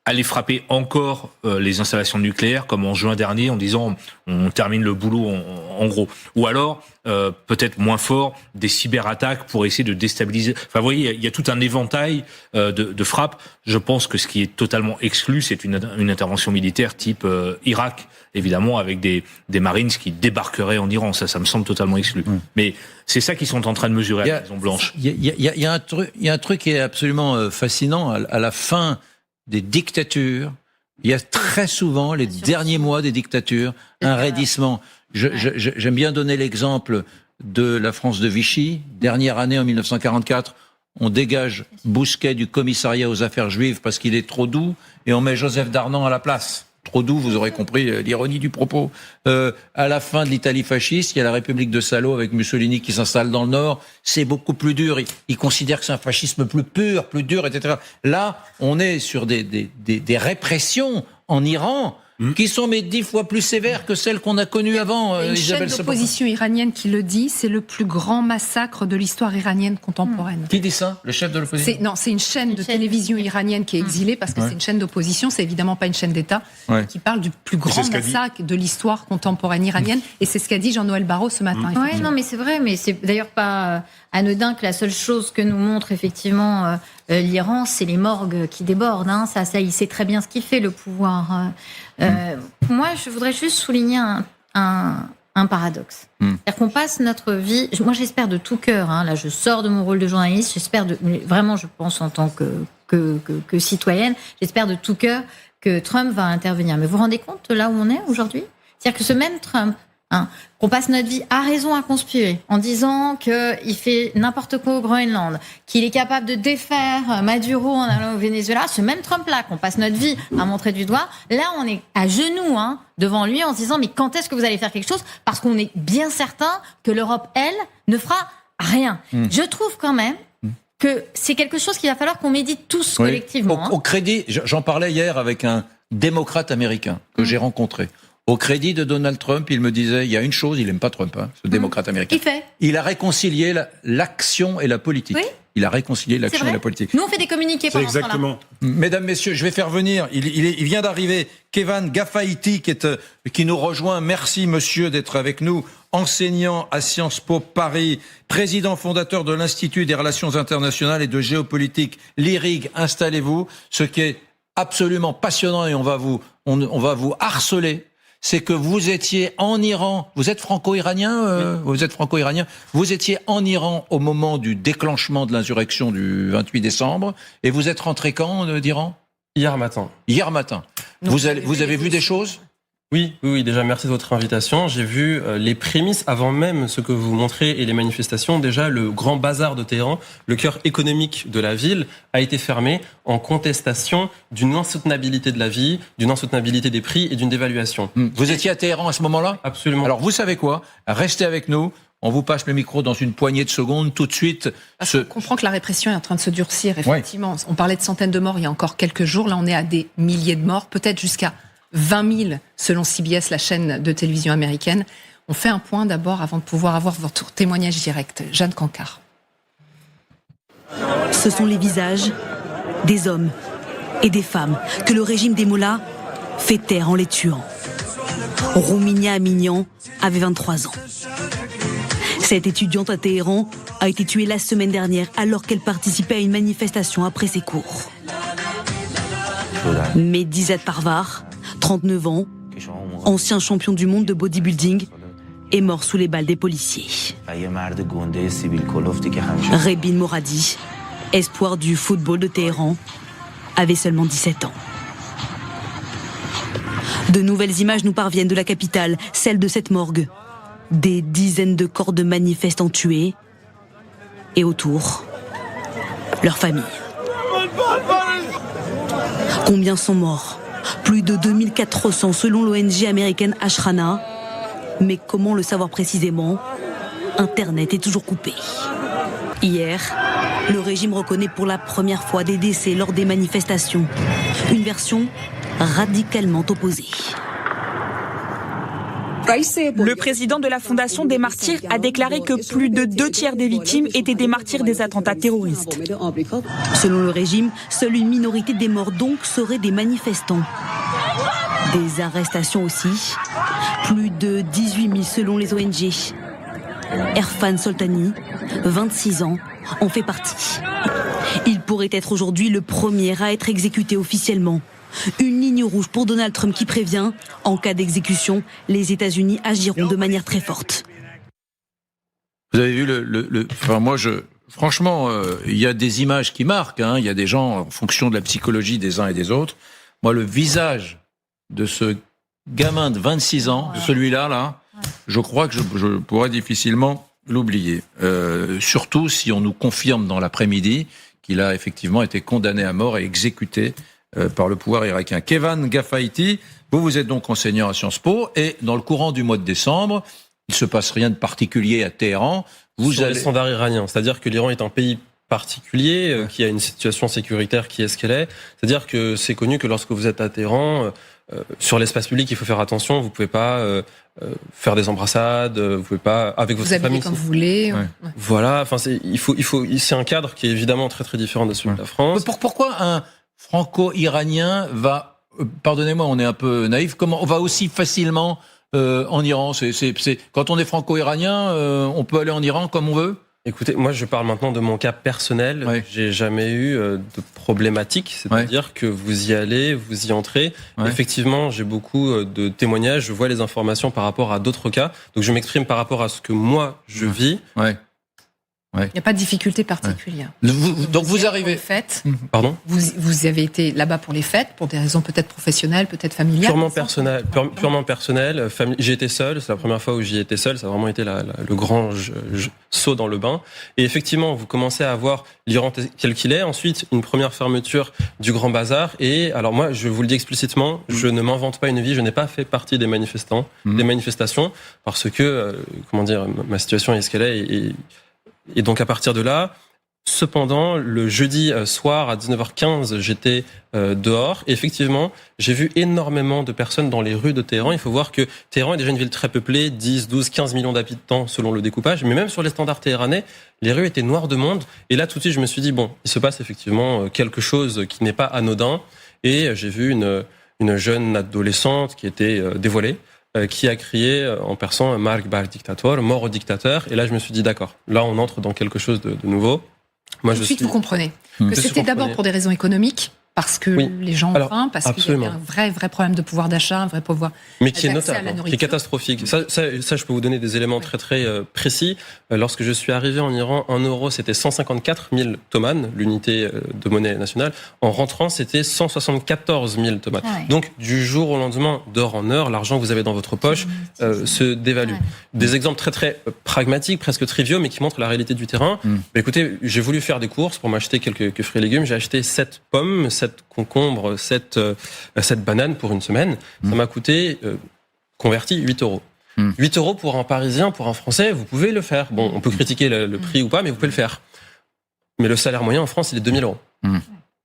aller frapper encore les installations nucléaires, comme en juin dernier, en disant on termine le boulot en gros. Ou alors, peut-être moins fort, des cyberattaques pour essayer de déstabiliser. Enfin, vous voyez, il y a tout un éventail de frappes. Je pense que ce qui est totalement exclu, c'est une intervention militaire type Irak, évidemment, avec des Marines qui débarqueraient en Iran. Ça me semble totalement exclu. Mais c'est ça qu'ils sont en train de mesurer à la Maison Blanche. Il y a un truc qui est absolument fascinant à la fin des dictatures. Il y a très souvent, les derniers mois des dictatures, un raidissement. J'aime bien donner l'exemple de la France de Vichy. Dernière année, en 1944, on dégage Bousquet du commissariat aux affaires juives parce qu'il est trop doux, et on met Joseph Darnan à la place. Trop doux, vous aurez compris l'ironie du propos. À la fin de l'Italie fasciste, il y a la République de Salo avec Mussolini qui s'installe dans le Nord. C'est beaucoup plus dur. Il considère que c'est un fascisme plus pur, plus dur, etc. Là, on est sur des répressions en Iran qui sont 10 fois plus sévères que celles qu'on a connues avant. Une chaîne d'opposition iranienne qui le dit, c'est le plus grand massacre de l'histoire iranienne contemporaine. Qui dit ça? Le chef de l'opposition? Non, c'est une chaîne de télévision iranienne qui est exilée parce que c'est une chaîne d'opposition, c'est évidemment pas une chaîne d'État, qui parle du plus grand massacre de l'histoire contemporaine iranienne. Et c'est ce qu'a dit Jean-Noël Barrot ce matin. Oui, non, mais c'est vrai, mais c'est d'ailleurs pas anodin que la seule chose que nous montre effectivement l'Iran, c'est les morgues qui débordent. Ça, il sait très bien ce qu'il fait, le pouvoir. Moi, je voudrais juste souligner un paradoxe. C'est-à-dire qu'on passe notre vie... Moi, j'espère de tout cœur, là, je sors de mon rôle de journaliste, j'espère vraiment, je pense, en tant que citoyenne, j'espère de tout cœur que Trump va intervenir. Mais vous vous rendez compte de là où on est aujourd'hui? C'est-à-dire que ce même Trump, qu'on passe notre vie à raison à conspirer en disant qu'il fait n'importe quoi au Groenland, qu'il est capable de défaire Maduro en allant au Venezuela, ce même Trump-là qu'on passe notre vie à montrer du doigt, là on est à genoux devant lui en se disant mais quand est-ce que vous allez faire quelque chose? Parce qu'on est bien certain que l'Europe, elle, ne fera rien. Je trouve quand même que c'est quelque chose qu'il va falloir qu'on médite tous collectivement. Au crédit, j'en parlais hier avec un démocrate américain que j'ai rencontré. Au crédit de Donald Trump, il me disait, il y a une chose, il n'aime pas Trump, ce démocrate américain. Il a réconcilié l'action et la politique. Oui. Il a réconcilié l'action et la politique. Nous, on fait des communiqués pendant ce temps-là. Mesdames, messieurs, je vais faire venir, il vient d'arriver, Kevan Gafaïti, qui nous rejoint. Merci, monsieur, d'être avec nous. Enseignant à Sciences Po Paris, président fondateur de l'Institut des Relations Internationales et de Géopolitique, l'IRIG. Installez-vous. Ce qui est absolument passionnant, et on va vous harceler, c'est que vous étiez en Iran. Vous êtes franco-iranien, Vous êtes franco-iranien. Vous étiez en Iran au moment du déclenchement de l'insurrection du 28 décembre. Et vous êtes rentré quand d'Iran? Hier matin. Hier matin. Vous avez vu des choses? Oui, déjà merci de votre invitation. J'ai vu les prémices avant même ce que vous montrez et les manifestations. Déjà, le grand bazar de Téhéran, le cœur économique de la ville, a été fermé en contestation d'une insoutenabilité de la vie, d'une insoutenabilité des prix et d'une dévaluation. Vous étiez à Téhéran à ce moment-là? Absolument. Alors vous savez quoi? Restez avec nous. On vous passe le micro dans une poignée de secondes, tout de suite. On comprend que la répression est en train de se durcir, effectivement. On parlait de centaines de morts il y a encore quelques jours. Là, on est à des milliers de morts, peut-être jusqu'à 20 000 selon CBS, la chaîne de télévision américaine. On fait un point d'abord avant de pouvoir avoir votre témoignage direct. Jeanne Cancard. Ce sont les visages des hommes et des femmes que le régime des mollahs fait taire en les tuant. Rouminia Amignan avait 23 ans. Cette étudiante à Téhéran a été tuée la semaine dernière alors qu'elle participait à une manifestation après ses cours. Medizat Parvar, 39 ans, ancien champion du monde de bodybuilding, est mort sous les balles des policiers. Rebin Moradi, espoir du football de Téhéran, avait seulement 17 ans. De nouvelles images nous parviennent de la capitale, celle de cette morgue. Des dizaines de corps de manifestants tués et autour, leurs familles. Combien sont morts? Plus de 2400 selon l'ONG américaine Ashrana. Mais comment le savoir précisément? Internet est toujours coupé. Hier, le régime reconnaît pour la première fois des décès lors des manifestations. Une version radicalement opposée. Le président de la Fondation des Martyrs a déclaré que plus de 2/3 des victimes étaient des martyrs des attentats terroristes. Selon le régime, seule une minorité des morts donc seraient des manifestants. Des arrestations aussi. Plus de 18 000 selon les ONG. Erfan Soltani, 26 ans, en fait partie. Il pourrait être aujourd'hui le premier à être exécuté officiellement. Une ligne rouge pour Donald Trump qui prévient, en cas d'exécution, les États-Unis agiront de manière très forte. Vous avez vu enfin, moi, franchement, il y a des images qui marquent. Il y a des gens, en fonction de la psychologie des uns et des autres, moi, le visage de ce gamin de 26 ans, celui-là, je crois que je pourrais difficilement l'oublier. Surtout si on nous confirme dans l'après-midi qu'il a effectivement été condamné à mort et exécuté par le pouvoir irakien. Kevan Gafaïti, vous êtes donc enseignant à Sciences Po, et dans le courant du mois de décembre, il ne se passe rien de particulier à Téhéran. Sur les standards iraniens, c'est-à-dire que l'Iran est un pays particulier, qui a une situation sécuritaire qui est ce qu'elle est. C'est-à-dire que c'est connu que lorsque vous êtes à Téhéran, sur l'espace public, il faut faire attention. Vous pouvez pas faire des embrassades. Vous pouvez pas avec votre famille. Vous comme vous voulez. Ouais. Voilà. Enfin, c'est un cadre qui est évidemment très très différent de celui de la France. Pourquoi un franco-iranien va, pardonnez-moi, on est un peu naïf, comment on va aussi facilement en Iran? C'est quand on est franco-iranien, on peut aller en Iran comme on veut? Écoutez, moi je parle maintenant de mon cas personnel. Ouais. J'ai jamais eu de problématique, c'est-à-dire que vous y allez, vous y entrez. Ouais. Effectivement, j'ai beaucoup de témoignages, je vois les informations par rapport à d'autres cas. Donc je m'exprime par rapport à ce que moi je vis. Ouais. Il n'y a pas de difficulté particulière. Donc vous arrivez. Fêtes. Pardon. Vous avez été là-bas pour les fêtes, pour des raisons peut-être professionnelles, peut-être familiales. Purement personnel. J'ai été seul. C'est la première fois où j'y étais seul. Ça a vraiment été le grand saut dans le bain. Et effectivement, vous commencez à voir l'Iran tel qu'il est. Ensuite, une première fermeture du Grand Bazar. Et alors moi, je vous le dis explicitement, je ne m'invente pas une vie. Je n'ai pas fait partie des manifestations, parce que ma situation est ce qu'elle est. Et donc à partir de là, cependant, le jeudi soir à 19h15, j'étais dehors. Et effectivement, j'ai vu énormément de personnes dans les rues de Téhéran. Il faut voir que Téhéran est déjà une ville très peuplée, 10, 12, 15 millions d'habitants selon le découpage. Mais même sur les standards téhéranais, les rues étaient noires de monde. Et là, tout de suite, je me suis dit, bon, il se passe effectivement quelque chose qui n'est pas anodin. Et j'ai vu une jeune adolescente qui était dévoilée, qui a crié en persan « Mark bar dictator », mort au dictateur. Et là, je me suis dit, d'accord, là, on entre dans quelque chose de nouveau. Moi, tout de suite, vous comprenez que c'était d'abord pour des raisons économiques, parce que les gens ont faim, parce qu'il y a un vrai problème de pouvoir d'achat, un vrai pouvoir mais qui est notable, qui est catastrophique. Ça, je peux vous donner des éléments très très précis. Lorsque je suis arrivé en Iran, 1 euro, c'était 154 000 toman, l'unité de monnaie nationale. En rentrant, c'était 174 000 toman. Ouais. Donc, du jour au lendemain, d'heure en heure, l'argent que vous avez dans votre poche se dévalue. Ouais. Des exemples très très pragmatiques, presque triviaux, mais qui montrent la réalité du terrain. Écoutez, j'ai voulu faire des courses pour m'acheter quelques fruits et légumes. J'ai acheté 7 pommes, 7 concombres, 7 bananes pour une semaine. Ça m'a coûté, converti, 8 euros. 8 euros pour un Parisien, pour un Français, vous pouvez le faire. Bon, on peut critiquer le prix ou pas, mais vous pouvez le faire. Mais le salaire moyen en France, il est 2 000 euros.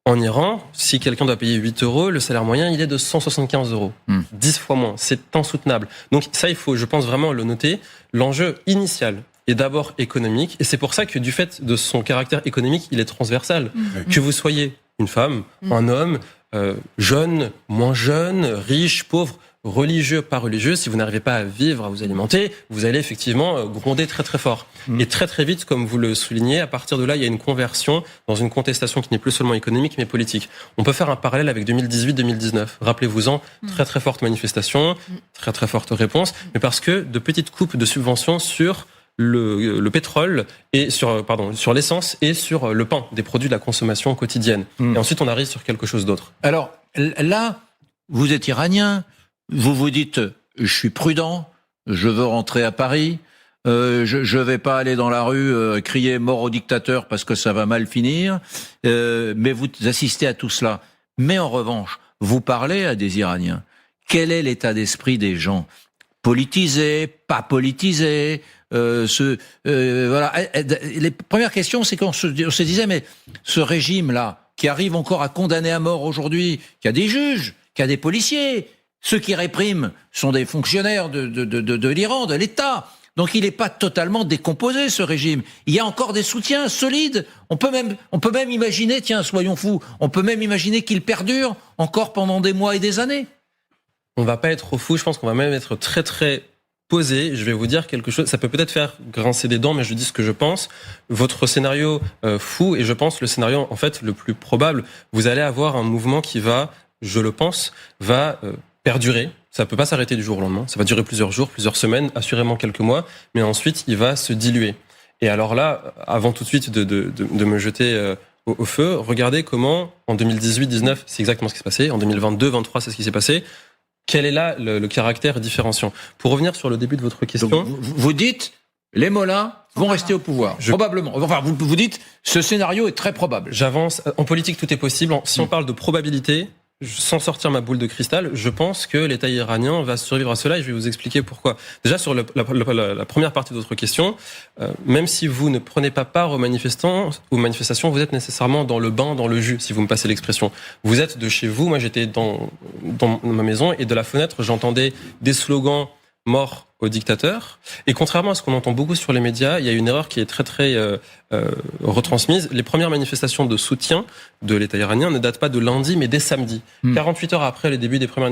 En Iran, si quelqu'un doit payer 8 euros, le salaire moyen, il est de 175 euros. 10 fois moins. C'est insoutenable. Donc ça, il faut, je pense, vraiment le noter. L'enjeu initial est d'abord économique. Et c'est pour ça que du fait de son caractère économique, il est transversal. Que vous soyez une femme, un homme, jeune, moins jeune, riche, pauvre, religieux, pas religieux, si vous n'arrivez pas à vivre, à vous alimenter, vous allez effectivement gronder très très fort. Et très très vite, comme vous le soulignez, à partir de là, il y a une conversion dans une contestation qui n'est plus seulement économique, mais politique. On peut faire un parallèle avec 2018-2019. Rappelez-vous-en, très très forte manifestation, très très forte réponse, mais parce que de petites coupes de subventions sur le pétrole et sur l'essence et sur le pain, des produits de la consommation quotidienne. Et ensuite, on arrive sur quelque chose d'autre. Alors là, vous êtes iranien, vous vous dites, je suis prudent, je veux rentrer à Paris, je vais pas aller dans la rue crier mort au dictateur parce que ça va mal finir, mais vous assistez à tout cela. Mais en revanche, vous parlez à des Iraniens. Quel est l'état d'esprit des gens? Politisés, pas politisés, voilà. Les premières questions, c'est qu'on se disait, mais ce régime-là, qui arrive encore à condamner à mort aujourd'hui, qui a des juges, qui a des policiers, ceux qui répriment sont des fonctionnaires de l'Iran, de l'État. Donc il n'est pas totalement décomposé, ce régime. Il y a encore des soutiens solides. On peut même imaginer, tiens, soyons fous, on peut même imaginer qu'il perdure encore pendant des mois et des années. On va pas être fou, je pense qu'on va même être très très posé. Je vais vous dire quelque chose, ça peut peut-être faire grincer des dents, mais je dis ce que je pense. Votre scénario fou, et je pense le scénario en fait le plus probable, vous allez avoir un mouvement qui va, je le pense, va perdurer. Ça peut pas s'arrêter du jour au lendemain. Ça va durer plusieurs jours, plusieurs semaines, assurément quelques mois, mais ensuite il va se diluer. Et alors là, avant tout de suite de me jeter au feu. Regardez comment, en 2018-19, c'est exactement ce qui s'est passé. En 2022-23, c'est ce qui s'est passé. Quel est là le caractère différenciant? Pour revenir sur le début de votre question... Donc, vous dites, les mollahs vont rester au pouvoir, probablement. Enfin, vous dites, ce scénario est très probable. J'avance. En politique, tout est possible. Si on parle de probabilité, sans sortir ma boule de cristal, je pense que l'État iranien va survivre à cela et je vais vous expliquer pourquoi. Déjà, sur la première partie de votre question, même si vous ne prenez pas part aux manifestations, vous êtes nécessairement dans le bain, dans le jus, si vous me passez l'expression. Vous êtes de chez vous, moi j'étais dans ma maison et de la fenêtre, j'entendais des slogans « mort au dictateur ». Et contrairement à ce qu'on entend beaucoup sur les médias, il y a une erreur qui est très retransmise. Les premières manifestations de soutien de l'État iranien ne datent pas de lundi, mais dès samedi. 48 heures après le début des premières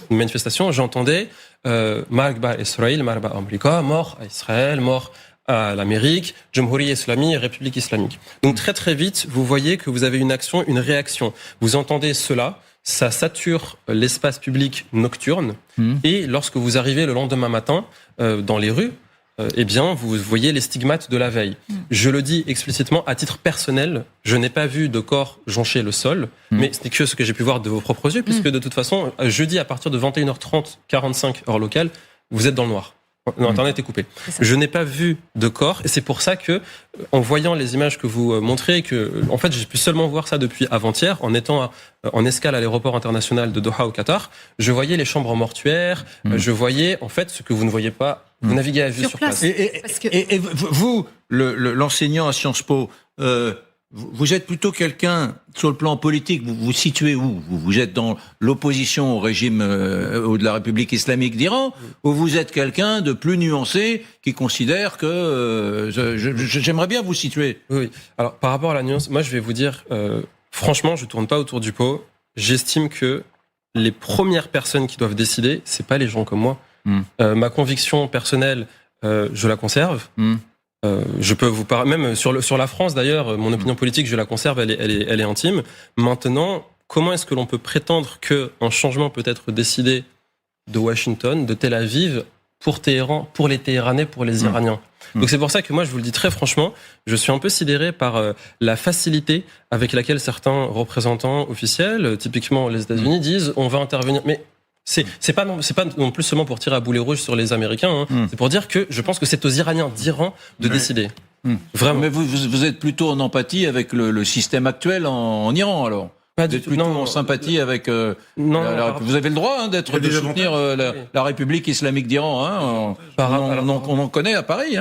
manifestations, j'entendais Marba Israël, Marba Amrika, mort à Israël, mort à l'Amérique, Jamhouri Islami, République islamique. Donc très vite, vous voyez que vous avez une action, une réaction. Vous entendez cela, ça sature l'espace public nocturne. Et lorsque vous arrivez le lendemain matin dans les rues, eh bien, vous voyez les stigmates de la veille. Je le dis explicitement, à titre personnel, je n'ai pas vu de corps joncher le sol, mais ce n'est que ce que j'ai pu voir de vos propres yeux, puisque de toute façon, jeudi, à partir de 21h30, 45 heure locale, vous êtes dans le noir. Internet est coupé. Je n'ai pas vu de corps et c'est pour ça que, en voyant les images que vous montrez, en fait, j'ai pu seulement voir ça depuis avant-hier, en étant en escale à l'aéroport international de Doha au Qatar. Je voyais les chambres mortuaires, je voyais en fait ce que vous ne voyez pas. Vous naviguez à vue sur place. Et vous, l'enseignant à Sciences Po, vous êtes plutôt quelqu'un, sur le plan politique, vous vous situez où? Vous êtes dans l'opposition au régime de la République islamique d'Iran, ou vous êtes quelqu'un de plus nuancé qui considère que... j'aimerais bien vous situer. Oui. Alors, par rapport à la nuance, moi je vais vous dire, franchement, je tourne pas autour du pot. J'estime que les premières personnes qui doivent décider, c'est pas les gens comme moi. Ma conviction personnelle, je la conserve. Je peux vous parler, même sur la France d'ailleurs, mon opinion politique, je la conserve, elle est intime. Maintenant, comment est-ce que l'on peut prétendre qu'un changement peut être décidé de Washington, de Tel Aviv, pour Téhéran, pour les Téhéranais, pour les Iraniens? Donc c'est pour ça que moi, je vous le dis très franchement, je suis un peu sidéré par la facilité avec laquelle certains représentants officiels, typiquement les États-Unis, disent on va intervenir. Mais c'est pas non plus seulement pour tirer à boulet rouge sur les Américains, c'est pour dire que je pense que c'est aux Iraniens d'Iran de décider. Vraiment. Mais vous êtes plutôt en empathie avec le système actuel en Iran, alors? Pas du tout. Plutôt en sympathie avec... vous avez le droit de soutenir la République islamique d'Iran. On en connaît à Paris,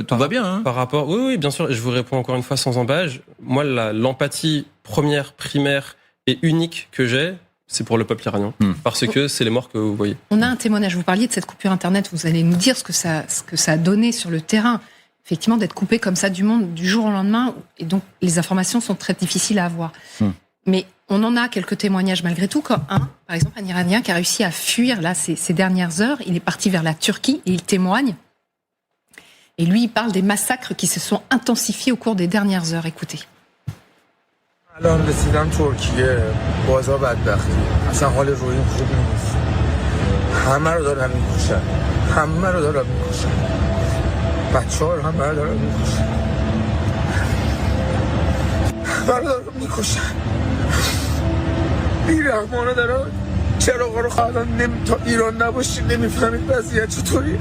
tout va bien. Par rapport, oui, bien sûr, et je vous réponds encore une fois sans embâche. Moi, l'empathie première, primaire et unique que j'ai, c'est pour le peuple iranien, parce que c'est les morts que vous voyez. On a un témoignage, vous parliez de cette coupure Internet, vous allez nous dire ce que ça a donné sur le terrain. Effectivement, d'être coupé comme ça du monde du jour au lendemain, et donc les informations sont très difficiles à avoir. Mais on en a quelques témoignages malgré tout, comme par exemple, un Iranien qui a réussi à fuir là ces dernières heures, il est parti vers la Turquie et il témoigne. Et lui, il parle des massacres qui se sont intensifiés au cours des dernières heures. Écoutez. الان رسیدم ترکیه بازار بدبختی اصلا حال روحیم خوب نیست همه رو دارن میکشن بچه‌ها رو همه رو دارن میکشن بیرحمانه دارن چراغا رو خواهدن تا ایران نباشی نمیفهمید وضعیت چطوری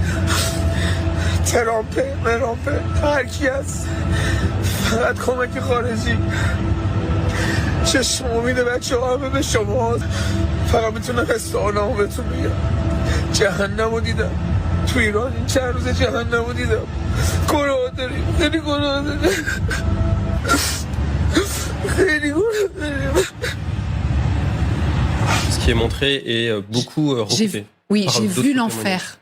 ترامپه هر کی هست فقط کمک خارجی چشم امید بچه ها همه به شما فقط میتونم استعانه‌مو بهتون بگم جهنمو دیدم تو ایران این چند روز جهنمو دیدم گناه داریم خیلی گناه داریم Ce qui est montré est beaucoup recoupé. J'ai vu l'enfer.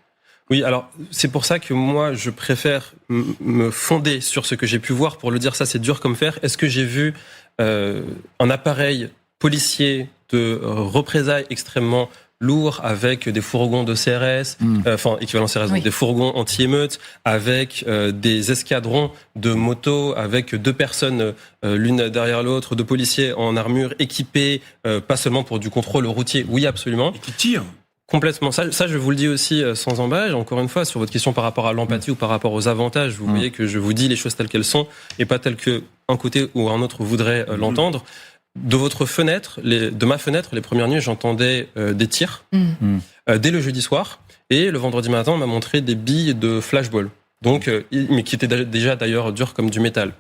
Oui, alors c'est pour ça que moi je préfère me fonder sur ce que j'ai pu voir pour le dire ça c'est dur comme fer. Est-ce que j'ai vu un appareil policier de représailles extrêmement lourd avec des fourgons de CRS, enfin équivalent CRS, donc des fourgons anti-émeutes, avec des escadrons de motos, avec 2 personnes l'une derrière l'autre, de policiers en armure équipés, pas seulement pour du contrôle routier, oui absolument. Et qui tirent. Complètement. Ça, je vous le dis aussi sans embâche. Encore une fois, sur votre question par rapport à l'empathie ou par rapport aux avantages, vous voyez que je vous dis les choses telles qu'elles sont et pas telles que un côté ou un autre voudrait l'entendre. De votre fenêtre, de ma fenêtre, les premières nuits, j'entendais des tirs dès le jeudi soir. Et le vendredi matin, on m'a montré des billes de flashball. Donc, mais qui étaient déjà d'ailleurs dures comme du métal.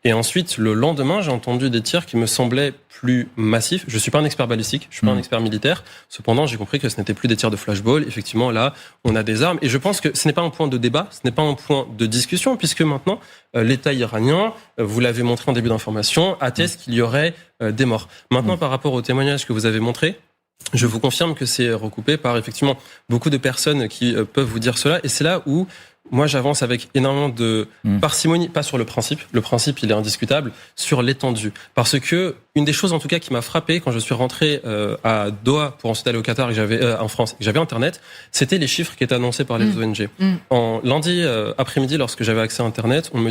Et ensuite, le lendemain, j'ai entendu des tirs qui me semblaient plus massifs. Je suis pas un expert balistique, je suis pas un expert militaire. Cependant, j'ai compris que ce n'était plus des tirs de flashball. Effectivement, là, on a des armes. Et je pense que ce n'est pas un point de débat, ce n'est pas un point de discussion, puisque maintenant, l'État iranien, vous l'avez montré en début d'information, atteste qu'il y aurait des morts. Maintenant, par rapport au témoignage que vous avez montré, je vous confirme que c'est recoupé par effectivement beaucoup de personnes qui peuvent vous dire cela. Et c'est là où moi j'avance avec énormément de parcimonie, pas sur le principe. Le principe, il est indiscutable, sur l'étendue. Parce que une des choses en tout cas qui m'a frappé quand je suis rentré à Doha pour ensuite aller au Qatar et en France, et j'avais Internet, c'était les chiffres qui étaient annoncés par les ONG. En lundi après-midi, lorsque j'avais accès à Internet, on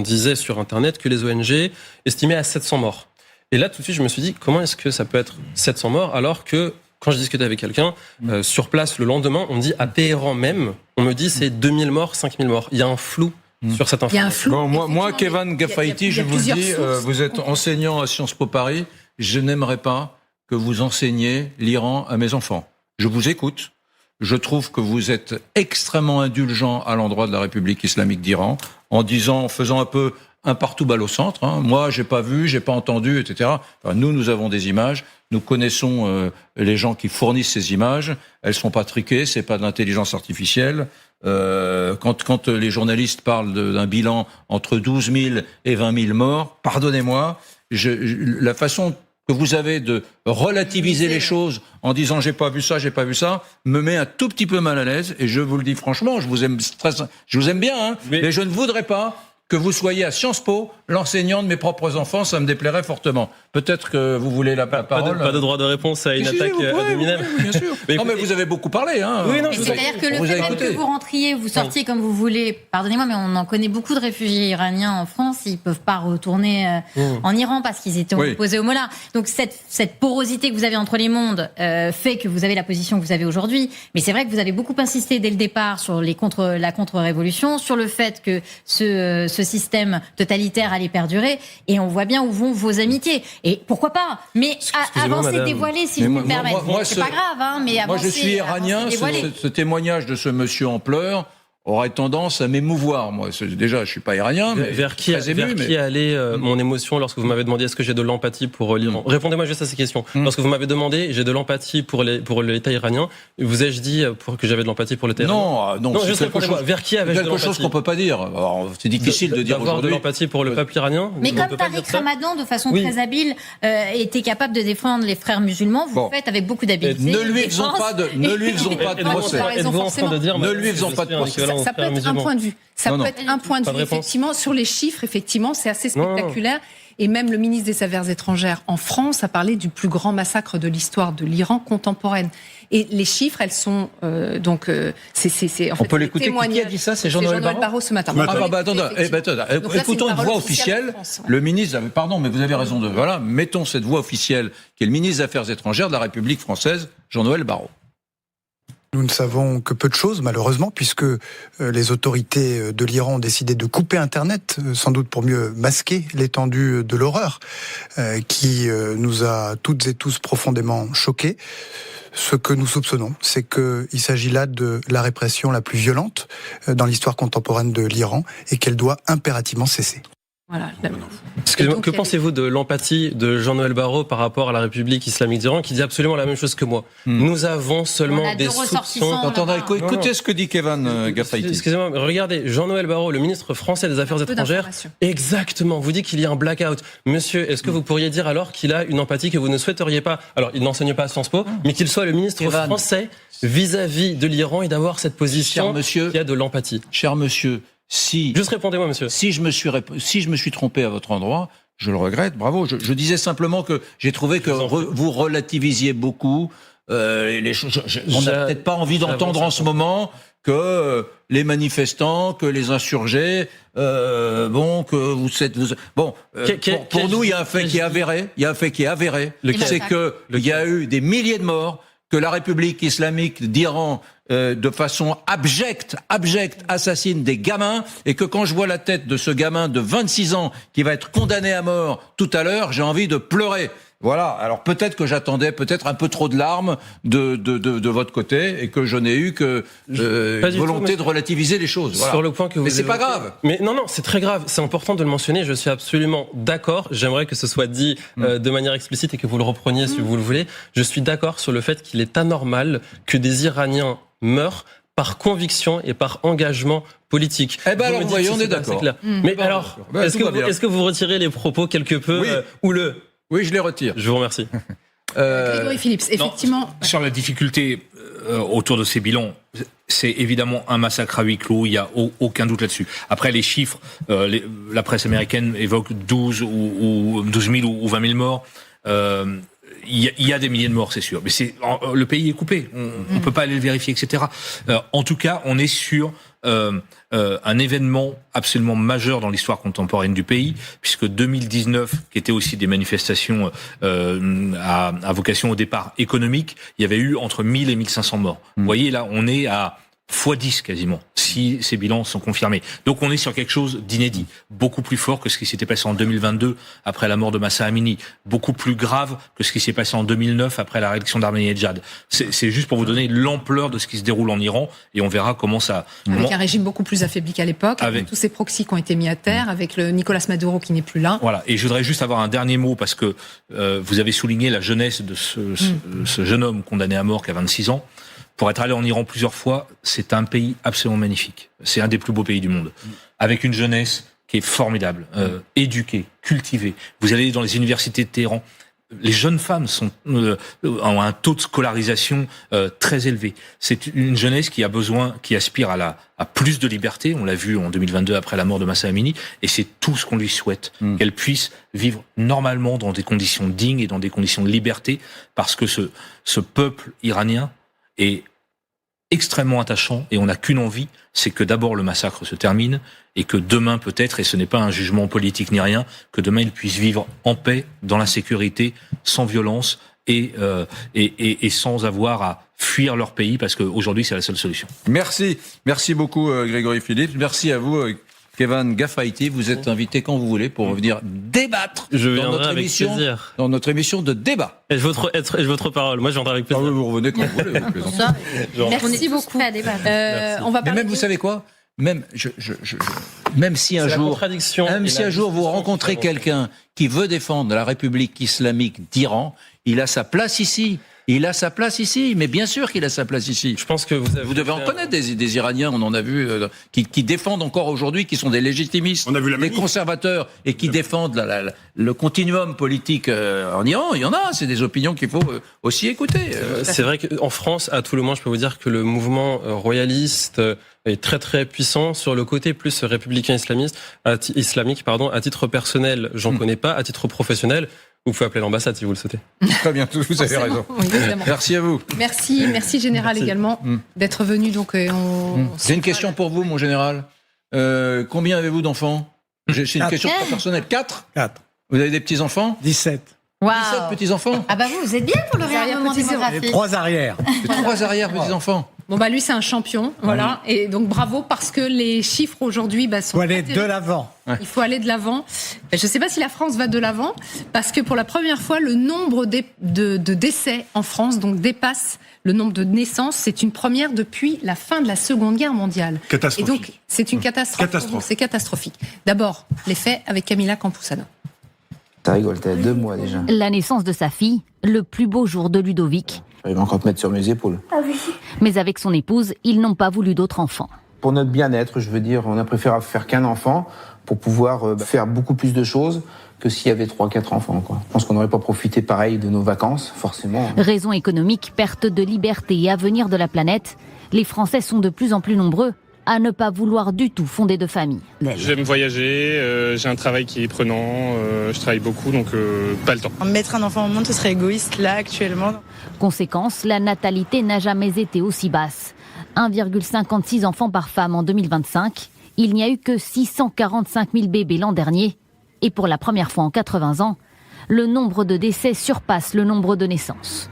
disait sur Internet que les ONG estimaient à 700 morts. Et là, tout de suite, je me suis dit, comment est-ce que ça peut être 700 morts alors que, quand je discutais avec quelqu'un, sur place, le lendemain, on me dit, à Téhéran même, on me dit, c'est 2000 morts, 5000 morts. Il y a un flou sur cette information. Il y a un flou. Bon, moi, Kevin Gafaïti, je vous le dis, vous êtes enseignant à Sciences Po Paris, je n'aimerais pas que vous enseigniez l'Iran à mes enfants. Je vous écoute. Je trouve que vous êtes extrêmement indulgent à l'endroit de la République islamique d'Iran, en faisant un peu un partout balle au centre. Moi, j'ai pas vu, j'ai pas entendu, etc. Enfin, nous avons des images. Nous connaissons les gens qui fournissent ces images. Elles sont pas triquées, c'est pas de l'intelligence artificielle. Quand les journalistes parlent d'un bilan entre 12 000 et 20 000 morts, pardonnez-moi, la façon que vous avez de relativiser les choses en disant j'ai pas vu ça, me met un tout petit peu mal à l'aise. Et je vous le dis franchement, je vous aime bien, mais je ne voudrais pas que vous soyez à Sciences Po l'enseignant de mes propres enfants, ça me déplairait fortement. Peut-être que vous voulez la parole. Pas de droit de réponse à une attaque ad hominem. Oui, bien sûr. Mais vous avez beaucoup parlé. Oui, non, c'est-à-dire que le fait que vous rentriez, vous sortiez comme vous voulez, pardonnez-moi, mais on en connaît beaucoup de réfugiés iraniens en France, ils ne peuvent pas retourner en Iran parce qu'ils étaient opposés au Mollah. Donc cette porosité que vous avez entre les mondes fait que vous avez la position que vous avez aujourd'hui. Mais c'est vrai que vous avez beaucoup insisté dès le départ sur la contre-révolution, sur le fait que ce système totalitaire allait perdurer, et on voit bien où vont vos amitiés. Et pourquoi pas? Mais avancez, dévoilez, si je me permets. C'est pas grave, mais avancez. Moi, je suis iranien. Ce témoignage de ce monsieur en pleurs aurait tendance à m'émouvoir. Moi, déjà, je suis pas iranien. Mais vers qui allait mon émotion lorsque vous m'avez demandé est-ce que j'ai de l'empathie pour l'Iran? Répondez-moi juste à ces questions. Lorsque vous m'avez demandé j'ai de l'empathie pour l'État iranien, vous ai-je dit que j'avais de l'empathie pour l'État iranien? Non, juste répondez-moi. Vers qui avais-je de l'empathie? Quelque chose qu'on peut pas dire. Alors, c'est difficile de dire d'avoir aujourd'hui. de l'empathie pour le peuple iranien. Mais comme Tariq Ramadan, de façon très habile, était capable de défendre les frères musulmans, vous le faites avec beaucoup d'habileté. Ne lui faisons pas de procès. Ne lui faisons pas de procès. Ça peut être un point de vue. Ça peut être un point de vue, effectivement. Sur les chiffres, effectivement, c'est assez spectaculaire. Et même le ministre des Affaires étrangères en France a parlé du plus grand massacre de l'histoire de l'Iran contemporaine. Et les chiffres, elles sont c'est en fait. On peut l'écouter. Qui a dit ça? C'est Jean-Noël Barrot ce matin. Écoutons une voix officielle. Le ministre, pardon, mais vous avez raison mettons cette voix officielle qui est le ministre des Affaires étrangères de la République française, Jean-Noël Barrot. Nous ne savons que peu de choses, malheureusement, puisque les autorités de l'Iran ont décidé de couper Internet, sans doute pour mieux masquer l'étendue de l'horreur qui nous a toutes et tous profondément choqués. Ce que nous soupçonnons, c'est qu'il s'agit là de la répression la plus violente dans l'histoire contemporaine de l'Iran et qu'elle doit impérativement cesser. Voilà. Excusez-moi, que pensez-vous de l'empathie de Jean-Noël Barrot par rapport à la République islamique d'Iran, qui dit absolument la même chose que moi? Nous avons seulement des soupçons. Écoutez ce que dit Kevin Gafaïti. Excusez-moi, regardez, Jean-Noël Barrot, le ministre français des Affaires étrangères, exactement, vous dit qu'il y a un blackout. Monsieur, est-ce que vous pourriez dire alors qu'il a une empathie que vous ne souhaiteriez pas? Alors, il n'enseigne pas à Sciences Po, mais qu'il soit le ministre français vis-à-vis de l'Iran et d'avoir cette position qui a de l'empathie. Cher monsieur, juste répondez-moi, monsieur. Si je me suis trompé à votre endroit, je le regrette, bravo. Je disais simplement que j'ai trouvé que vous relativisiez beaucoup les choses. On n'a peut-être pas envie d'entendre en ce moment que les manifestants, que les insurgés, que pour nous, il y a un fait qui est avéré. C'est que il y a eu des milliers de morts, que la République islamique d'Iran, de façon abjecte, assassine des gamins, et que quand je vois la tête de ce gamin de 26 ans qui va être condamné à mort tout à l'heure, j'ai envie de pleurer. Voilà. Alors peut-être que j'attendais un peu trop de larmes de votre côté, et que je n'ai eu que volonté de relativiser les choses. Voilà. Sur le point que vous Mais c'est évoquez. pas grave. Mais non, c'est très grave. C'est important de le mentionner. Je suis absolument d'accord. J'aimerais que ce soit dit de manière explicite et que vous le repreniez si vous le voulez. Je suis d'accord sur le fait qu'il est anormal que des Iraniens meurent par conviction et par engagement politique. Eh ben alors, voyons, on est d'accord. Mais alors, est-ce que vous retirez les propos quelque peu houleux ? Oui, je les retire. Je vous remercie. Grégory Phillips, effectivement. Non, sur la difficulté autour de ces bilans, c'est évidemment un massacre à huis clos, il n'y a aucun doute là-dessus. Après, les chiffres, la presse américaine évoque 12 000 ou 20 000 morts. Il y a des milliers de morts, c'est sûr. Mais le pays est coupé. On ne peut pas aller le vérifier, etc. En tout cas, on est sur un événement absolument majeur dans l'histoire contemporaine du pays, puisque 2019, qui était aussi des manifestations à vocation au départ économique, il y avait eu entre 1000 et 1500 morts. Vous voyez, là, on est à x10 quasiment, si ces bilans sont confirmés. Donc on est sur quelque chose d'inédit, beaucoup plus fort que ce qui s'était passé en 2022 après la mort de Mahsa Amini, beaucoup plus grave que ce qui s'est passé en 2009 après la réélection d'Ahmadinejad. C'est juste pour vous donner l'ampleur de ce qui se déroule en Iran, et on verra comment ça... Avec un régime beaucoup plus affaibli qu'à l'époque, avec tous ces proxys qui ont été mis à terre, avec le Nicolas Maduro qui n'est plus là. Voilà, et je voudrais juste avoir un dernier mot, parce que vous avez souligné la jeunesse de ce jeune homme condamné à mort qui a 26 ans. Pour être allé en Iran plusieurs fois, c'est un pays absolument magnifique. C'est un des plus beaux pays du monde. Avec une jeunesse qui est formidable, éduquée, cultivée. Vous allez dans les universités de Téhéran, les jeunes femmes ont un taux de scolarisation très élevé. C'est une jeunesse qui aspire à plus de liberté. On l'a vu en 2022 après la mort de Mahsa Amini, et c'est tout ce qu'on lui souhaite. Qu'elle puisse vivre normalement dans des conditions dignes et dans des conditions de liberté, parce que ce peuple iranien est extrêmement attachant, et on n'a qu'une envie, c'est que d'abord le massacre se termine, et que demain peut-être, et ce n'est pas un jugement politique ni rien, que demain ils puissent vivre en paix, dans la sécurité, sans violence, et sans avoir à fuir leur pays, parce qu'aujourd'hui c'est la seule solution. Merci beaucoup Grégory Phillips, merci à vous Kevin Gaffaïti, vous êtes invité quand vous voulez pour venir débattre dans notre émission de débat. Et votre parole, moi je viendrai avec plaisir. Vous revenez quand vous voulez. Merci beaucoup. On va parler. Mais même, vous savez quoi ? Même si un jour vous rencontrez quelqu'un qui veut défendre la République islamique d'Iran, il a sa place ici. Mais bien sûr qu'il a sa place ici. Je pense que vous devez en connaître des Iraniens, on en a vu, qui défendent encore aujourd'hui, qui sont des légitimistes, des conservateurs, et qui défendent le continuum politique en Iran. Il y en a, c'est des opinions qu'il faut aussi écouter. C'est vrai qu'en France, à tout le moins, je peux vous dire que le mouvement royaliste est très très puissant sur le côté plus républicain islamique. À titre personnel, j'en connais pas. À titre professionnel, vous pouvez appeler l'ambassade si vous le souhaitez. Très bien, vous avez raison. Oui, merci à vous. Merci Général également d'être venu. Donc, J'ai une question pour vous, mon Général. Combien avez-vous d'enfants ? C'est une question très personnelle. 4 ? Vous avez des petits-enfants ? 17. Wow. 17 petits-enfants ? Ah bah vous êtes bien pour le réarmement démographique. 3 arrières. 3 arrière-petits-enfants. Bon bah lui c'est un champion, voilà, et donc bravo, parce que les chiffres aujourd'hui sont... Il faut aller de l'avant. Il faut aller de l'avant. Je ne sais pas si la France va de l'avant, parce que pour la première fois, le nombre de décès en France donc dépasse le nombre de naissances. C'est une première depuis la fin de la Seconde Guerre mondiale. Catastrophique. Et donc c'est une catastrophe. C'est catastrophique. D'abord, les faits avec Camilla Campuzano. T'as rigolé, t'as 2 mois déjà. La naissance de sa fille, le plus beau jour de Ludovic. Il va encore te mettre sur mes épaules. Ah oui. Mais avec son épouse, ils n'ont pas voulu d'autres enfants. Pour notre bien-être, je veux dire, on a préféré faire qu'un enfant pour pouvoir faire beaucoup plus de choses que s'il y avait 3-4 enfants, quoi. Je pense qu'on n'aurait pas profité pareil de nos vacances, forcément. Raison économique, perte de liberté et avenir de la planète, les Français sont de plus en plus nombreux à ne pas vouloir du tout fonder de famille. J'aime voyager, j'ai un travail qui est prenant, je travaille beaucoup, donc pas le temps. Mettre un enfant au monde, ce serait égoïste là actuellement. Conséquence, la natalité n'a jamais été aussi basse. 1,56 enfants par femme en 2025. Il n'y a eu que 645 000 bébés l'an dernier. Et pour la première fois en 80 ans, le nombre de décès surpasse le nombre de naissances.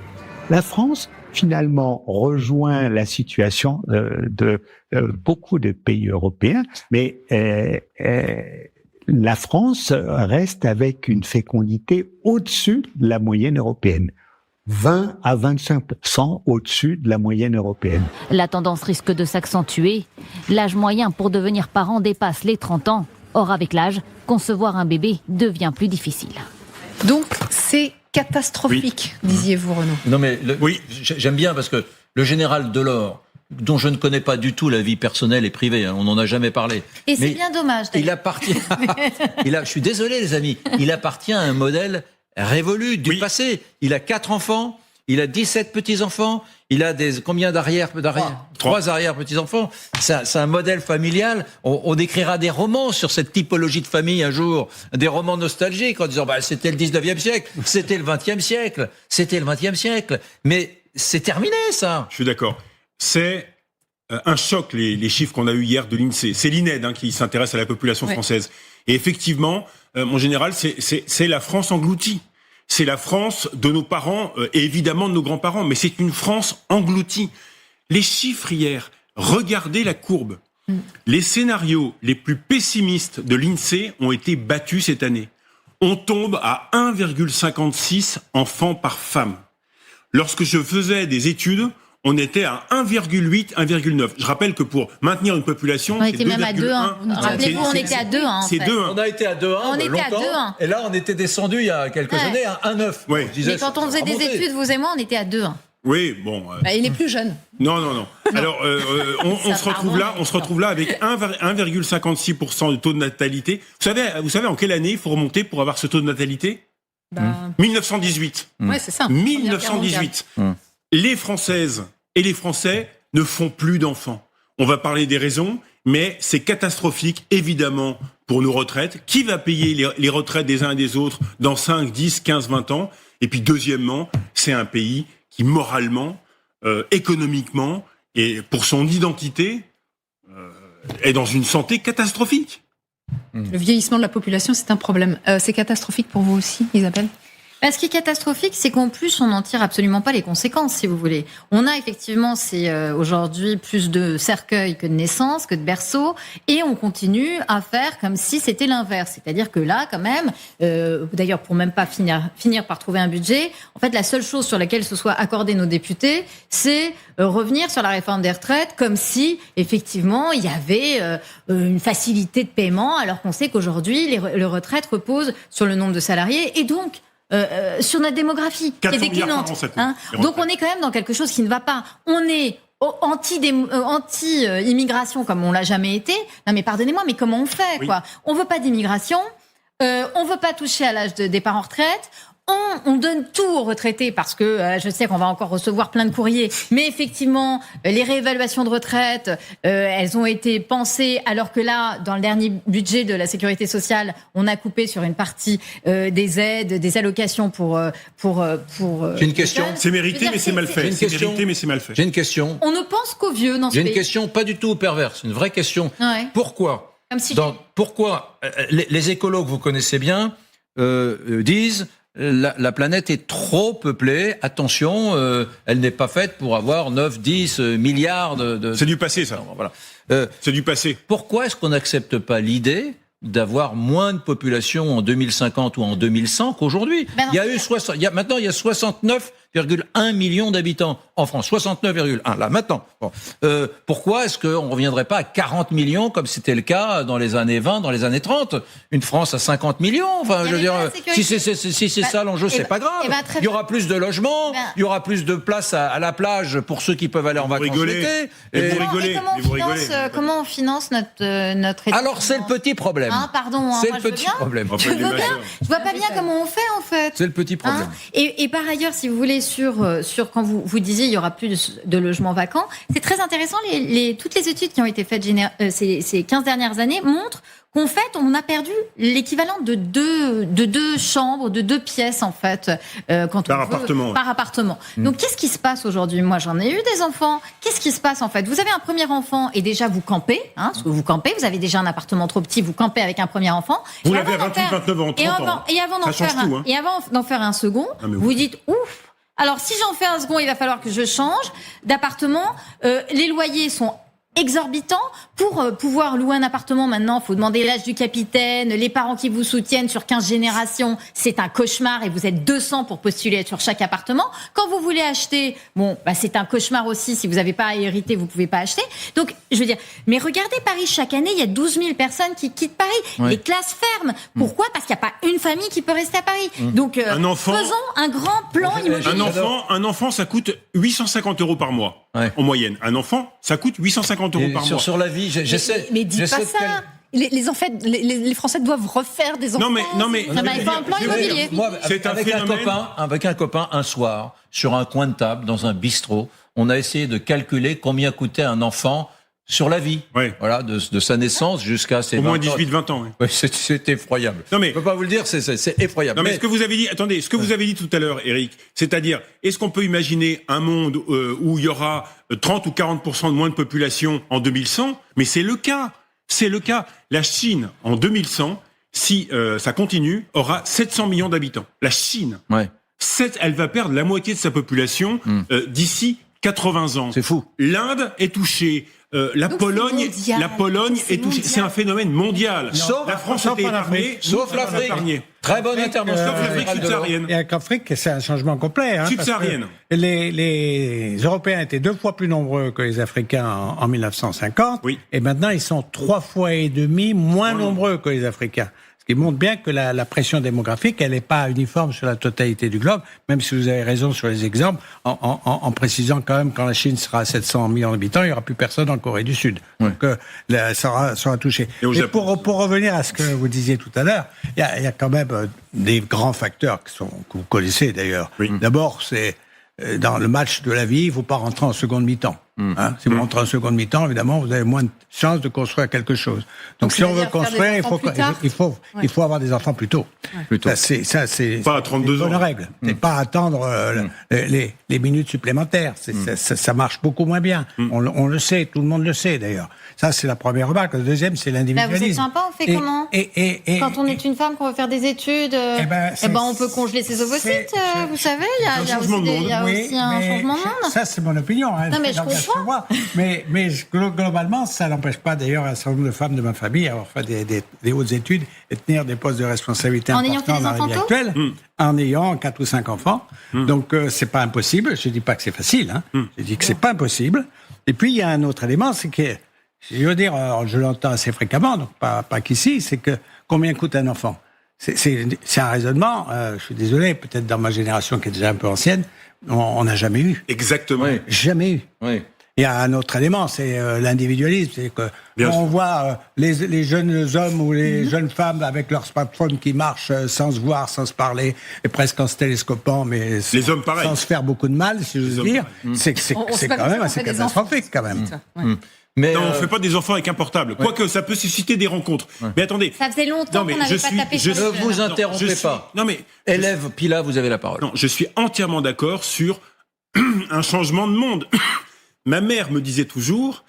La France finalement rejoint la situation de beaucoup de pays européens, mais la France reste avec une fécondité au-dessus de la moyenne européenne. 20 à 25% au-dessus de la moyenne européenne. La tendance risque de s'accentuer. L'âge moyen pour devenir parent dépasse les 30 ans. Or, avec l'âge, concevoir un bébé devient plus difficile. Donc, c'est catastrophique, disiez-vous, Renaud. Non, mais j'aime bien parce que le général Delors, dont je ne connais pas du tout la vie personnelle et privée, on n'en a jamais parlé. Et c'est bien dommage. Il appartient. Je suis désolé, les amis. Il appartient à un modèle révolu du passé. Il a 4 enfants, il a 17 petits-enfants, il a combien trois arrière-petits-enfants. C'est un modèle familial. On écrira des romans sur cette typologie de famille un jour, des romans nostalgiques en disant c'était le 19e siècle, c'était le 20e siècle, c'était le 20e siècle. Mais c'est terminé, ça. Je suis d'accord. C'est un choc, les chiffres qu'on a eu hier de l'INSEE. C'est l'INED qui s'intéresse à la population française. Et effectivement, mon général, c'est la France engloutie. C'est la France de nos parents et évidemment de nos grands-parents, mais c'est une France engloutie. Les chiffres hier, regardez la courbe. Les scénarios les plus pessimistes de l'INSEE ont été battus cette année. On tombe à 1,56 enfants par femme. Lorsque je faisais des études, on était à 1,8, 1,9. Je rappelle que pour maintenir une population, on était même à 2,1. Rappelez-vous, on était à 2,1. C'est 2,1. On a été à 2,1 on était longtemps. À 2,1. Et là, on était descendu il y a quelques années à 1,9. Oui. Mais quand on faisait des études, vous et moi, on était à 2,1. Oui, bon. Il est plus jeune. Non. Alors, on se retrouve là avec 1,56% de taux de natalité. Vous savez en quelle année il faut remonter pour avoir ce taux de natalité 1918. Ouais, c'est ça. 1918. Les Françaises et les Français ne font plus d'enfants. On va parler des raisons, mais c'est catastrophique, évidemment, pour nos retraites. Qui va payer les retraites des uns et des autres dans 5, 10, 15, 20 ans ? Et puis, deuxièmement, c'est un pays qui, moralement, économiquement, et pour son identité, est dans une santé catastrophique. Le vieillissement de la population, c'est un problème. C'est catastrophique pour vous aussi, Isabelle ? Ce qui est catastrophique, c'est qu'en plus, on n'en tire absolument pas les conséquences, si vous voulez. On a effectivement, aujourd'hui plus de cercueils que de naissances, que de berceaux, et on continue à faire comme si c'était l'inverse. C'est-à-dire que là, quand même, d'ailleurs, pour même pas finir par trouver un budget, en fait, la seule chose sur laquelle se soient accordés nos députés, c'est revenir sur la réforme des retraites, comme si, effectivement, il y avait une facilité de paiement, alors qu'on sait qu'aujourd'hui, les retraites reposent sur le nombre de salariés, et donc, sur notre démographie qui est déclinante. Donc on est quand même dans quelque chose qui ne va pas. On est anti-immigration comme on l'a jamais été. Non mais pardonnez-moi, mais comment on fait quoi ? On veut pas d'immigration, on veut pas toucher à l'âge des départ en retraite. On donne tout aux retraités parce que je sais qu'on va encore recevoir plein de courriers, mais effectivement, les réévaluations de retraite, elles ont été pensées, alors que là, dans le dernier budget de la sécurité sociale, on a coupé sur une partie des aides, des allocations pour. J'ai une question. C'est mérité, mais c'est mal fait. C'est mérité, mais c'est mal fait. J'ai une question. On ne pense qu'aux vieux dans ce pays. J'ai une question, pas du tout perverse, une vraie question. Ouais. Pourquoi les écolos que vous connaissez bien disent la planète est trop peuplée, attention, elle n'est pas faite pour avoir 9, 10 milliards de... C'est du passé, ça. Voilà. C'est du passé. Pourquoi est-ce qu'on n'accepte pas l'idée d'avoir moins de population en 2050 ou en 2100 qu'aujourd'hui? Maintenant, il y a 69,1 millions d'habitants en France. 69,1, là, maintenant. Bon. Pourquoi est-ce qu'on ne reviendrait pas à 40 millions, comme c'était le cas dans les années 20, dans les années 30? Une France à 50 millions? Enfin, je veux dire, si c'est ça l'enjeu, c'est pas grave. Il y aura plus de logements, il y aura plus de place à la plage pour ceux qui peuvent aller en vacances l'été. Comment on finance notre état? Alors, c'est le petit problème. Pardon, c'est le petit problème. Je vois pas bien comment on fait, en fait. C'est le petit problème. Et par ailleurs, si vous voulez, sur quand vous disiez il y aura plus de logements vacants, c'est très intéressant. Toutes les études qui ont été faites ces 15 dernières années montrent qu'en fait, on a perdu l'équivalent de deux chambres, de 2 pièces, en fait, par appartement. Donc, qu'est-ce qui se passe aujourd'hui? Moi, j'en ai eu des enfants. Qu'est-ce qui se passe, en fait? Vous avez un premier enfant et déjà, vous campez. Vous campez, vous avez déjà un appartement trop petit, vous campez avec un premier enfant. Vous l'avez à 28, 29 ans, 30 ans. Et avant d'en faire un second, vous dites, ouf, Alors, si j'en fais un second, il va falloir que je change d'appartement. Les loyers sont exorbitants. Pour pouvoir louer un appartement, maintenant, il faut demander l'âge du capitaine, les parents qui vous soutiennent sur 15 générations. C'est un cauchemar et vous êtes 200 pour postuler sur chaque appartement. Quand vous voulez acheter, c'est un cauchemar aussi. Si vous n'avez pas à hériter, vous pouvez pas acheter. Donc, je veux dire, mais regardez Paris, chaque année, il y a 12 000 personnes qui quittent Paris. Ouais. Les classes ferment. Pourquoi? Parce qu'il n'y a pas une famille qui peut rester à Paris. Donc, faisons un grand plan immobilier. Un enfant, ça coûte 850 € par mois, en moyenne. Un enfant, ça coûte 850 € par mois. Sur la vie, j'essaie. Mais dis pas ça. Les Français doivent refaire des enfants. Non mais il faut un plan immobilier. Moi, avec un copain, un soir, sur un coin de table, dans un bistrot, on a essayé de calculer combien coûtait un enfant sur la vie. Voilà, de sa naissance jusqu'à ses 20 ans. Au moins 18-20 ans. Oui, c'est effroyable. Je peux pas vous le dire, c'est effroyable. Non, mais ce que vous avez dit, vous avez dit tout à l'heure, Eric, c'est-à-dire, est-ce qu'on peut imaginer un monde où il y aura 30 ou 40% de moins de population en 2100? Mais c'est le cas. C'est le cas. La Chine, en 2100, si ça continue, aura 700 millions d'habitants. La Chine. Elle va perdre la moitié de sa population d'ici 80 ans. C'est fou. L'Inde est touchée. La Pologne est touchée. C'est un phénomène mondial. La France a été épargnée. Sauf l'Afrique. Très bonne intervention. Sauf l'Afrique subsaharienne. Et avec l'Afrique, c'est un changement complet. Subsaharienne. Les Européens étaient 2 fois plus nombreux que les Africains en 1950. Et maintenant, ils sont 3 fois et demi moins nombreux que les Africains. Ce qui montre bien que la pression démographique, elle n'est pas uniforme sur la totalité du globe, même si vous avez raison sur les exemples, en précisant quand même quand la Chine sera à 700 millions d'habitants, il n'y aura plus personne en Corée du Sud. Donc ça sera touché. Et pour revenir à ce que vous disiez tout à l'heure, il y a quand même des grands facteurs que vous connaissez d'ailleurs. D'abord, c'est dans le match de la vie, il ne faut pas rentrer en seconde mi-temps. Si vous rentrez en seconde mi-temps, évidemment, vous avez moins de chances de construire quelque chose. Donc si on veut construire, il faut avoir des enfants plus tôt. Ça, c'est pas à 32 ans. Bonne règle. C'est pas attendre les minutes supplémentaires. Ça marche beaucoup moins bien. On le sait, tout le monde le sait d'ailleurs. Ça, c'est la première remarque. La deuxième, c'est l'individualisme. Vous êtes sympa, on fait comment quand on est une femme, qu'on veut faire des études, on peut congeler ses ovocytes, vous savez, il y a aussi un changement de monde. Ça, c'est mon opinion. Non, mais je comprends. Mais globalement, ça n'empêche pas d'ailleurs un certain nombre de femmes de ma famille à avoir fait des hautes études et tenir des postes de responsabilité importants dans la vie actuelle, en ayant 4 ou 5 enfants. Donc, c'est pas impossible. Je dis pas que c'est facile. Je dis que c'est pas impossible. Et puis, il y a un autre élément, c'est que, je veux dire, je l'entends assez fréquemment, donc pas qu'ici, c'est que combien coûte un enfant? C'est un raisonnement, je suis désolé, peut-être dans ma génération qui est déjà un peu ancienne, on n'a jamais eu. Exactement. Jamais eu. Il y a un autre élément, c'est l'individualisme. C'est que on voit les jeunes hommes ou les jeunes femmes avec leur smartphone qui marchent sans se voir, sans se parler, et presque en se télescopant, mais les hommes sans se faire beaucoup de mal, si j'ose dire. C'est quand même assez catastrophique, quand même. Mais non, on ne fait pas des enfants avec un portable. Quoique, ça peut susciter des rencontres. Mais attendez. Ça faisait longtemps qu'on n'avait pas tapé sur les jeunes. Ne vous interrompez pas. Non, mais. Élève Pila, vous avez la parole. Non, je suis entièrement d'accord sur un changement de monde. Ma mère me disait toujours,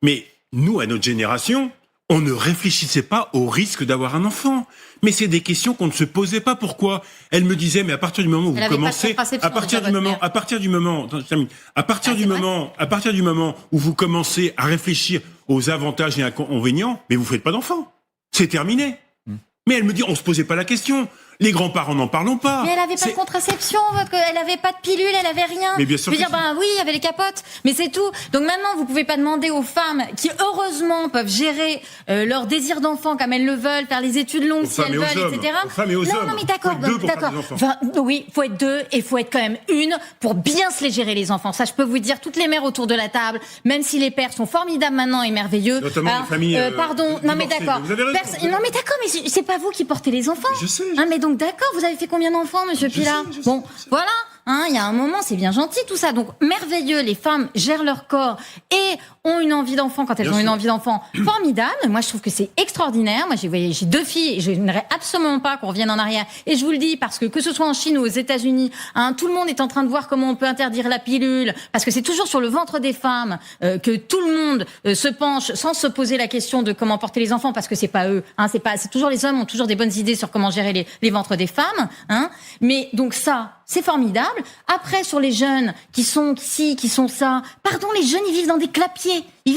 mais nous, à notre génération, on ne réfléchissait pas au risque d'avoir un enfant. Mais c'est des questions qu'on ne se posait pas. Pourquoi? Elle me disait, mais à partir du moment où vous commencez, à partir du moment où vous commencez à réfléchir aux avantages et inconvénients, mais vous faites pas d'enfant. C'est terminé. Mais elle me dit, on se posait pas la question. Les grands-parents n'en parlons pas. Mais elle avait pas de contraception, elle avait pas de pilule, elle avait rien. Mais bien sûr. Je veux dire, oui, il y avait les capotes, mais c'est tout. Donc maintenant, vous pouvez pas demander aux femmes qui, heureusement, peuvent gérer leur désir d'enfant comme elles le veulent, faire les études longues si elles veulent, etc. Aux femmes et aux hommes. Non, mais d'accord. Enfin, oui, faut être 2 et faut être quand même 1 pour bien se les gérer les enfants. Ça, je peux vous dire, toutes les mères autour de la table, même si les pères sont formidables maintenant et merveilleux. Notamment les familles. Pardon, non mais d'accord. Non mais d'accord, mais c'est pas vous qui portez les enfants. Je sais. Mais donc d'accord, vous avez fait combien d'enfants, monsieur Pila? Bon, voilà. Il y a un moment, c'est bien gentil tout ça. Donc merveilleux, les femmes gèrent leur corps et ont une envie d'enfant quand elles ont une envie d'enfant formidable. Moi, je trouve que c'est extraordinaire. Moi, j'ai 2 filles et je n'aimerais absolument pas qu'on revienne en arrière. Et je vous le dis parce que ce soit en Chine ou aux États-Unis, tout le monde est en train de voir comment on peut interdire la pilule parce que c'est toujours sur le ventre des femmes que tout le monde se penche sans se poser la question de comment porter les enfants parce que c'est pas eux. C'est toujours les hommes ont toujours des bonnes idées sur comment gérer les ventres des femmes. Mais donc ça. c'est formidable. Après, sur les jeunes qui sont ci, qui sont ça, pardon, les jeunes, ils vivent dans des clapiers. Ils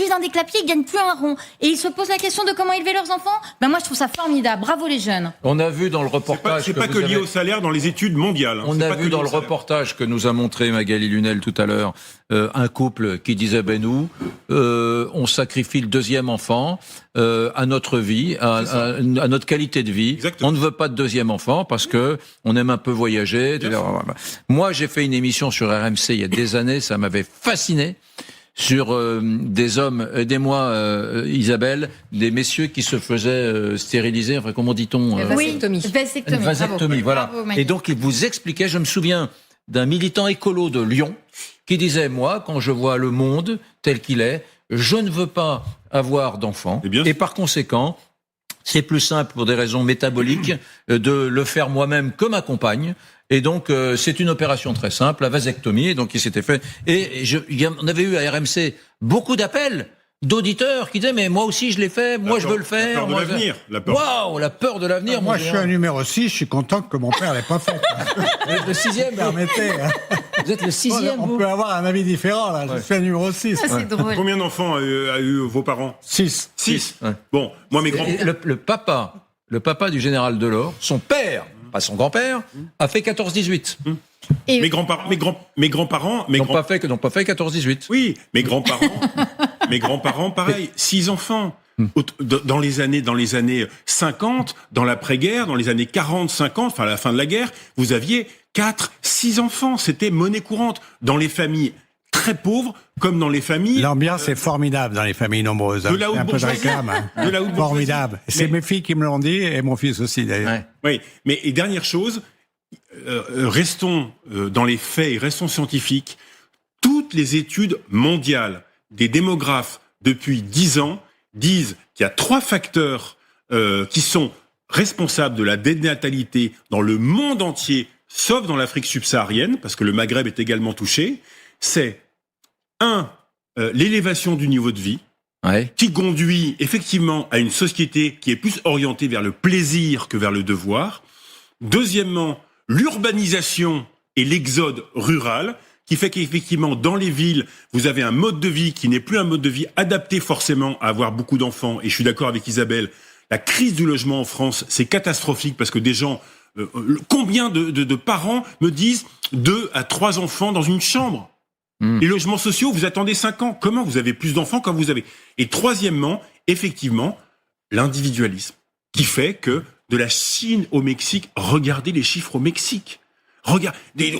gagnent plus un rond. Et ils se posent la question de comment élever leurs enfants. Moi, je trouve ça formidable. Bravo les jeunes. On a vu dans le reportage... C'est pas que lié au salaire dans les études mondiales. On a vu dans le reportage que nous a montré Magali Lunel tout à l'heure, un couple qui disait, nous, on sacrifie le deuxième enfant à notre vie, à notre qualité de vie. Exactement. On ne veut pas de deuxième enfant parce que on aime un peu voyager. Moi, j'ai fait une émission sur RMC il y a des années, ça m'avait fasciné. Sur des hommes, aidez-moi Isabelle, des messieurs qui se faisaient stériliser, enfin comment dit-on vasectomie. Vasectomie, voilà. Bravo, et donc il vous expliquait, je me souviens d'un militant écolo de Lyon qui disait, moi, quand je vois le monde tel qu'il est, je ne veux pas avoir d'enfants et par conséquent, c'est plus simple pour des raisons métaboliques de le faire moi-même que ma compagne. Et donc, c'est une opération très simple, la vasectomie. Et donc, il s'était fait. Et on avait eu à RMC beaucoup d'appels d'auditeurs qui disaient, mais moi aussi, je l'ai fait, moi, je veux le faire. La peur de l'avenir. Waouh, la peur de l'avenir. Moi, je suis un numéro 6, je suis content que mon père l'ait pas fait. Vous êtes le 6e, permettez. Vous êtes le 6e, On peut avoir un avis différent, là. Je suis un numéro 6. C'est drôle. Combien d'enfants a eu vos parents? 6. 6. Ouais. Bon, moi, mes grands-parents. Le papa du général Delors, son père, pas son grand-père, a fait 14-18. Et mes grands-parents n'ont pas fait 14-18. Oui, mes grands-parents, pareil, 6 enfants. Dans les années 50, dans l'après-guerre, dans les années 40, 50, enfin à la fin de la guerre, vous aviez 4, 6 enfants. C'était monnaie courante. Dans les familles très pauvres, comme dans les familles... L'ambiance est formidable dans les familles nombreuses. De la haute bourgeoisie. Formidable. C'est mes filles qui me l'ont dit, et mon fils aussi d'ailleurs. Ouais. Oui, mais et dernière chose, restons dans les faits et restons scientifiques. Toutes les études mondiales des démographes depuis 10 ans disent qu'il y a 3 facteurs qui sont responsables de la dénatalité dans le monde entier, sauf dans l'Afrique subsaharienne, parce que le Maghreb est également touché. C'est l'élévation du niveau de vie, qui conduit effectivement à une société qui est plus orientée vers le plaisir que vers le devoir. Deuxièmement, l'urbanisation et l'exode rural, qui fait qu'effectivement, dans les villes, vous avez un mode de vie qui n'est plus un mode de vie adapté forcément à avoir beaucoup d'enfants. Et je suis d'accord avec Isabelle, la crise du logement en France, c'est catastrophique parce que des gens... combien de parents me disent 2 à 3 enfants dans une chambre? Les logements sociaux, vous attendez 5 ans. Comment vous avez plus d'enfants quand vous avez... Et troisièmement, effectivement, l'individualisme, qui fait que de la Chine au Mexique, regardez les chiffres au Mexique.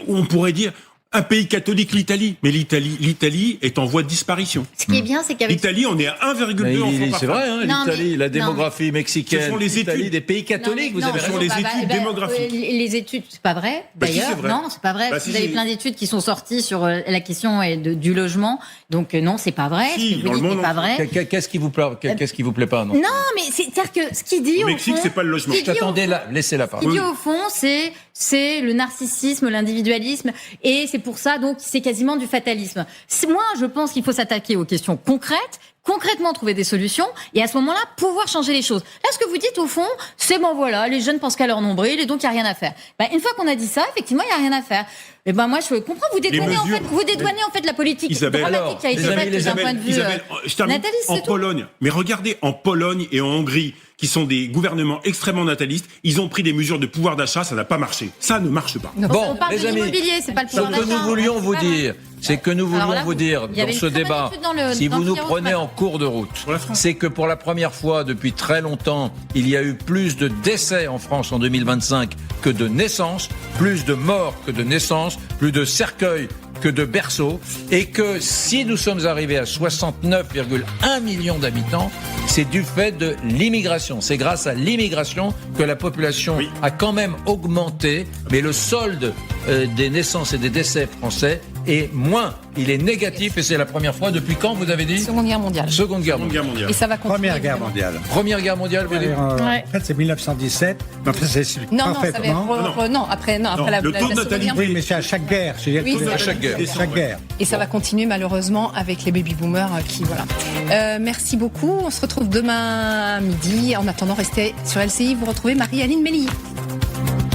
On pourrait dire... Un pays catholique, l'Italie. Mais l'Italie est en voie de disparition. Ce qui est bien, c'est qu'avec... L'Italie, on est à 1,2 enfants par C'est vrai, l'Italie, la démographie mexicaine. Ce sont les études des pays catholiques, vous avez raison. Ce sont les études démographiques. Les études, c'est pas vrai, d'ailleurs. Non, c'est pas vrai. Vous avez plein d'études qui sont sorties sur la question du logement. Donc, non, c'est pas vrai. Si, ce que vous dites n'est pas vrai. Qu'est-ce qui vous plaît pas, non? Non, mais c'est-à-dire que ce qu'il dit, au Mexique, c'est pas le logement. J'attendais là, laissez la parole. Ce qu'il dit au fond, c'est le narcissisme, l'individualisme, et c'est pour ça, donc, c'est quasiment du fatalisme. Moi, je pense qu'il faut s'attaquer aux questions concrètement trouver des solutions, et à ce moment-là, pouvoir changer les choses. Là, ce que vous dites, au fond, c'est voilà, les jeunes pensent qu'à leur nombril, et donc il n'y a rien à faire. Une fois qu'on a dit ça, effectivement, il n'y a rien à faire. Et moi, je comprends, vous dédouanez en fait la politique dramatique qui a été faite d'un point de vue nataliste, en Pologne. Mais regardez, en Pologne et en Hongrie, qui sont des gouvernements extrêmement natalistes, ils ont pris des mesures de pouvoir d'achat, ça n'a pas marché. Ça ne marche pas. Bon, les amis, c'est pas le pouvoir d'achat. Ce que nous voulions vous dire, dans ce débat, si vous nous prenez en cours de route, c'est que pour la première fois depuis très longtemps, il y a eu plus de décès en France en 2025 que de naissances, plus de morts que de naissances, plus de cercueils que de berceaux, et que si nous sommes arrivés à 69,1 millions d'habitants, c'est du fait de l'immigration. C'est grâce à l'immigration que la population a quand même augmenté, mais le solde des naissances et des décès français est moins. Il est négatif, et c'est la première fois depuis quand, vous avez dit? Seconde Guerre mondiale. Seconde Guerre mondiale. Et ça va continuer. Première Guerre mondiale. Première Guerre mondiale, vous dites? En fait, c'est 1917. Mais enfin, c'est non, après la Seconde Guerre. Oui, mais c'est à chaque guerre. À chaque guerre. Et ça va continuer malheureusement avec les baby-boomers qui, voilà. Merci beaucoup. On se retrouve demain à midi. En attendant, restez sur LCI. Vous retrouvez Marie-Aline Mélier.